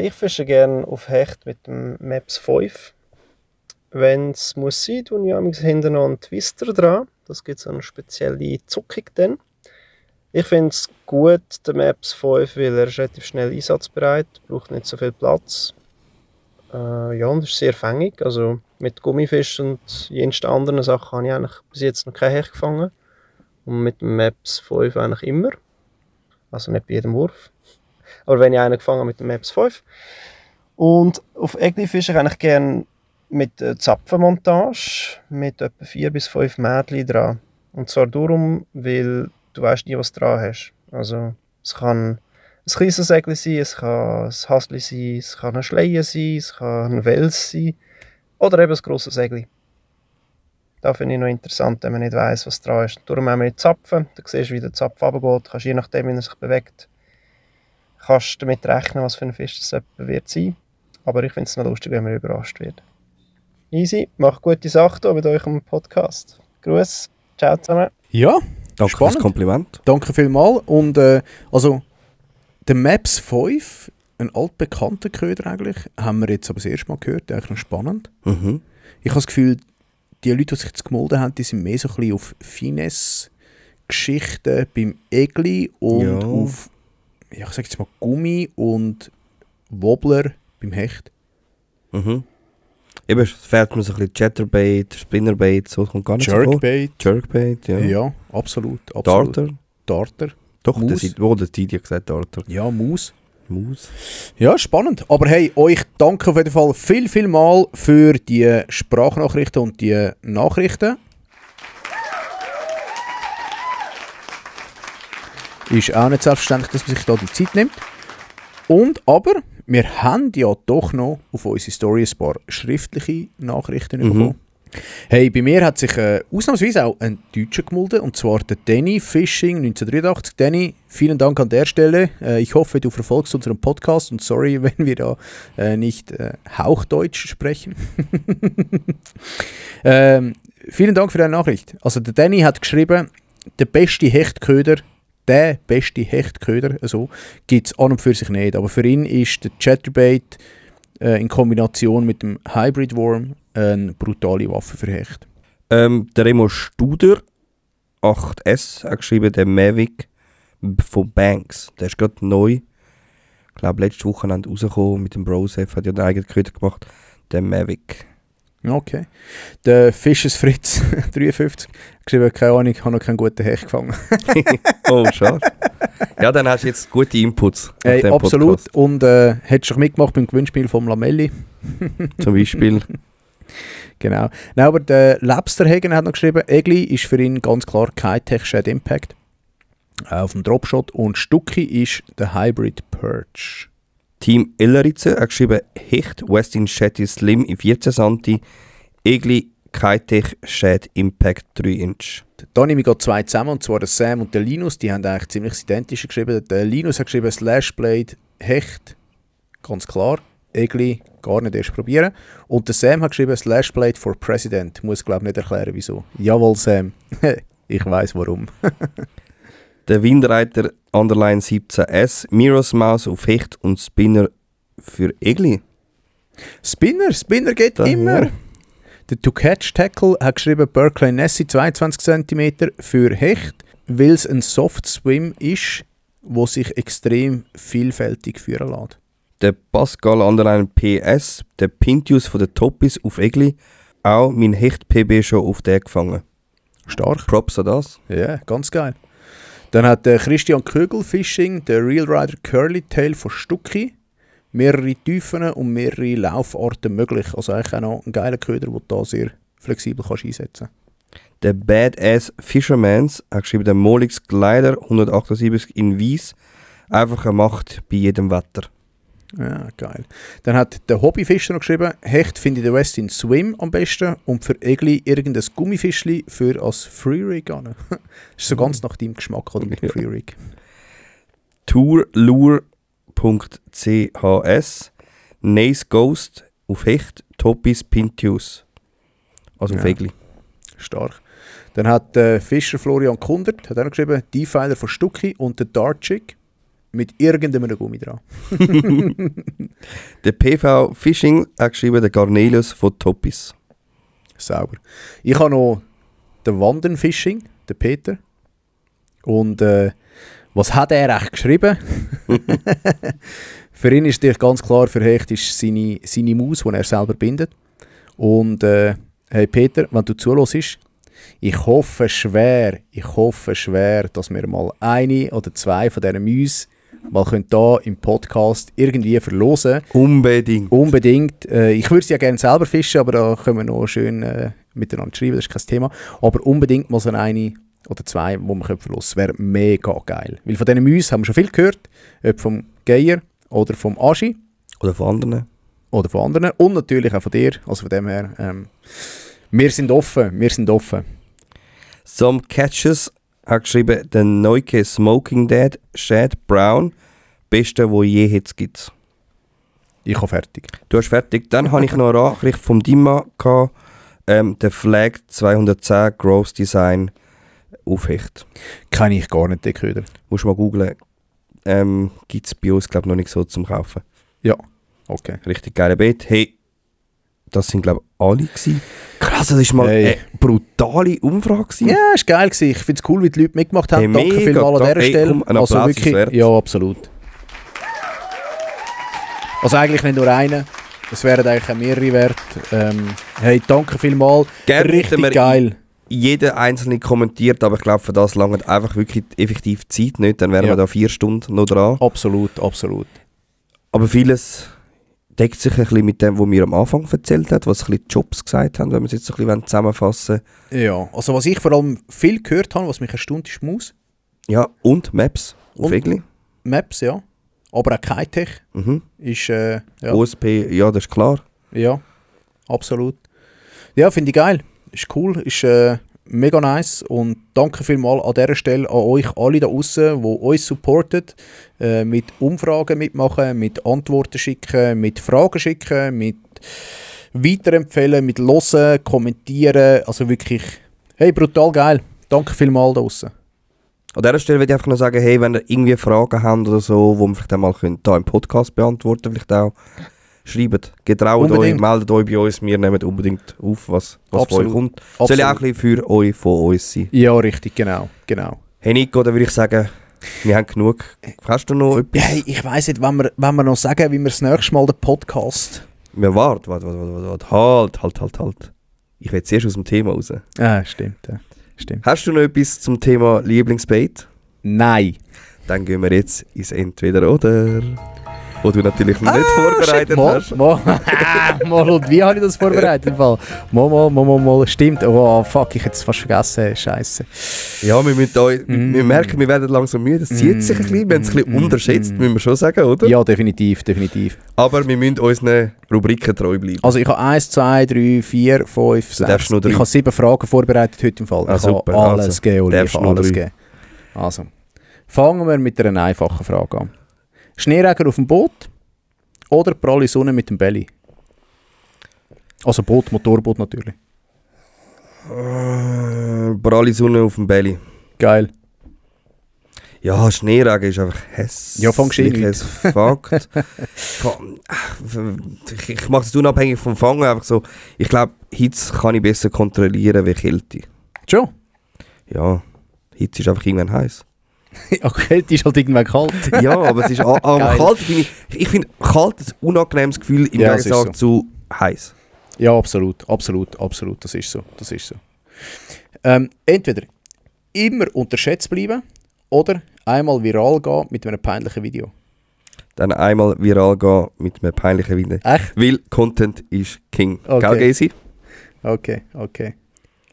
Ich fische gerne auf Hecht mit dem Maps 5. Wenn es muss sein, tue ich hinten noch einen Twister dran. Das gibt so eine spezielle Zuckung dann. Ich finde es gut, der Maps 5, weil er ist relativ schnell einsatzbereit, braucht nicht so viel Platz. Ja, und ist sehr fängig. Also mit Gummifisch und jensten anderen Sachen habe ich eigentlich bis jetzt noch kein Hecht gefangen. Und mit dem Maps 5 eigentlich immer. Also nicht bei jedem Wurf. Aber wenn ich einen gefangen habe mit dem Maps 5. Und auf Egli fische ich eigentlich gerne mit Zapfenmontage mit etwa 4 bis 5 Mädchen dran. Und zwar darum, weil du weißt nie, was du dran hast. Also es kann ein kleines Egli sein, es kann ein Hasli sein, es kann ein Schleien sein, es kann ein Wels sein oder eben ein grosses Egli. Das finde ich noch interessant, wenn man nicht weiss, was dran ist. Darum haben wir mit Zapfen, da siehst du, wie der Zapfen runtergeht, kannst je nachdem, wie er sich bewegt, kannst damit rechnen, was für ein Fisch das etwa wird sein. Aber ich finde es noch lustig, wenn man überrascht wird. Easy, macht gute Sachen hier mit euch am Podcast. Gruß, ciao zusammen. Ja, danke fürs Kompliment. Danke vielmals. Und also, der Maps 5, ein altbekannter Köder eigentlich, haben wir jetzt aber das erste Mal gehört, eigentlich noch spannend. Mhm. Ich habe das Gefühl, die Leute, die sich jetzt gemolden haben, die sind mehr so ein bisschen auf Finesse-Geschichten beim Egli und auf, ja, ich sage jetzt mal Gummi und Wobbler beim Hecht. Mhm. Eben, es fährt mir so ein bisschen Chatterbait, Spinnerbait, so kommt gar nicht Jerkbait. So Jerkbait, ja. Ja, absolut. Darter. Darter. Doch, Maus. der Didi hat gesagt Darter. Ja, Maus. Maus. Ja, spannend. Aber hey, euch danke auf jeden Fall viel mal für die Sprachnachrichten und die Nachrichten. Ist auch nicht selbstverständlich, dass man sich da die Zeit nimmt. Aber wir haben ja doch noch auf unsere Story ein paar schriftliche Nachrichten bekommen. Hey, bei mir hat sich ausnahmsweise auch ein Deutscher gemeldet, und zwar der Danny Fishing 1983. Danny, vielen Dank an der Stelle. Ich hoffe, du verfolgst unseren Podcast und sorry, wenn wir da nicht Hauchdeutsch sprechen. Vielen Dank für deine Nachricht. Also der Danny hat geschrieben, der beste Hechtköder also, gibt es an und für sich nicht. Aber für ihn ist der Chatterbait in Kombination mit dem Hybrid Worm eine brutale Waffe für Hecht. Der Remo Studer 8S hat geschrieben, der Mavic von Banks. Der ist gerade neu. Ich glaube, letzte Woche rausgekommen mit dem Brosef, hat ja einen eigenen Köder gemacht. Der Mavic. Okay. Der Fisches Fritz 53 geschrieben, keine Ahnung, ich habe noch keinen guten Hecht gefangen. Oh, schade. Ja, dann hast du jetzt gute Inputs. Hey, absolut. Podcast. Und hättest du mitgemacht beim Gewinnspiel vom Lamelli? Zum Beispiel. Genau. Nein, aber der Labsterhagen hat noch geschrieben, Egli ist für ihn ganz klar Kitech Shed Impact auf dem Dropshot und Stucki ist der Hybrid Perch. Team Elleritze hat geschrieben, Hecht Westin Shetty Slim in 14 cm, Egli Kitech Shed Impact 3 Inch. Da nehme ich gerade zwei zusammen, und zwar der Sam und der Linus, die haben eigentlich ziemlich identisch geschrieben. Der Linus hat geschrieben Slashblade Hecht, ganz klar. Egli gar nicht erst probieren. Und der Sam hat geschrieben Slashblade for President. Muss glaube nicht erklären wieso. Jawohl Sam, ich weiß warum. Der Windreiter Underline 17S, Miros Maus auf Hecht und Spinner für Egli. Spinner geht da immer. Ja. Der To-Catch-Tackle hat geschrieben Berkeley Nessie 22 cm für Hecht, weil es ein Soft-Swim ist, wo sich extrem vielfältig führen lässt. Der Pascal Underline PS, der Pintius von der Toppis auf Egli, auch mein Hecht-PB schon auf den gefangen. Stark. Props an das. Ja, ganz geil. Dann hat der Christian Kögel Fishing, der Real Rider Curly Tail von Stucki, mehrere Tiefen und mehrere Laufarten möglich. Also eigentlich auch noch ein geiler Köder, den du da sehr flexibel kannst einsetzen kannst. Der Badass Fishermans hat geschrieben, der Molix Glider 178 in Weiss, einfach eine Macht bei jedem Wetter. Ja, geil. Dann hat der Hobbyfischer noch geschrieben, Hecht finde ich den Westin Swim am besten und für Egli irgendein Gummifischli für als Freerig an. Das ist so ganz nach deinem Geschmack, oder, mit dem Freerig. Tourlure.chs Nice Ghost auf Hecht, Toppis Pintius. Also auf Egli. Stark. Dann hat der Fischer Florian Kundert hat auch noch geschrieben, Defiler von Stucki und der Dart Chick mit irgendeinem Gummi dran. Der PV Fishing hat geschrieben, der Garnelius von Toppis. Sauber. Ich habe noch den Wandern Fishing, der Peter. Und was hat er eigentlich geschrieben? Für ihn ist natürlich ganz klar, für Hecht ist seine Maus, die er selber bindet. Und hey Peter, wenn du zuhörst, ich hoffe schwer, dass wir mal eine oder zwei von diesen Mäusen mal hier im Podcast irgendwie verlosen. Unbedingt. Ich würde sie ja gerne selber fischen, aber da können wir noch schön miteinander schreiben, das ist kein Thema. Aber unbedingt mal so eine oder zwei, die wir verlosen können. Das wäre mega geil. Weil von diesen Mäusen haben wir schon viel gehört, ob vom Geier oder vom Aschi. Oder von anderen. Und natürlich auch von dir. Also von dem her, wir sind offen. Some Catches hat geschrieben, der Neuke Smoking Dead Shad Brown, beste, wo je jetzt gibt. Ich habe fertig. Du hast fertig. Dann habe ich noch eine Nachricht vom Dima gehabt, der Flag 210 Gross Design auf Hecht. Kenne ich gar nicht, den Köder. Musst du mal googlen. Gibt es bei uns, glaube ich, noch nicht so zum Kaufen. Ja, okay. Richtig geile Beet. Hey, das sind, glaube ich, alle gewesen. Krass, das war mal eine brutale Umfrage gewesen. Ja, es war geil gewesen. Ich finde es cool, wie die Leute mitgemacht haben. Hey, danke vielmals an dieser Stelle. Komm, ein Applaus ist wert. Ja, absolut. Also eigentlich nicht nur einer. Es wären eigentlich auch mehrere wert. Hey, danke vielmals. Richtig geil. Jeder Einzelne kommentiert, aber ich glaube, für das lange einfach wirklich effektiv Zeit nicht. Dann wären wir da 4 Stunden noch dran. Absolut. Aber vieles deckt sich ein bisschen mit dem, was wir am Anfang erzählt haben, was ein bisschen die Jobs gesagt haben, wenn wir es jetzt ein bisschen zusammenfassen Ja, also was ich vor allem viel gehört habe, was mich erstaunt, ist Maus. Ja, und Maps auf Egli. Maps, ja. Aber auch Kitech ist... ja. OSP, ja, das ist klar. Ja, absolut. Ja, finde ich geil. Ist cool, ist mega nice. Und danke vielmals an dieser Stelle an euch alle da draußen, die uns supportet, mit Umfragen mitmachen, mit Antworten schicken, mit Fragen schicken, mit weiterempfehlen, mit hören, kommentieren. Also wirklich, hey, brutal geil. Danke vielmals da draußen. An dieser Stelle würde ich einfach noch sagen, hey, wenn ihr irgendwie Fragen habt oder so, die wir vielleicht einmal hier im Podcast beantworten, vielleicht auch, schreibt, getraut euch, meldet euch bei uns, wir nehmen unbedingt auf, was von euch kommt. Soll ja auch ein bisschen für euch von uns sein. Ja, richtig, genau. Hey Nico, dann würde ich sagen, wir haben genug. Hast du noch etwas? Hey, ich weiss nicht, wenn wir noch sagen, wie wir das nächste Mal den Podcast... Warte. Halt. Ich will zuerst aus dem Thema raus. Ah, stimmt, ja. Stimmt. Hast du noch etwas zum Thema Lieblingsbait? Nein. Dann gehen wir jetzt ins Entweder-Oder. Wo du natürlich nicht vorbereitet hast. Mal, und wie habe ich das vorbereitet? Mal. Stimmt. Oh, fuck, ich hätte es fast vergessen. Scheiße. Ja, wir merken, wir werden langsam müde. Es zieht sich ein bisschen. Wir haben es ein bisschen unterschätzt, müssen wir schon sagen, oder? Ja, definitiv. Aber wir müssen unseren Rubriken treu bleiben. Also ich habe 1, 2, 3, 4, 5, 6. Ich habe 7 Fragen vorbereitet heute im Fall. Ich habe alles gegeben, Oli. Ich habe alles gegeben. Also, fangen wir mit einer einfachen Frage an. Schneeregen auf dem Boot oder pralle Sonne mit dem Belly? Also Boot, Motorboot natürlich. Pralle Sonne auf dem Belly. Geil. Ja, Schneeregen ist einfach hässlich. Ja, fang geschehen Fakt. Ich mache es unabhängig vom Fangen. Einfach so, ich glaube, Hitze kann ich besser kontrollieren wie Kälte. Schon? Ja, Hitze ist einfach irgendwann heiß. Ja, Kälte ist halt irgendwann kalt. Ja, aber es ist kalt finde ich finde kalt ein unangenehmes Gefühl im Gegensatz zu heiß. Ja, absolut. Das ist so. Entweder immer unterschätzt bleiben oder einmal viral gehen mit einem peinlichen Video. Dann einmal viral gehen mit einem peinlichen Video. Echt? Weil Content ist King. Okay. Gell, Gacy? Okay.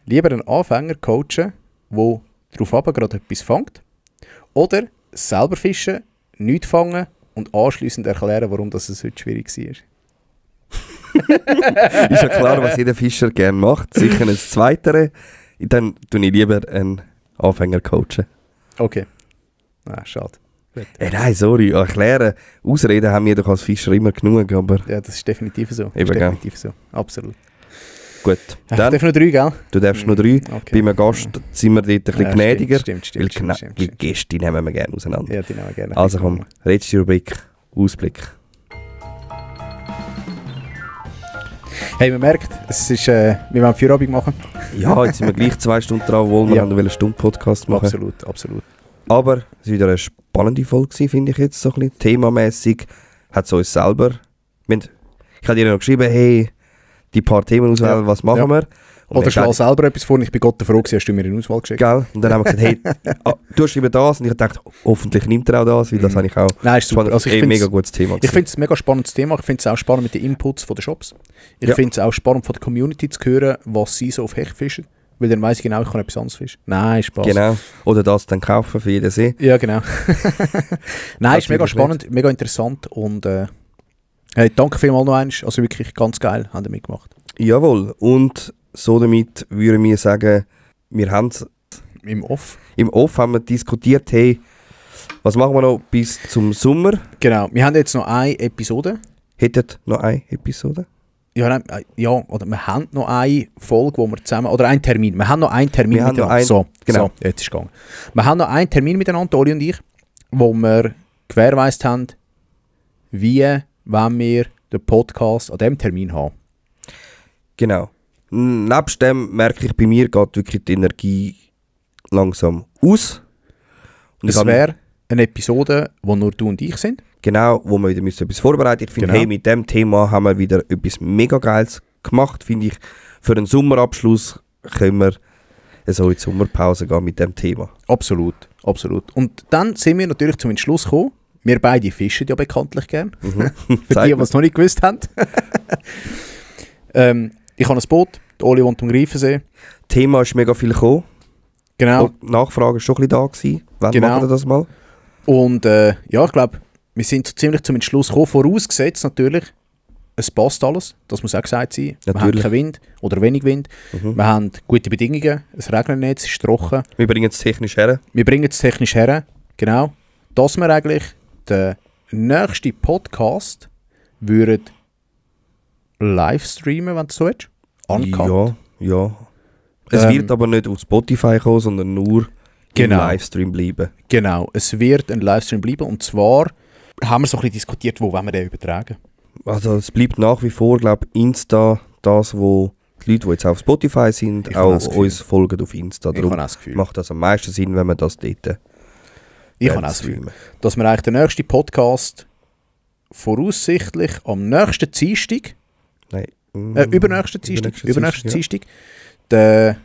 Lieber einen Anfänger coachen, der darauf aber gerade etwas fängt. Oder selber fischen, nichts fangen und anschliessend erklären, warum das heute schwierig war. Ist ja klar, was jeder Fischer gerne macht. Sicher ein Zweitere. Dann tue ich lieber einen Anfänger coachen. Okay. Schade. Nein, sorry. Erklären, Ausreden haben wir doch als Fischer immer genug. Aber ja, das ist definitiv so. Absolut. Gut. Ich darf noch 3, gell? Du darfst noch 3. Okay. Bei einem Gast sind wir dort ein bisschen gnädiger. Stimmt. Die Gäste nehmen wir gerne auseinander. Ja, die nehmen wir gerne. Also komm, letzte Rubrik, Ausblick. Hey, man merkt, es ist, wir wollen Feierabend machen. Ja, jetzt sind wir gleich 2 Stunden dran, obwohl wir einen Stunde-Podcast machen. Absolut. Aber es war wieder eine spannende Folge, finde ich jetzt, so ein bisschen themamässig. Hat es uns selber... Ich habe dir noch geschrieben, hey, die paar Themen auswählen, was machen wir? Und oder schlage selber etwas vor und ich bin Gott froh gewesen, hast du mir in Auswahl geschickt. Gell? Und dann haben wir gesagt, hey, du hast lieber das. Und ich dachte, hoffentlich nimmt er auch das, weil das habe ich auch... Nein, ist super. Also ein mega gutes Thema. Ich finde es ein mega spannendes Thema. Ich finde es auch spannend mit den Inputs von den Shops. Ich finde es auch spannend von der Community zu hören, was sie so auf Hecht fischen. Weil dann weiss ich genau, ich kann etwas anderes fischen. Nein, Spaß. Genau. Oder das dann kaufen für jeden See. Ja, genau. Nein, ist mega spannend, mega interessant und hey, danke vielmals noch einmal. Also wirklich ganz geil, haben ihr mitgemacht. Jawohl. Und so damit würden wir sagen, wir haben es... Im Off haben wir diskutiert, hey, was machen wir noch bis zum Sommer? Genau, wir haben jetzt noch eine Episode. Hättet noch eine Episode? Ja, oder wir haben noch eine Folge, wo wir zusammen... Oder einen Termin. Wir haben noch einen Termin miteinander. So, jetzt ist es gegangen. Wir haben noch einen Termin miteinander, Oli und ich, wo wir gewährleistet haben, wie wollen wir den Podcast an diesem Termin haben. Genau. Nebst dem merke ich, bei mir geht wirklich die Energie langsam aus. Und es wäre eine Episode, wo nur du und ich sind. Genau, wo wir wieder etwas vorbereiten müssen. Ich finde, hey, mit dem Thema haben wir wieder etwas mega Geiles gemacht, finde ich. Für einen Sommerabschluss können wir so in die Sommerpause gehen mit dem Thema. Absolut. Und dann sind wir natürlich zum Entschluss gekommen, Wir beide fischen ja bekanntlich gern. Mhm. Für die es noch nicht gewusst haben. Ich habe ein Boot, der Oli wohnt am Greifensee. Thema ist mega viel gekommen. Genau. Und die Nachfrage war schon ein bisschen da gewesen. Wann Genau. machen wir das mal? Und ja, ich glaube, wir sind so ziemlich zum Entschluss gekommen, vorausgesetzt natürlich, es passt alles, das muss auch gesagt sein. Wir haben Natürlich. keinen Wind oder wenig Wind. Wir haben gute Bedingungen, es regnet nicht, es ist trocken. Wir bringen es technisch her. Wir bringen es technisch her, genau. Dass wir eigentlich den nächsten Podcast würden live streamen, wenn du so willst. Uncut. Ja. Es wird aber nicht auf Spotify kommen, sondern nur Genau. im Livestream bleiben. Genau, es wird ein Livestream bleiben und zwar haben wir so ein bisschen diskutiert, wo wollen wir den übertragen. Also es bleibt nach wie vor, glaube ich, Insta das, wo die Leute, die jetzt auf Spotify sind, Ich habe auch das Gefühl. uns folgen auf Insta. Ich Darum habe das Gefühl. macht das am meisten Sinn, wenn wir das dort Ich habe auch das Gefühl, dass wir eigentlich den nächsten Podcast voraussichtlich am nächsten Dienstag, Nein. übernächsten Dienstag, Dienstag, der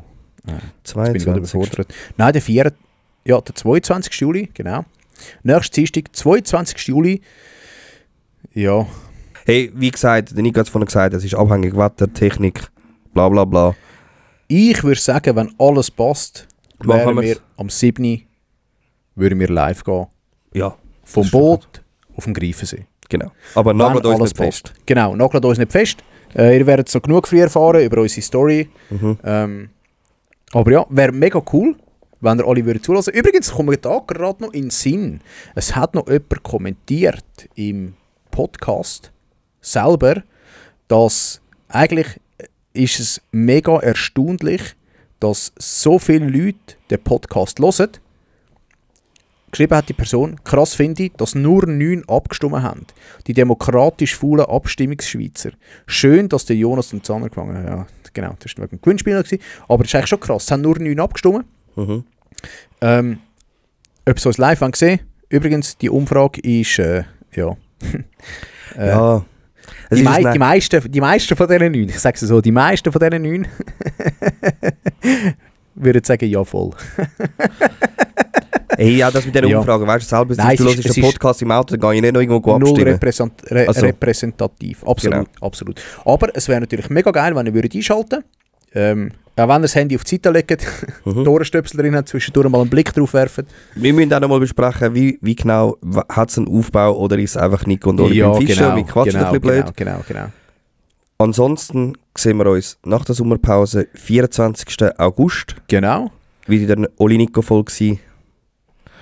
jetzt bin ich gerade 22. überfordert. Nein, der 22. Juli, genau. Nächsten Dienstag, 22. Juli. Ja. Hey, wie gesagt, der Nico hat es vorhin gesagt, es ist abhängig Wetter, Technik, bla bla bla. Ich würde sagen, wenn alles passt, Machen wären wir wir's. am 7. würden wir live gehen. Ja. Vom Boot auf dem Greifensee. Genau. Aber Wenn nagelt uns alles nicht fest. passt. Genau, nagelt uns nicht fest. Ihr werdet es noch genug früh erfahren über unsere Story. Aber ja, wäre mega cool, wenn ihr alle würdet zulassen. Übrigens kommt mir da gerade noch in den Sinn. Es hat noch jemand kommentiert im Podcast selber, dass eigentlich ist es mega erstaunlich, dass so viele Leute den Podcast hören. Geschrieben hat die Person, krass finde ich, dass nur 9 abgestimmt haben. Die demokratisch faulen Abstimmungsschweizer. Schön, dass der Jonas und Zanner gefangen haben. Ja, genau, das war wegen dem Gewinnspiel gewesen. Aber das ist eigentlich schon krass. Es haben nur 9 abgestimmt. Mhm. Ob sie uns live haben gesehen. Übrigens, die Umfrage ist, ja. Ja. Es Die, ist die meisten von diesen 9, ich sage es so, die meisten von diesen 9 würden sagen, ja voll. Ey, ja, das mit dieser Ja. Umfrage, weißt du selber, Nein, du es hörst ist- einen Podcast im Auto, dann gehe ich nicht noch irgendwo Null abstimmen. Also. repräsentativ, absolut, Genau. absolut. Aber es wäre natürlich mega geil, wenn ihr würdet einschalten würdet. Auch wenn ihr das Handy auf die Seite legt, die Ohrenstöpsel drin hat, zwischendurch mal einen Blick drauf werfen. Wir müssen auch noch mal besprechen, wie genau hat es einen Aufbau oder ist es einfach Nico und Oli beim Fischen? Wir quatschen ein bisschen blöd. Genau. Ansonsten sehen wir uns nach der Sommerpause 24. August. Genau. Wieder eine Oli-Nico-Folge sein.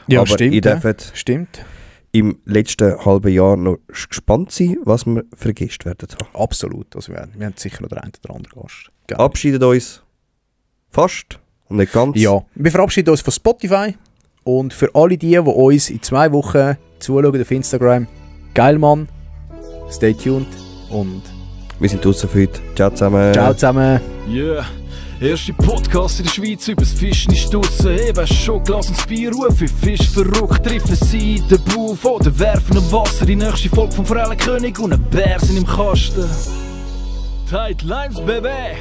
Ja, Aber stimmt. ihr dürft Stimmt. im letzten halben Jahr noch gespannt sein, was wir für Gäste werden haben. Absolut. Also wir haben sicher noch den einen oder anderen Gast. Geil. Abschiedet uns fast und nicht ganz. Ja, wir verabschieden uns von Spotify und für alle die uns in 2 Wochen zuschauen auf Instagram, geil Mann, stay tuned und wir sind draussen für heute. Ciao zusammen. ciao zusammen. Yeah, erste Podcast in der Schweiz übers Fischen ist draussen. Eben schon Glas und Bier rufen, Fisch verrückt, treffen sie in den Bauch oder werfen im Wasser. Die nächste Folge vom Forellenkönig und ein Bär sind im Kasten. Tight Lines, Baby!